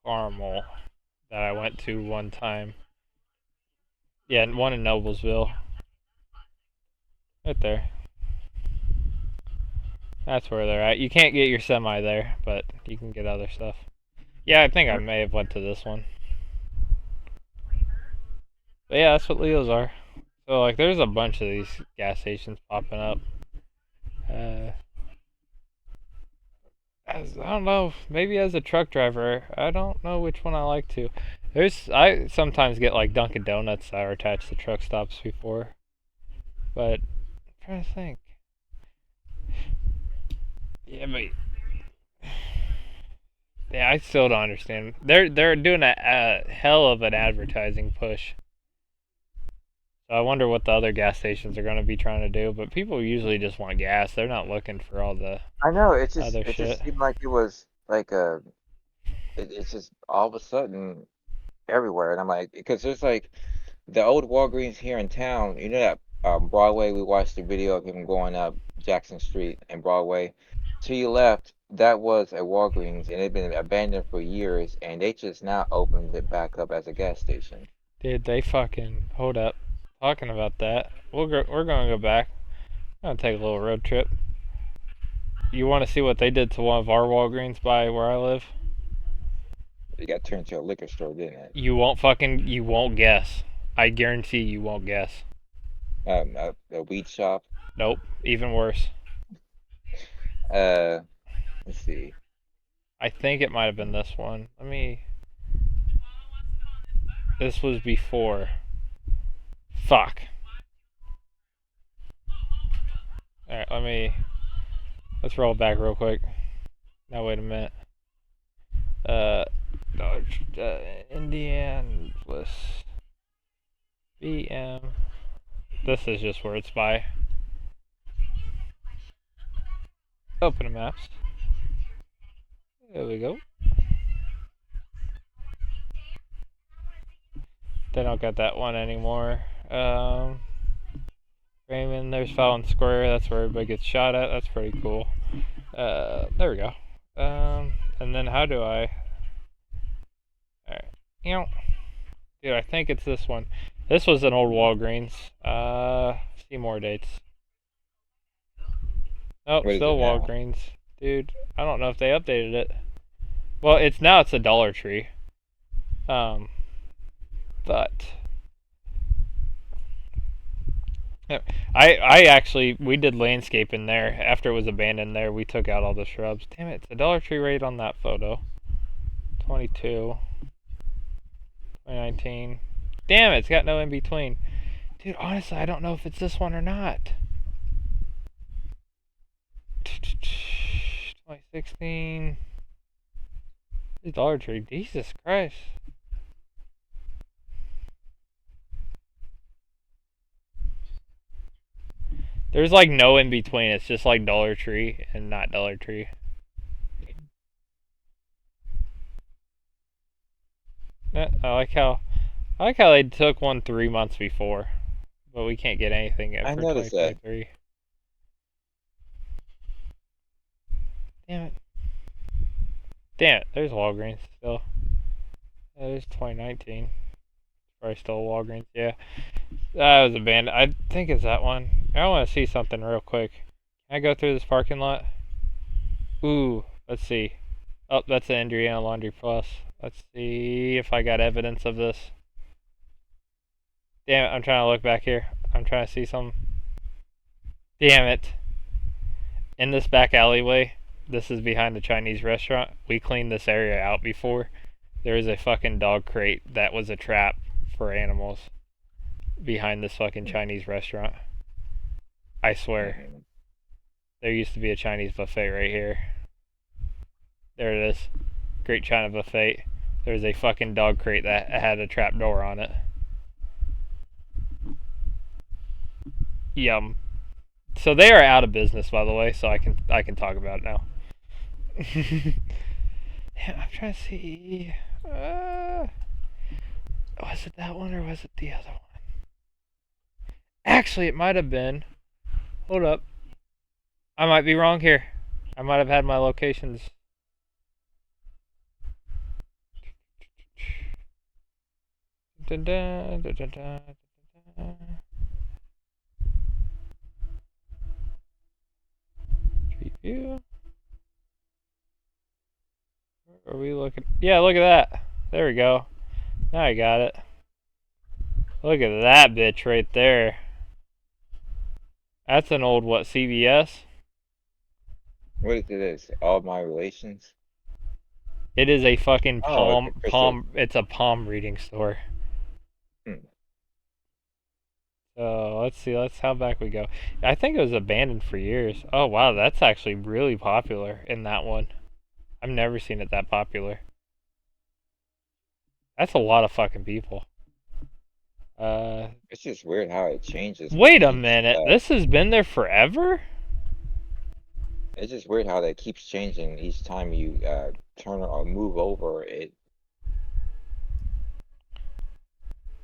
Carmel that I went to one time. Yeah, and one in Noblesville, right there. That's where they're at. You can't get your semi there, but you can get other stuff. Yeah, I think I may have went to this one. But yeah, that's what Leos are. So like, there's a bunch of these gas stations popping up. Uh, I don't know. Maybe as a truck driver, I don't know which one I like to. I sometimes get like Dunkin' Donuts that are attached to truck stops before, but I'm trying to think. Yeah, but yeah, I still don't understand. They're doing a hell of an advertising push. So I wonder what the other gas stations are going to be trying to do. But people usually just want gas. They're not looking for all the I know other it shit. just seemed like it was like it's just all of a sudden everywhere, and I'm like, because there's like the old Walgreens here in town. You know that Broadway. We watched the video of him going up Jackson Street and Broadway. To your left, that was a Walgreens, and it had been abandoned for years, and they just now opened it back up as a gas station. Dude, they fucking hold up. Talking about that, we're gonna go back. I'm gonna take a little road trip. You want to see what they did to one of our Walgreens by where I live? It got turned into a liquor store, didn't it? You won't guess. I guarantee you won't guess. A weed shop. Nope, even worse. Uh, let's see. I think it might have been this one. This was before. Fuck. All right, let's roll it back real quick. Now wait a minute. Uh, no, Indianapolis BM. This is just where it's by. Open the maps. There we go. They don't got that one anymore. Raymond, there's Fallon Square. That's where everybody gets shot at. That's pretty cool. There we go. And then how do I? Alright. Dude, I think it's this one. This was an old Walgreens. See more dates. Nope, What is still it now? Walgreens. Dude, I don't know if they updated it. Well, it's a Dollar Tree. Um, but yeah, I actually we did landscape in there after it was abandoned. There, we took out all the shrubs. Damn it, it's a Dollar Tree right on that photo. 22, 2019. Damn it, it's got no in between. Dude, honestly, I don't know if it's this one or not. 2016. Dollar Tree. Jesus Christ. There's like no in between. It's just like Dollar Tree and not Dollar Tree. I like how they took one 3 months before, but we can't get anything yet I for noticed that. 2023. Damn it. Damn it. There's Walgreens still. There's 2019. Probably still Walgreens. Yeah. That was abandoned. I think it's that one. I want to see something real quick. Can I go through this parking lot? Ooh, let's see. Oh, that's the Indiana Laundry Plus. Let's see if I got evidence of this. Damn it, I'm trying to look back here. I'm trying to see some. Damn it. In this back alleyway, this is behind the Chinese restaurant. We cleaned this area out before. There is a fucking dog crate that was a trap for animals behind this fucking Chinese restaurant. I swear. Mm-hmm. There used to be a Chinese buffet right here. There it is. Great China buffet. There's a fucking dog crate that had a trap door on it. Yum. So they are out of business, by the way. So I can talk about it now. Yeah, I'm trying to see. Was it that one or was it the other one? Actually, it might have been. Hold up. I might be wrong here. I might have had my locations. Dun, dun, dun, dun, dun, dun. Street view. Where are we looking? Yeah, look at that. There we go. Now I got it. Look at that bitch right there. That's an old what, CVS? What is it? All my relations? It is a fucking Oh, it's a crystal. it's a palm reading store. Hmm. So let's see, let's how back we go. I think it was abandoned for years. Oh wow, that's actually really popular in that one. I've never seen it that popular. That's a lot of fucking people. Uh, It's just weird how it changes with wait a each. minute. This has been there forever? It's just weird how that keeps changing each time you turn or move over. It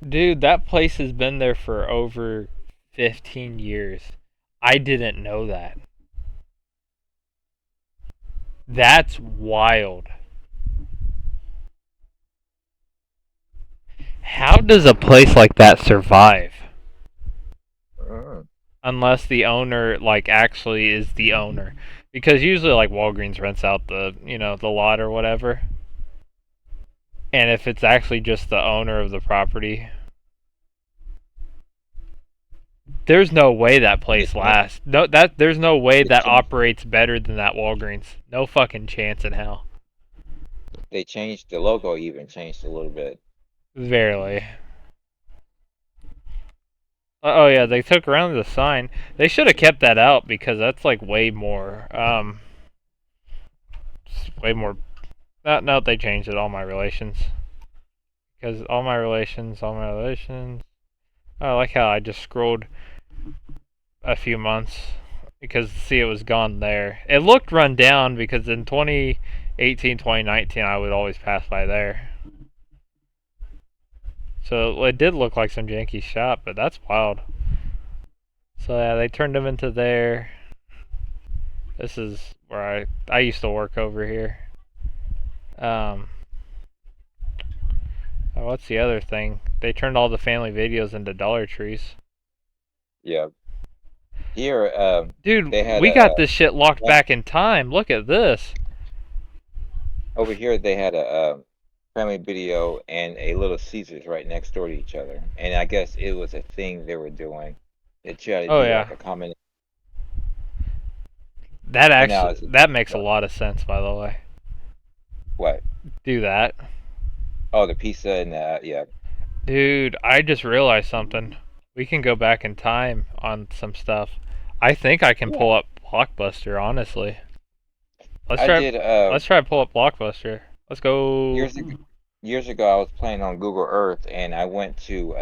Dude, that place has been there for over 15 years. I didn't know that. That's wild. How does a place like that survive? uh, Unless the owner like actually is the owner. Because usually like Walgreens rents out the lot or whatever. And if it's actually just the owner of the property, there's no way that they place changed, lasts. No, that there's no way they that changed operates better than that Walgreens. No fucking chance in hell. they changed the logo, even changed a little bit. Verily. Oh yeah, they took around the sign. They should have kept that out because that's like way more. Way more. No, no, they changed it. All my relations. Because all my relations, all my relations. Oh, I like how I just scrolled a few months because see it was gone there. It looked run down because in 2018, 2019 I would always pass by there. So it did look like some janky shop, but that's wild. So yeah, they turned them into there. This is where I used to work over here. Um, what's the other thing? They turned all the family videos into Dollar Trees. Yeah. Here, Dude, they had we a got this shit locked one back in time. Look at this. over here. They had a family video and a Little Caesars right next door to each other, and I guess it was a thing they were doing that you had to Oh do yeah, like a comment. And now it's that makes a lot of sense. By the way, what? do that, Oh, the pizza and yeah. dude. I just realized something. We can go back in time on some stuff. I think I can Yeah. pull up Blockbuster. Honestly, let's I try. did Let's try to pull up Blockbuster. Let's go. years ago. Years ago, I was playing on Google Earth, and I went to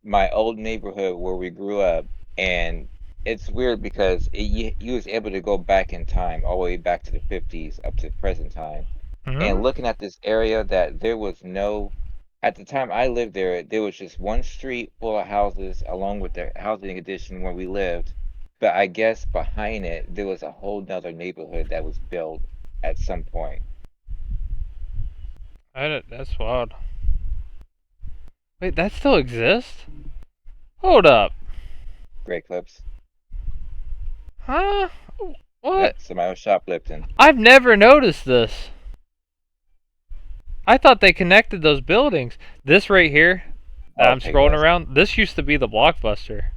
my old neighborhood where we grew up, and it's weird because you was able to go back in time, all the way back to the 50s up to the present time, and Hmm? looking at this area that there was no, at the time I lived there, there was just one street full of houses along with the housing addition where we lived, but I guess behind it there was a whole nother neighborhood that was built at some point. That's wild. Wait, that still exists? Hold up. Great clips. Huh? What? Yep, somebody was shoplifting. I've never noticed this. I thought they connected those buildings. This right here that I'm Okay, scrolling Wes. around, this used to be the Blockbuster.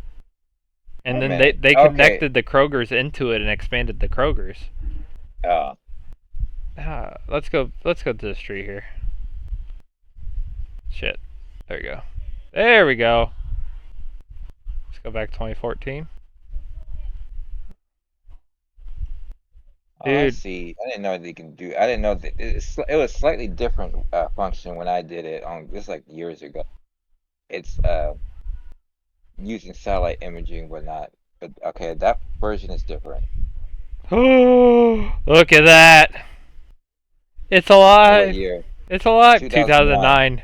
And Oh then man. they Okay. connected the Krogers into it and expanded the Krogers. Uh, Let's go to the street here. Shit. There we go. There we go. Let's go back to 2014. Oh, I Dude. see. I didn't know they can do. I didn't know that it was slightly different function when I did it on this like years ago. It's using satellite imaging and whatnot. But okay, that version is different. Oh, look at that. It's And what alive. year? It's alive. 2001. 2009.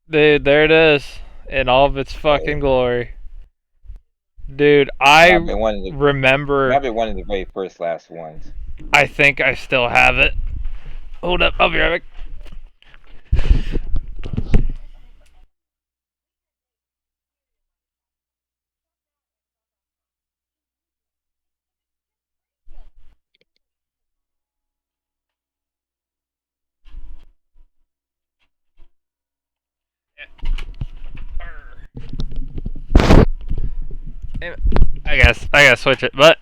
Dude, there it is. In all of its Okay. fucking glory. Dude, Might have I been one of the might remember. have been one of the very first last ones. I think I still have it. Hold up. I'll be right back. I gotta switch it. But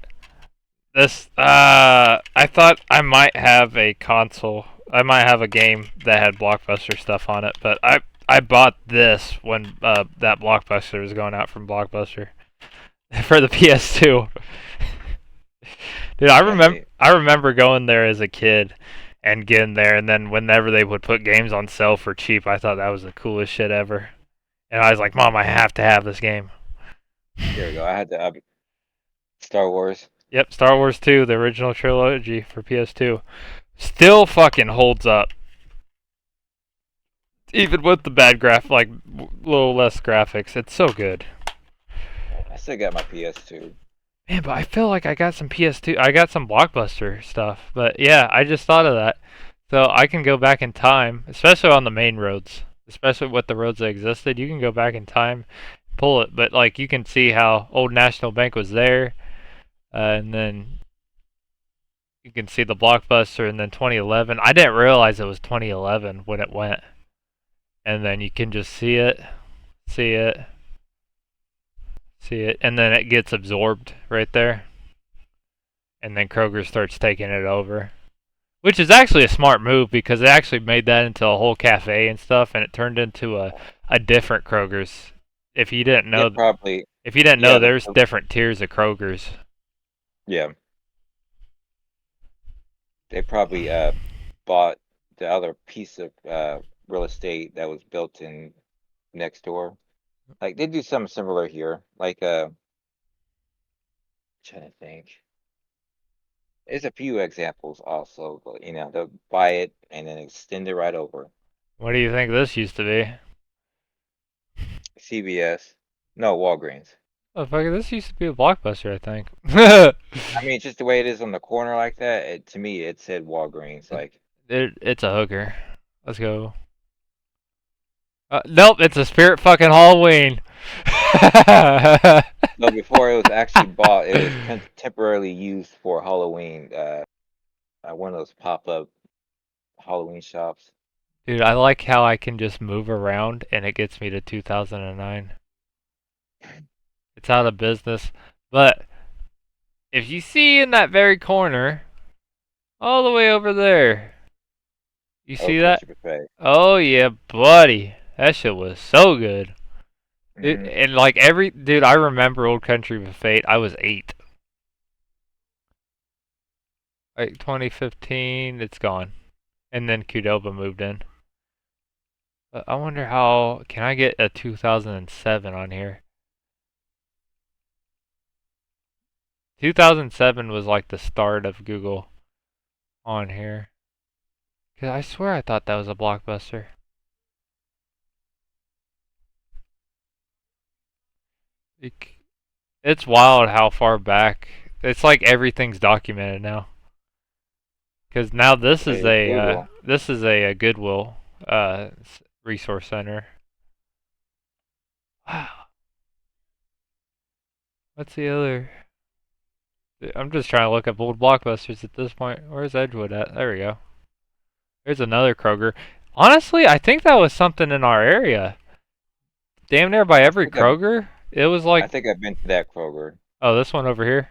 this, I thought I might have a console. I might have a game that had Blockbuster stuff on it, but I bought this when that Blockbuster was going out from Blockbuster for the PS2. Dude, That's it. I remember going there as a kid and getting there, and then whenever they would put games on sale for cheap, I thought that was the coolest shit ever. And I was like, Mom, I have to have this game. There we go. I had to Star Wars. Yep, Star Wars 2, the original trilogy for PS2, still fucking holds up, even with the bad like little less graphics. It's so good. I still got my PS2. Man, but I feel like I got some PS2. I got some Blockbuster stuff. But yeah, I just thought of that. So I can go back in time, especially on the main roads, especially with the roads that existed. You can go back in time, pull it. But like you can see how Old National Bank was there, and then you can see the Blockbuster, and then 2011. I didn't realize it was 2011 when it went, and then you can just see it, see it, and then it gets absorbed right there, and then Kroger starts taking it over. Which is actually a smart move because they actually made that into a whole cafe and stuff, and it turned into a different Kroger's. If you didn't They know, probably if you didn't know, yeah there's different tiers of Kroger's. yeah they probably bought the other piece of real estate that was built in next door. Like they do something similar here. Like trying to think. There's a few examples also, but they'll buy it and then extend it right over. What do you think this used to be? CVS, no Walgreens. Oh fuck! This used to be a Blockbuster, I think. I mean, just the way it is on the corner like that. To me, it said Walgreens. Like It's a hooker. Let's go. Nope, it's a Spirit fucking Halloween. no, before it was actually bought, it was temporarily used for Halloween. One of those pop-up Halloween shops. Dude, I like how I can just move around and it gets me to 2009. It's out of business. But if you see in that very corner, all the way over there, you Old see that? Country Buffet. Oh yeah, buddy. That shit was so good. Hmm. And like every dude, I remember Old Country Buffet. I was 8. Like 2015, it's gone. And then Qdoba moved in. But I wonder how can I get a 2007 on here? 2007 was like the start of Google on here. 'Cause I swear I thought that was a Blockbuster. It's wild how far back. It's like everything's documented now. Because now Hey, it's Google. this is a Goodwill resource center. Wow. What's the other? I'm just trying to look up old Blockbusters at this point. Where's Edgewood at? There we go. There's another Kroger. Honestly, I think that was something in our area. Damn near by I every think I've Kroger. It was I like, think I've been to that Kroger. oh, this one over here.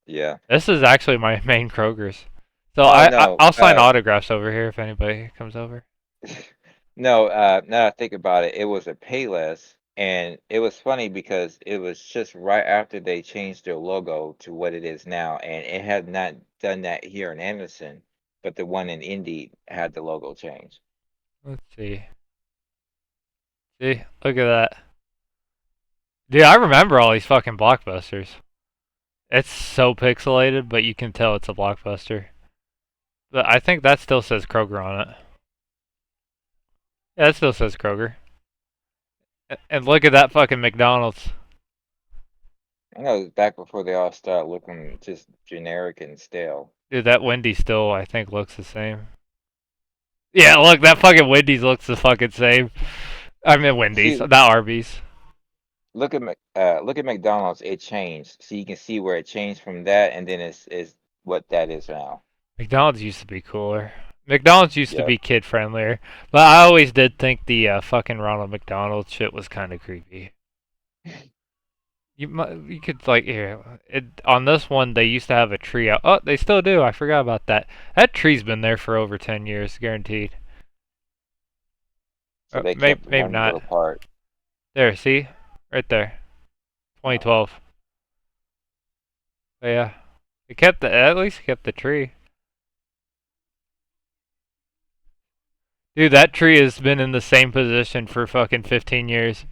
Yeah. This is actually my main Kroger's. So Oh no. I'll sign autographs over here if anybody comes over. No. Now I think about it, it was a Payless. And it was funny because it was just right after they changed their logo to what it is now, and it had not done that here in Anderson, but the one in Indy had the logo change. Let's see. See, look at that. Dude, I remember all these fucking blockbusters. It's so pixelated, but you can tell it's a blockbuster. But I think that still says Kroger on it. Yeah, it still says Kroger. And look at that fucking McDonald's. I know it was back before they all started looking just generic and stale. Dude, that Wendy's still, I think, looks the same. Yeah, look, that fucking Wendy's looks the fucking same. I mean Wendy's, See, not Arby's. look at McDonald's. It changed, so you can see where it changed from that, and then it's what that is now. McDonald's used to be cooler. McDonald's used to Yep. be kid friendlier, but I always did think the fucking Ronald McDonald shit was kind of creepy. You could like here on this one they used to have a tree out. Oh, they still do. I forgot about that. That tree's been there for over 10 years, guaranteed. So they Maybe kept maybe one not. little part. There, see, right there, Oh, 2012. But yeah, it kept the at least kept the tree. Dude, that tree has been in the same position for fucking 15 years.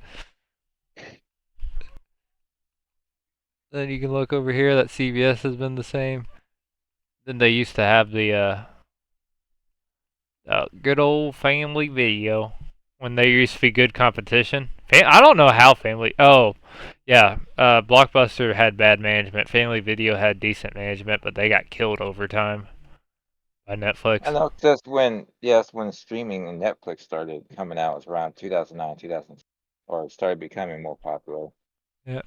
Then you can look over here. That CVS has been the same. Then they used to have the good old family video when there used to be good competition. I don't know how family. Oh, yeah. Blockbuster had bad management. Family Video had decent management, but they got killed over time by I Netflix. know. Just when yes, when streaming and Netflix started coming out, it was around 2009, 2000, or it started becoming more popular. Yeah.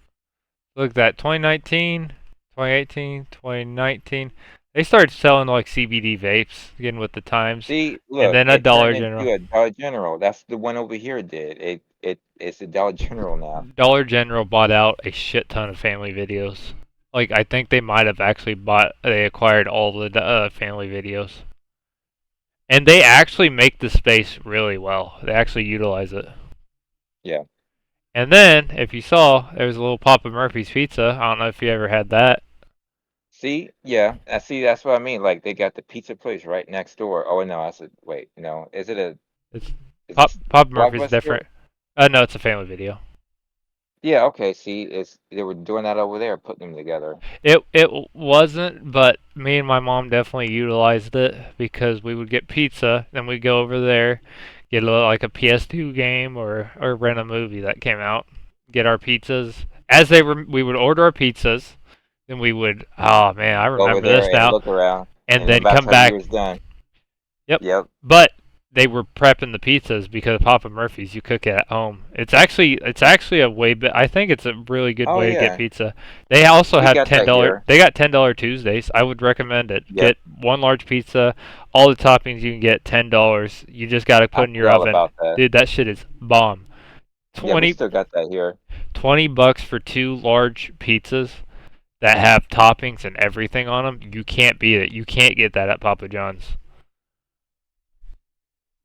Look at that 2019, 2018, 2019. They started selling like CBD vapes, getting with the times, See, and look, then a it Dollar turned General. into a Dollar General. That's the one over here did. It's a Dollar General now. Dollar General bought out a shit ton of family videos. Like I think they might have actually they acquired all the family videos, and they actually make the space really well. They actually utilize it. Yeah. And then if you saw, there was a little Papa Murphy's pizza. I don't know if you ever had that. See, yeah, I see. That's what I mean. Like they got the pizza place right next door. Oh no, I said, wait, no, is it a? It's Is this Papa Murphy's Blockbuster? different. No, it's a family video. Yeah. Okay. See, it's they were doing that over there, putting them together. It wasn't, but me and my mom definitely utilized it because we would get pizza, then we'd go over there, get like a PS2 game or rent a movie that came out, get our pizzas as they were. We would order our pizzas, then we would. Oh man, I Go over remember there this and now. look around, And and then then by the come time you back. was done, Yep. yep. But they were prepping the pizzas because of Papa Murphy's. You cook it at home. It's actually a way. I think it's a really good Oh way to get yeah, pizza. They also we have got that $10. here. They got $10 Tuesdays. I would recommend it. Yep. Get one large pizza, all the toppings you can get $10. You just gotta I put in your forgot all oven, about that. dude. That shit is bomb. Yeah, we 20 still got that here. $20 for two large pizzas that have toppings and everything on them. You can't beat it. You can't get that at Papa John's.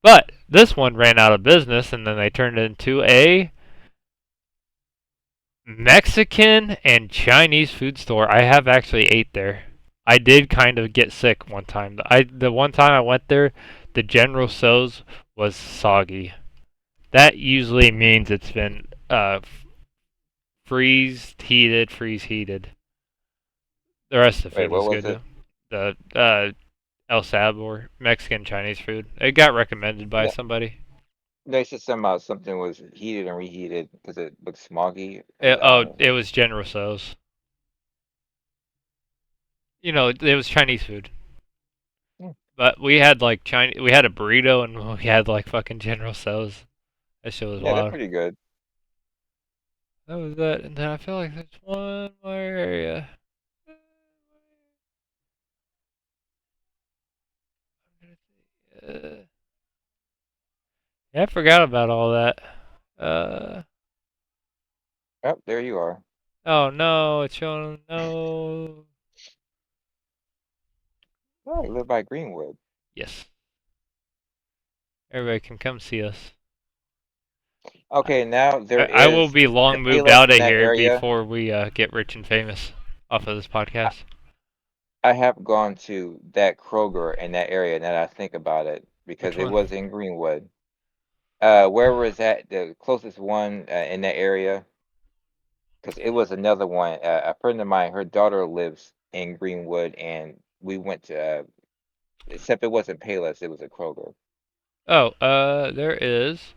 But this one ran out of business, and then they turned it into a Mexican and Chinese food store. I have actually ate there. I did kind of get sick one time. The one time I went there, the General Tso's was soggy. That usually means it's been freeze heated. The rest of the Wait, food what was was good it? though. The El Sabor Mexican Chinese food. It got recommended by No, somebody. they said something was heated and reheated because it looked smoggy. Because It, I oh, don't know. it was General Tso's. You know, it was Chinese food. Hmm. But we had like Chinese, we had a burrito and we had like fucking General Tso's. That shit was Yeah, they're wild. pretty good. That was that, and then I feel like there's one more area. Uh, yeah, I forgot about all that. Uh, Oh, there you are. oh no, it's showing no. Oh, you live by Greenwood. Yes, everybody can come see us. Okay, now there I will is be the long moved Payless out in of that here area. before we get rich and famous off of this I, podcast. I have gone to that Kroger in that area now that I think about it because Which it one? was in Greenwood. Where was that the closest one in that area? Because it was another one. A friend of mine, her daughter lives in Greenwood, and we went to. Except it wasn't Payless, it was a Kroger. Oh, there is.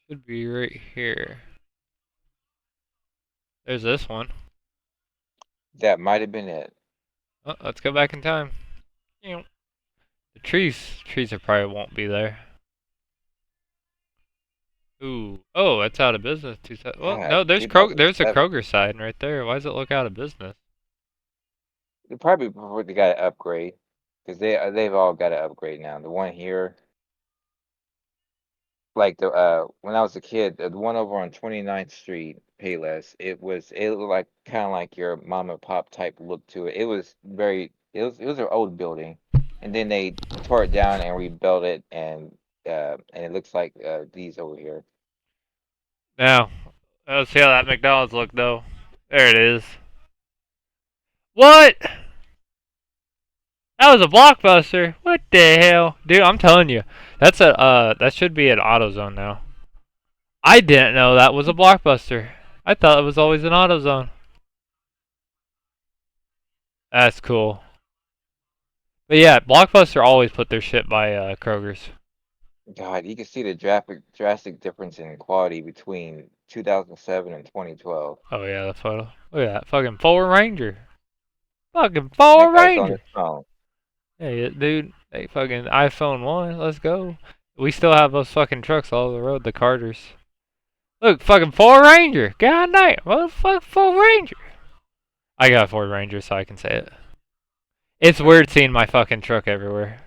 Should be right here. There's this one. That might have been it. Oh, let's go back in time. Ew. The trees are probably won't be there. Ooh, oh, that's out of business. Well, God, no, there's a 2007. Kroger sign right there. Why does it look out of business? Probably before they got an upgrade, because they've all got an upgrade now. The one here, like the when I was a kid, the one over on 29th Street, Payless, it looked like kind of like your mom and pop type look to it. It was very it was an old building, and then they tore it down and rebuilt it, and it looks like these over here. Now, let's see how that McDonald's look though. There it is. What? That was a blockbuster. What the hell, dude? I'm telling you, that should be an AutoZone now. I didn't know that was a blockbuster. I thought it was always an AutoZone. That's cool. But yeah, Blockbuster always put their shit by Kroger's. God, you can see the drastic difference in quality between 2007 and 2012. Oh yeah, the photo. Look at that fucking Power Ranger. Fucking That Power guy's on Ranger. his phone. Hey, dude. Hey, fucking iPhone 1. Let's go. We still have those fucking trucks all over the road, the Carters. Look, fucking Ford Ranger. God damn. Motherfucking Ford Ranger. I got a Ford Ranger, so I can say it. It's weird seeing my fucking truck everywhere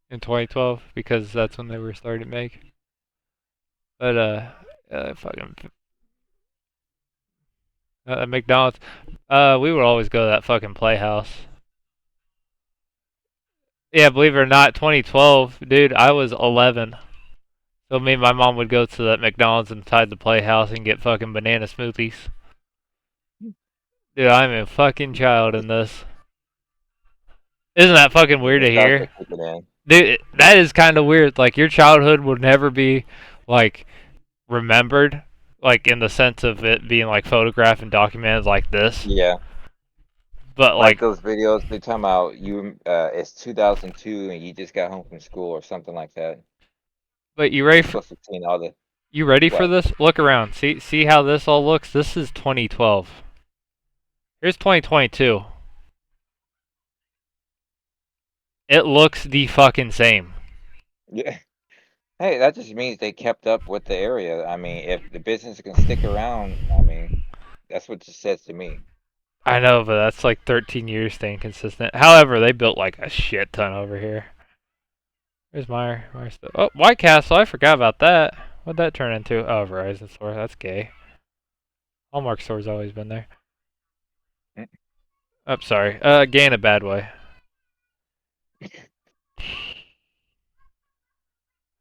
in 2012 because that's when they were starting to make. But, fucking McDonald's. We would always go to that fucking Playhouse. Yeah, believe it or not, 2012, dude, I was 11. So me and my mom would go to that McDonald's inside the Playhouse and get fucking banana smoothies. Dude, I'm a fucking child in this. Isn't that fucking The weird to nostalgia hear? kicking in. Dude, that is kind of weird. Like, your childhood would never be, like, remembered, like, in the sense of it being, like, photographed and documented like this. Yeah, But, like like, those videos they talking about it's 2002 and you just got home from school or something like that. but You're supposed to have seen all the you ready for what? this? Look around. See how this all looks? This is 2012. Here's 2022. It looks the fucking same. Yeah. Hey, that just means they kept up with the area. I mean, if the business can stick around, I mean, that's what it says to me. I know, but that's like 13 years staying consistent. However, they built like a shit ton over here. Where's my stuff? Oh, White Castle. I forgot about that. What'd that turn into? Oh, Verizon store. That's gay. Hallmark store's always been there. Mm. Oh, sorry. Gay in a bad way.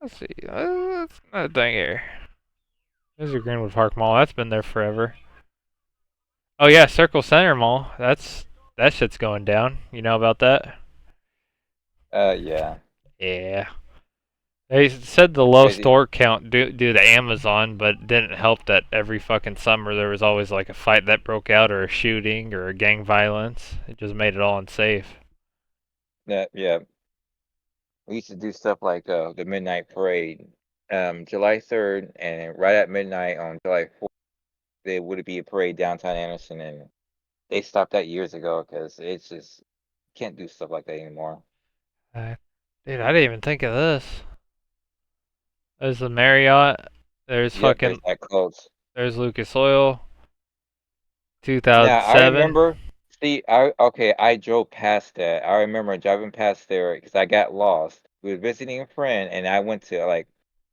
Let's see. That's another thing here. There's a Greenwood Park Mall. That's been there forever. Oh yeah, Circle Center Mall. That shit's going down. You know about that? Yeah. Yeah. They said the It's low crazy. store count due to Amazon, but it didn't help that every fucking summer there was always like a fight that broke out or a shooting or a gang violence. It just made it all unsafe. Yeah, yeah. We used to do stuff like the midnight parade, July 3rd, and right at midnight on July 4th, there would be a parade downtown Anderson, and they stopped that years ago because it's just can't do stuff like that anymore. Uh, Dude, I didn't even think of this. There's the Marriott. There's Yep, there's fucking that close. there's Lucas Oil. Now I 2007. remember. See, I drove past that. I remember driving past there because I got lost. We were visiting a friend, and I went to like,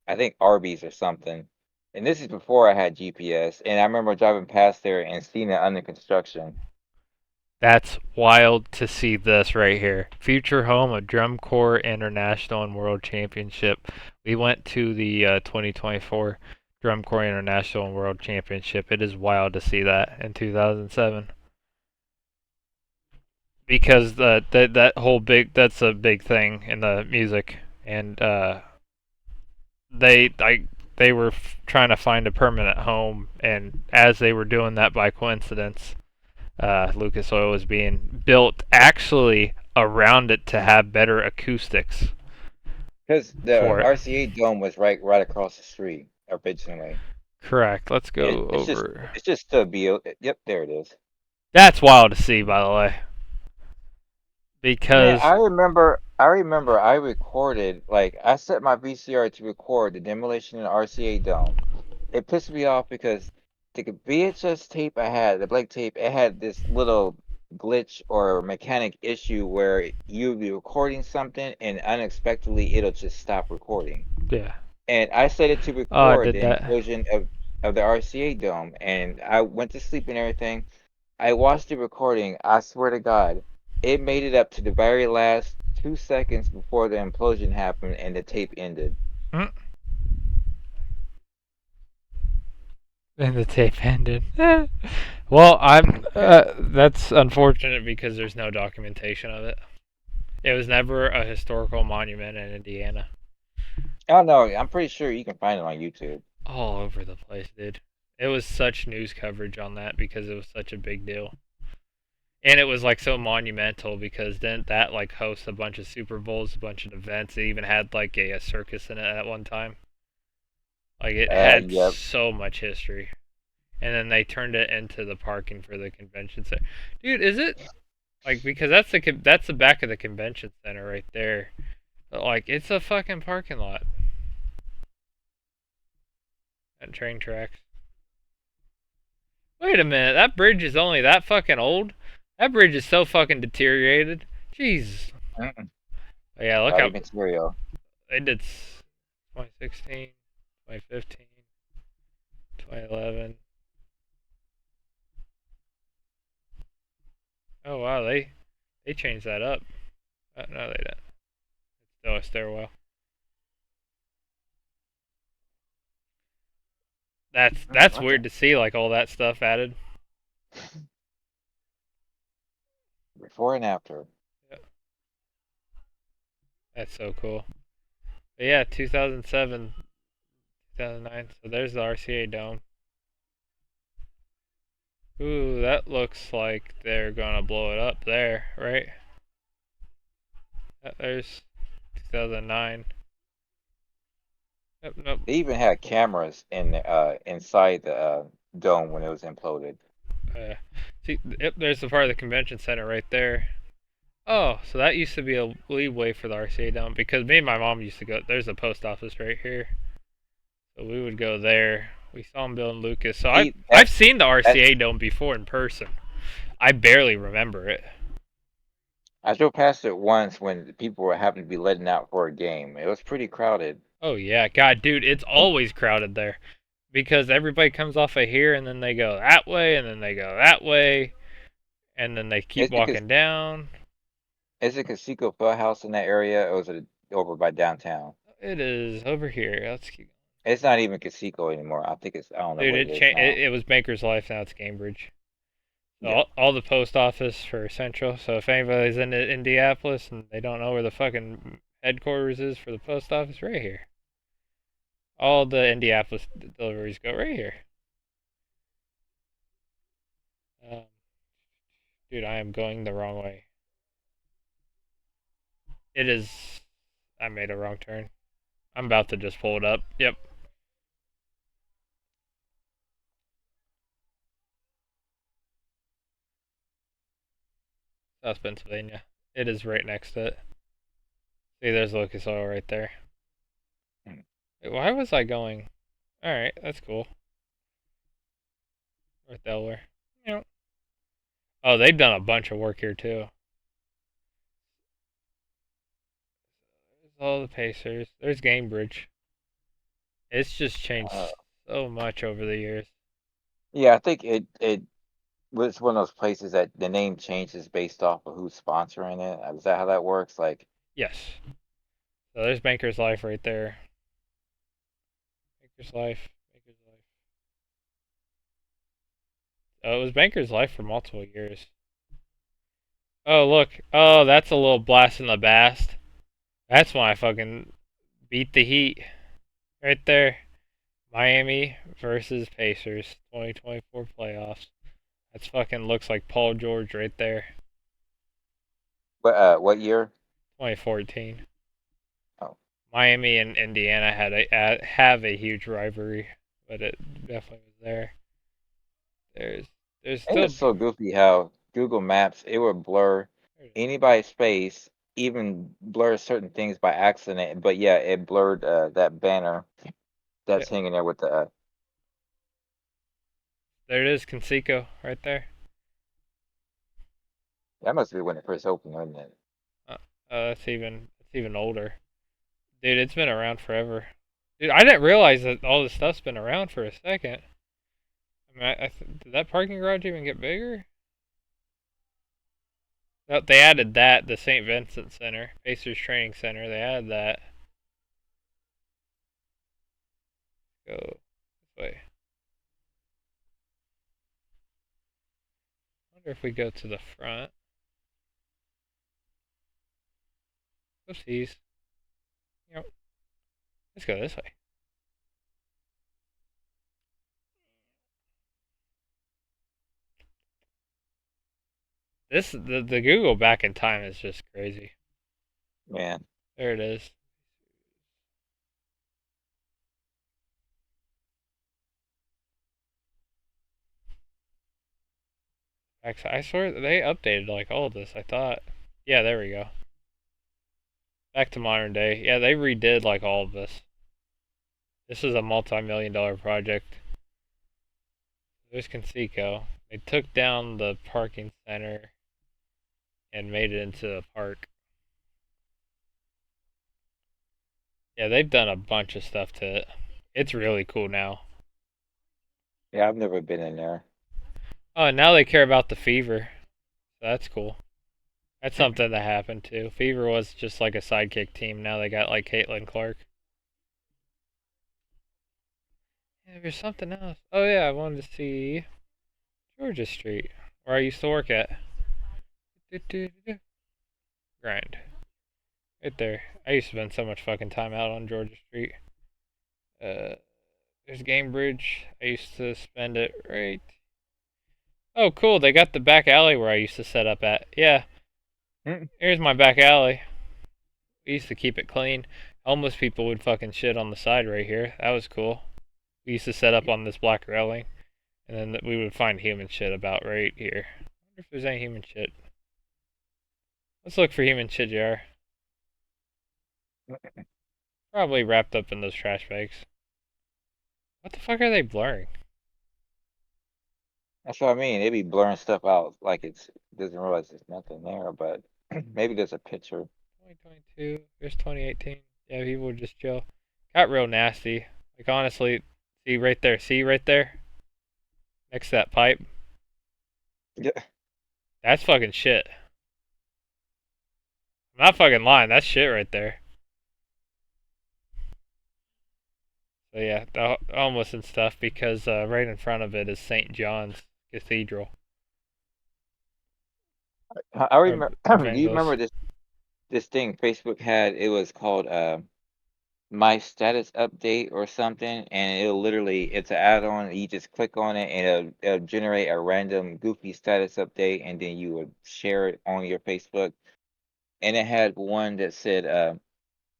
I think Arby's or something. And this is before I had GPS. And I remember driving past there and seeing it under construction. That's wild to see this right here. Future home of Drum Corps International and World Championship. We went to the 2024 Drum Corps International and World Championship. It is wild to see that in 2007 because that whole big that's a big thing in the music, and they like they were trying to find a permanent home, and as they were doing that by coincidence, Lucas Oil was being built actually around it to have better acoustics Because the for it. RCA Dome was right across the street originally. Correct. Let's And go over. it's just to be yep, there it is. That's wild to see, by the way, Man, because I remember I recorded, like, I set my VCR to record the demolition of the RCA Dome. It pissed me off because the VHS tape I had, the black tape, it had this little glitch or mechanic issue where you'd be recording something and unexpectedly it'll just stop recording. yeah. And I set it to Oh, I record did the that. implosion of the RCA Dome, and I went to sleep and everything. I watched the recording. I swear to God, it made it up to the very last 2 seconds before the implosion happened and the tape ended. Mm. And the tape ended. Well, I'm. That's unfortunate because there's no documentation of it. It was never a historical monument in Indiana. Oh no, I'm pretty sure you can find it on YouTube. All over the place, dude. It was such news coverage on that because it was such a big deal. And it was like so monumental because then that like hosts a bunch of Super Bowls, a bunch of events. It even had like a circus in it at one time. Like it had Yep. so much history. And then they turned it into the parking for the convention center. Dude, is it like because that's the back of the convention center right there. But like it's a fucking parking lot and train tracks. Wait a minute, that bridge is only that fucking old? That bridge is so fucking deteriorated. Jeez. Mm-mm. Oh, yeah, look Probably how material. they did 2016, 2015, 2011. Oh wow, they changed that up. No, they didn't. It's still a stairwell. That's What the? weird to see, like all that stuff added. Before and after. Yeah, that's so cool. But yeah, 2007, 2009. So there's the RCA Dome. Ooh, that looks like they're gonna blow it up there, right? There's 2009. Yep, nope. They even had cameras inside the dome when it was imploded. Uh, See, yep, there's the part of the convention center right there. Oh, so that used to be a leeway for the RCA Dome because me and my mom used to go. There's a post office right here, so we would go there. We saw them building Lucas, so See I've seen the that RCA Dome before in person. I barely remember it. I drove past it once when people were having to be letting out for a game. It was pretty crowded. Oh yeah, God, dude, it's And always crowded there because everybody comes off of here and then they go that way and then they go that way and then they keep is it because walking down. is it Casico Field House in that area, or is it over by downtown? It is over here. Let's keep. It's not even Casico anymore. I don't know Dude, what it is now. it was Baker's Life. Now it's Cambridge. So Yeah. all the post office for Central. So if anybody's in Indianapolis and they don't know where the fucking headquarters is for the post office, right here. All the Indianapolis deliveries go right here. Um, Dude, I am going the wrong way. It is. I made a wrong turn. I'm about to just pull it up. Yep, South Pennsylvania. It is right next to it. See, there's Lucas Oil right there. Mm. Wait, why was I going? All right, that's cool. North Delaware. Yep. Oh, they've done a bunch of work here too. There's all the Pacers. There's Gamebridge. It's just Uh, changed so much over the years. yeah, I think it it's one of those places that the name changes based off of who's sponsoring it. Is that how that works? Like, Yes. So there's Banker's Life right there. Banker's Life. Banker's Life. Oh, it was Banker's Life for multiple years. Oh, look. Oh, that's a little blast in the past. That's when I fucking beat the Heat. Right there. Miami versus Pacers 2024 playoffs. That's fucking looks like Paul George right there. what year? 2014. Oh, Miami and Indiana have a huge rivalry, but it definitely was there. There's there's and still it's so goofy how Google Maps it would blur anybody's face, even blur certain things by accident. But yeah, it blurred that banner yeah, that's hanging there with the. there it is, Conseco right there. That must be when it first opened, wasn't it? Uh, that's even older, dude. It's been around forever. Dude, I didn't realize that all this stuff's been around for a second. I mean, did that parking garage even get bigger? No, they added that, the St. Vincent Center, Pacers Training Center. They added that. Go this way. I wonder if we go to the front. Oopsies. You know, let's go this way. The Google back in time is just crazy. Man, There it is. Actually, I swear they updated like all of this. I thought. Yeah, there we go. Back to modern day. Yeah, they redid like all of this. This is a multi-million-dollar project. There's Conseco. They took down the parking center and made it into a park. Yeah, they've done a bunch of stuff to it. It's really cool now. yeah, I've never been in there. Oh, and now they care about the Fever. So that's cool. That's something that happened too. Fever was just like a sidekick team. Now they got like Caitlin Clark. Yeah, there's something else. Oh yeah, I wanted to see Georgia Street, where I used to work at. Grind. Right there. I used to spend so much fucking time out on Georgia Street. Uh, there's Game Bridge. I used to spend it right. Oh, cool. They got the back alley where I used to set up at. Yeah, Hmm. here's my back alley. We used to keep it clean. Homeless people would fucking shit on the side right here. That was cool. We used to set up on this black railing, and then we would find human shit about right here. I wonder if there's any human shit. Let's look for human shit, JR. Probably wrapped up in those trash bags. What the fuck are they blurring? That's what I mean. They be blurring stuff out like it's doesn't realize there's nothing there, but maybe there's a picture. 2022. There's 2018. Yeah, people would just chill. Got real nasty. Like honestly, see right there. See right there next to that pipe. Yeah, That's fucking shit. I'm not fucking lying. That's shit right there. So yeah, the homeless and stuff because right in front of it is St. John's Cathedral. I Or remember. Do you remember Evangelist. this thing Facebook had? It was called my status update or something, and it'll literally it's an add-on. You just click on it, and it'll generate a random goofy status update, and then you would share it on your Facebook. And it had one that said,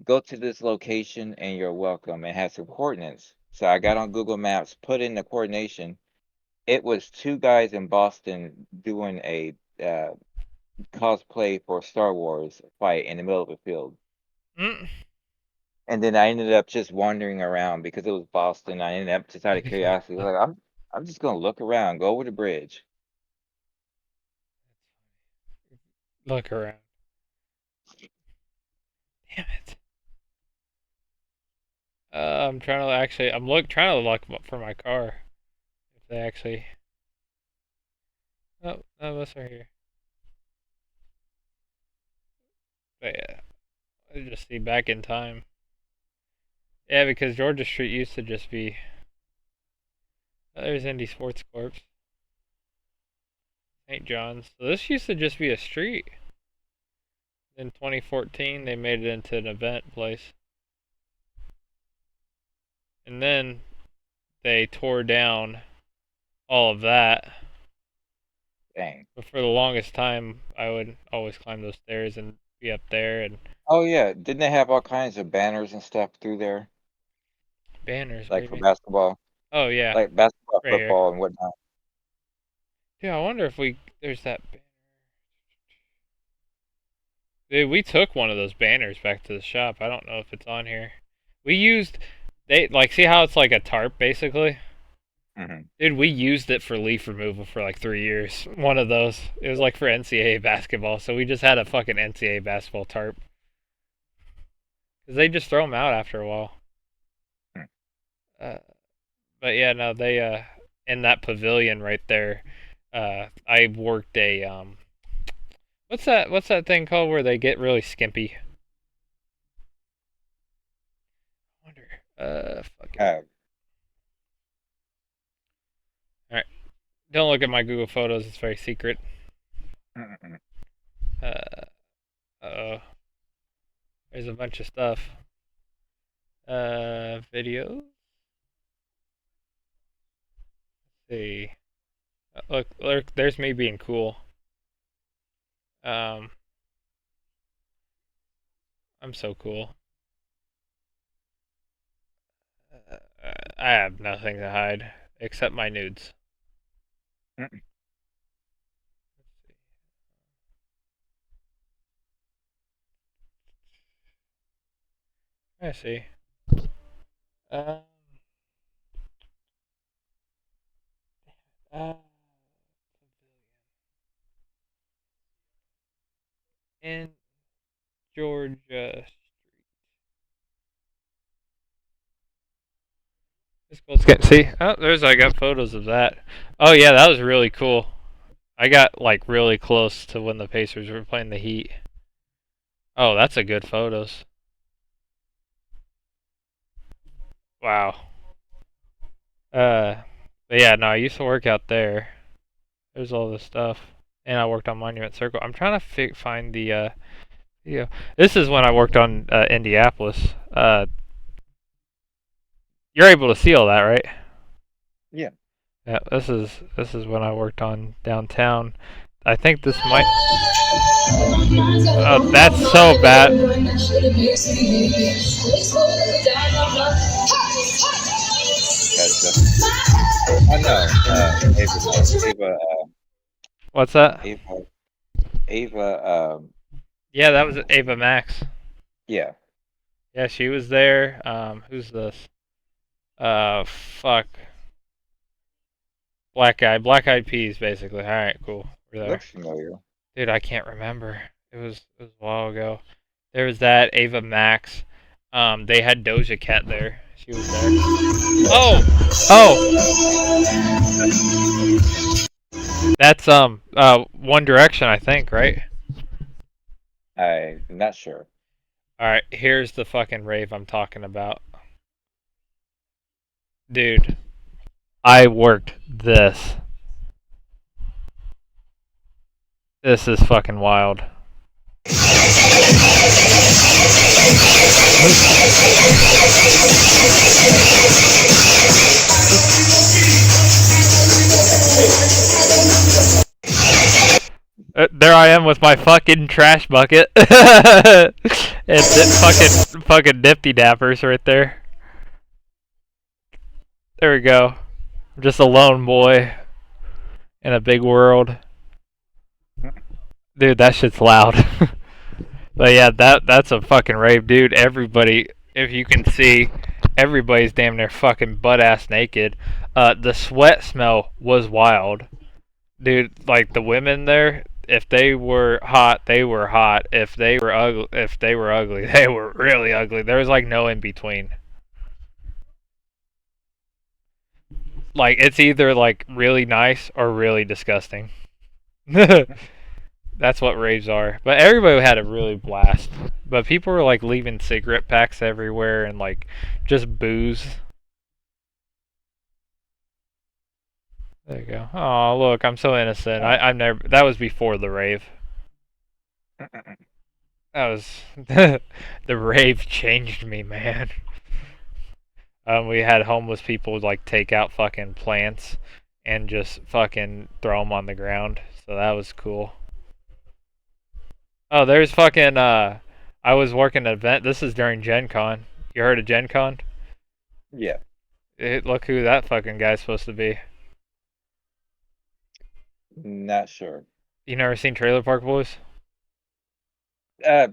"Go to this location, and you're welcome." It had some coordinates. So I got on Google Maps, put in the coordination. It was two guys in Boston doing a cosplay for Star Wars fight in the middle of a field. Mm. And then I ended up just wandering around because it was Boston. I ended up just out of curiosity, like I'm just gonna look around, go over the bridge. Look around. Damn it. I'm trying to actually. I'm trying to look for my car. If they actually. Oh, none of us are here. But yeah, I just see back in time. Yeah, because Georgia Street used to just be. Oh, there's Indy Sports Corp. St. John's. So this used to just be a street. In 2014, they made it into an event place. And then they tore down all of that. Dang. But for the longest time, I would always climb those stairs and be up there and Oh yeah, didn't they have all kinds of banners and stuff through there, banners. What do like you for mean? basketball, Oh yeah, like basketball, right here. football, and whatnot? Dude, I wonder if we there's that. Dude, we took one of those banners back to the shop. I don't know if it's on here. We used they like see how it's like a tarp basically. Hmm. Dude, we used it for leaf removal for like 3 years. One of those. It was like for NCAA basketball, so we just had a fucking NCAA basketball tarp. Cause they just throw them out after a while. Uh, but yeah, no, they in that pavilion right there. I worked a what's that thing called where they get really skimpy? I wonder. Fucking. Uh, All right, don't look at my Google Photos. It's very secret. mm-mm. Uh, oh, there's a bunch of stuff. Videos. See. Look, there's me being cool. Um, I'm so cool. I have nothing to hide except my nudes. Mm-mm. I see. Um, uh, in Georgia. See, oh, I got photos of that. Oh yeah, that was really cool. I got like really close to when the Pacers were playing the Heat. Oh, that's a good photos. Wow. Uh, but yeah, no, I used to work out there. There's all this stuff, and I worked on Monument Circle. I'm trying to find the video. This is when I worked on Indianapolis. You're able to see all that, right? Yeah. Yeah, this is when I worked on downtown. I think this might. Oh, that's so bad. Gotcha. Oh no, Ava, no, What's that? Ava, Ava. Yeah, that was Ava Max. Yeah. Yeah, she was there. Who's this? Fuck. Black Eyed Peas, basically. All right, cool. We're there. Looks familiar. Dude, I can't remember. It was a while ago. There was that Ava Max. They had Doja Cat there. She was there. Oh, that's One Direction, I think, right? I'm not sure. All right, here's the fucking rave I'm talking about, dude. I worked this. This is fucking wild. There I am with my fucking trash bucket. It's it fucking nifty dappers right there. There we go. I'm just a lone boy in a big world. Dude, that shit's loud. But yeah, that's a fucking rave, dude. Everybody, if you can see, everybody's damn near fucking butt ass naked. The sweat smell was wild, dude. Like the women there, if they were hot, they were hot. If they were ugly, they were really ugly. There was like no in between. Like it's either like really nice or really disgusting. That's what raves are. But everybody had a really blast. But people were like leaving cigarette packs everywhere and like just booze. There you go. Oh, look, I'm so innocent. Uh, I've never. That was before the rave. That was the rave changed me, man. We had homeless people like take out fucking plants and just fucking throw them on the ground. So that was cool. Oh, there's fucking. I was working an event. This is during Gen Con. You heard of Gen Con? yeah, Look who that fucking guy's supposed to be. not sure. You never seen Trailer Park Boys?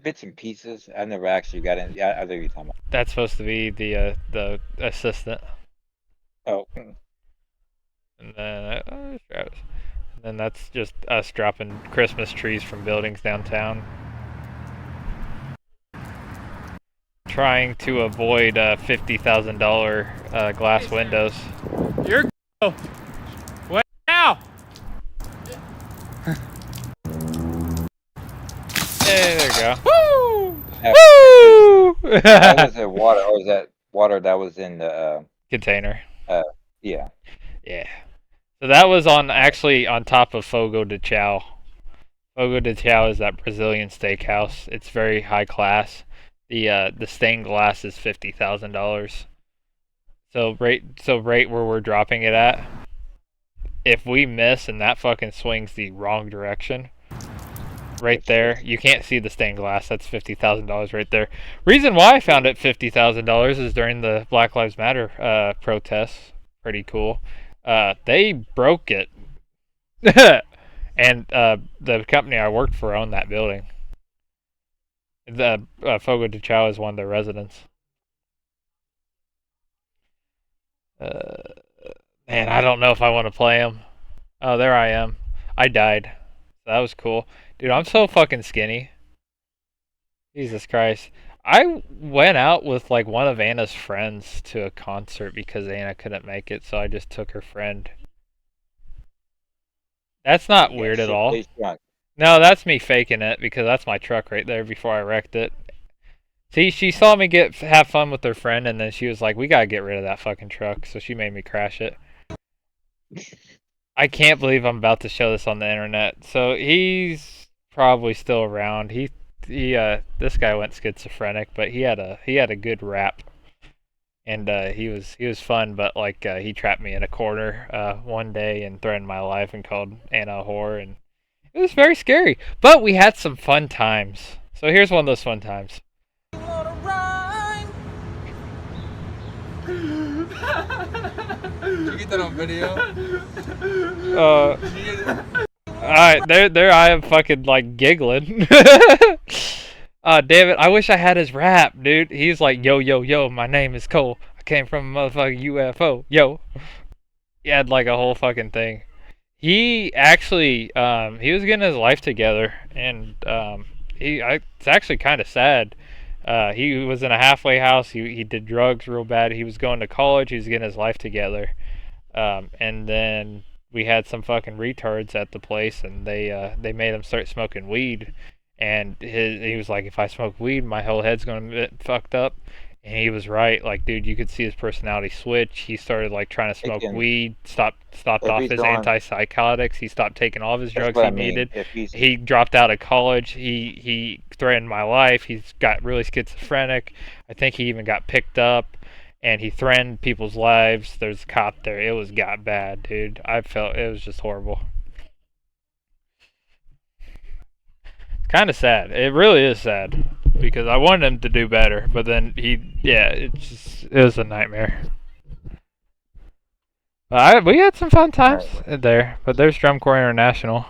Bits and pieces. I never actually got in. Yeah, I know you're talking about. That's supposed to be the assistant. Oh, And then Travis. And then that's just us dropping Christmas trees from buildings downtown. Trying to avoid $50,000 glass windows. You're go. What now? Hey, there you go. Woo! yeah. Woo! That was the water, or is that water that was in the Container. yeah. Yeah. So that was on actually on top of Fogo de Chao. Fogo de Chao is that Brazilian steakhouse. It's very high class. The stained glass is $50,000. So right where we're dropping it at, if we miss and that fucking swings the wrong direction, right there, you can't see the stained glass. That's $50,000 right there. Reason why I found it $50,000 is during the Black Lives Matter protests. Pretty cool. They broke it, and the company I worked for owned that building. The Fogo de Chao is one of their residents. Uh, Man, I don't know if I want to play him. Oh, there I am. I died. That was cool. Dude, I'm so fucking skinny. Jesus Christ. I went out with like one of Anna's friends to a concert because Anna couldn't make it, so I just took her friend. That's not You got weird at shit all. faced drunk. No, that's me faking it because that's my truck right there before I wrecked it. See, she saw me have fun with her friend, and then she was like, "We gotta get rid of that fucking truck," so she made me crash it. I can't believe I'm about to show this on the internet. So he's probably still around. This guy went schizophrenic, but he had a good rap, and he was fun. But like he trapped me in a corner one day and threatened my life and called Anna a whore, and it was very scary. But we had some fun times. So here's one of those fun times. Did you get that on video? Uh, Alright, there I am fucking like giggling. Damn it, I wish I had his rap, dude. He's like, yo, yo, yo, my name is Cole. I came from a motherfucking UFO. Yo. He had like a whole fucking thing. He actually, he was getting his life together, and it's actually kind of sad. He was in a halfway house. He did drugs real bad. He was going to college. He was getting his life together. And then we had some fucking retards at the place, and they made him start smoking weed. And he was like, if I smoke weed, my whole head's gonna get fucked up. And he was right. Like, dude, you could see his personality switch. He started like trying to smoke Taking weed. Stopped if off he's his on. antipsychotics. He stopped taking all of his That's drugs what he I mean. needed. If he's He dropped out of college. He threatened my life. He's got really schizophrenic. I think he even got picked up, and he threatened people's lives. There's a cop there. It got bad, dude. I felt it was just horrible. It's kind of sad. It really is sad because I wanted him to do better, but then it was a nightmare. We had some fun times there, but there's Drum Corps International.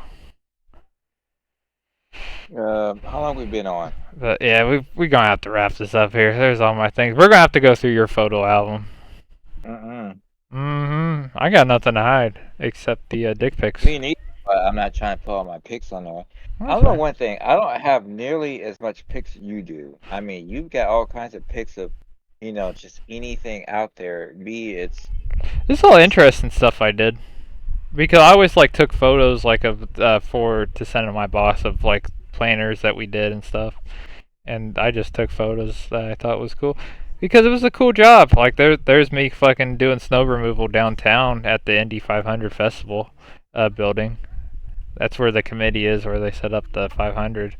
how long we been on? But yeah, we're gonna have to wrap this up here. There's all my things. We're gonna have to go through your photo album. Mm-mm. I got nothing to hide except the dick pics. Me neither. But I'm not trying to put all my pics on there. I don't know one thing. I don't have nearly as much pics you do. I mean, you've got all kinds of pics of, just anything out there. Me, it's This is all interesting stuff I did. because I always like took photos like of for to send to my boss of like planners that we did and stuff, and I just took photos that I thought was cool because it was a cool job. Like there's me fucking doing snow removal downtown at the Indy 500 festival building. That's where the committee is, where they set up the 500.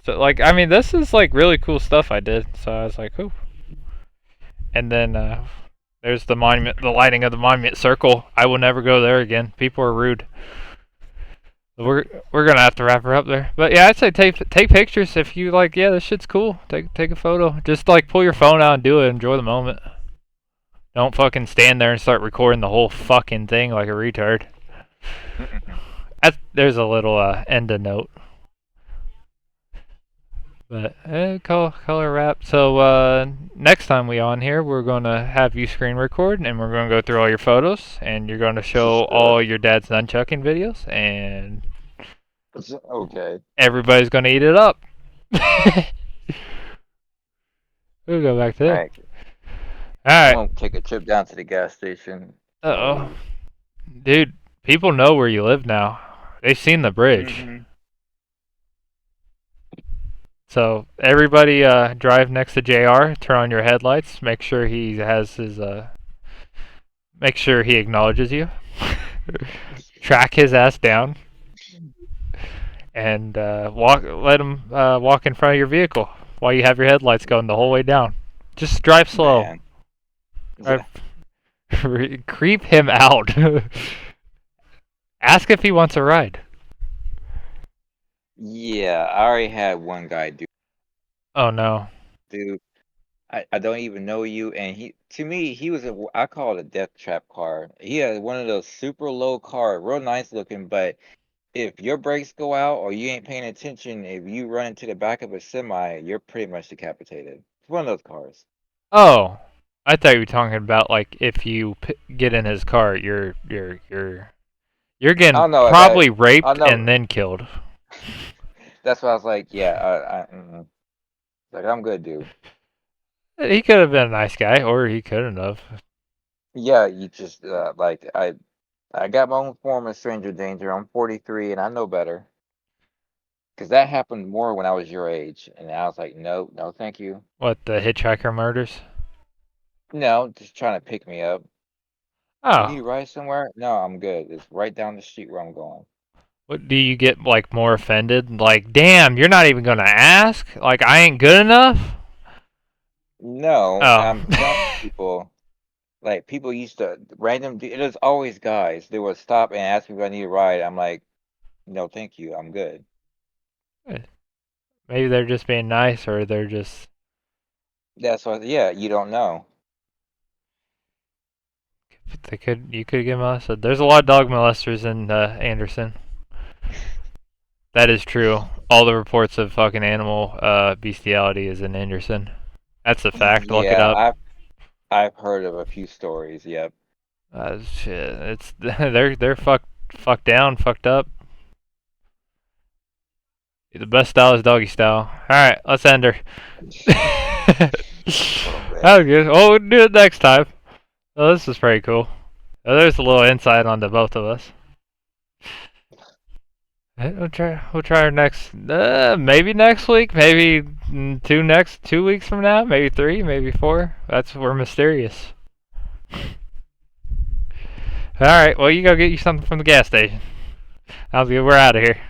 So like, I mean, this is like really cool stuff I did. So I was like, ooh. And then there's the monument, the lighting of the monument circle. I will never go there again. People are rude. We're gonna have to wrap her up there. But yeah, I'd say take pictures if you like. Yeah, this shit's cool. Take a photo. Just like pull your phone out and do it. Enjoy the moment. Don't fucking stand there and start recording the whole fucking thing like a retard. There's a little end of note. But color wrap. So next time we on here, we're gonna have you screen record, and we're gonna go through all your photos, and you're gonna show all your dad's nunchucking videos, and Okay. everybody's gonna eat it up. We'll go back to All there. right. All I'm right. gonna take a trip down to the gas station. Uh oh, dude. People know where you live now. They've seen the bridge. Mhm. So everybody drive next to JR, turn on your headlights, make sure he has his make sure he acknowledges you. Track his ass down and let him walk in front of your vehicle while you have your headlights going the whole way down. Just drive slow. Man. Drive, creep him out. Ask if he wants a ride. Yeah, I already had one guy Oh no. do. I don't even know you, and to me he was I call it a death trap car. He had one of those super low car, real nice looking, but if your brakes go out or you ain't paying attention, if you run into the back of a semi, you're pretty much decapitated. It's one of those cars. Oh, I thought you were talking about like if you get in his car, you're I getting don't know. probably I raped know. and then killed. That's why I was like, yeah, like I'm good, dude. He could have been a nice guy, or he couldn't have. Yeah, you just like I got my own form of stranger danger. I'm 43 and I know better. Because that happened more when I was your age, and I was like, no, no, thank you. What, the hitchhiker murders? No, just trying to pick me up. You need Oh, to ride somewhere? No, I'm good. It's right down the street where I'm going. what do you get like more offended? Like, damn, you're not even gonna ask? Like, I ain't good enough? No, Oh. I'm telling people, like people used to it was always guys. They would stop and ask me if I need a ride. I'm like, no, thank you. I'm good. Maybe they're just being nice, or they're just. That's why, yeah, you don't know. You could get molested. There's a lot of dog molesters in Anderson. That is true. All the reports of fucking animal bestiality is in Anderson. That's a fact. Look it Yeah, up. I've heard of a few stories. Yep. Shit. It's they're fucked down, fucked up. The best style is doggy style. All right, let's end her. That was good. Well, we'll do it next time. Oh, this is pretty cool. There's a little insight onto both of us. We'll try our next. Maybe next week. Maybe 2 weeks from now. Maybe 3. Maybe 4. We're mysterious. All right. Well, you go get you something from the gas station. We're out of here.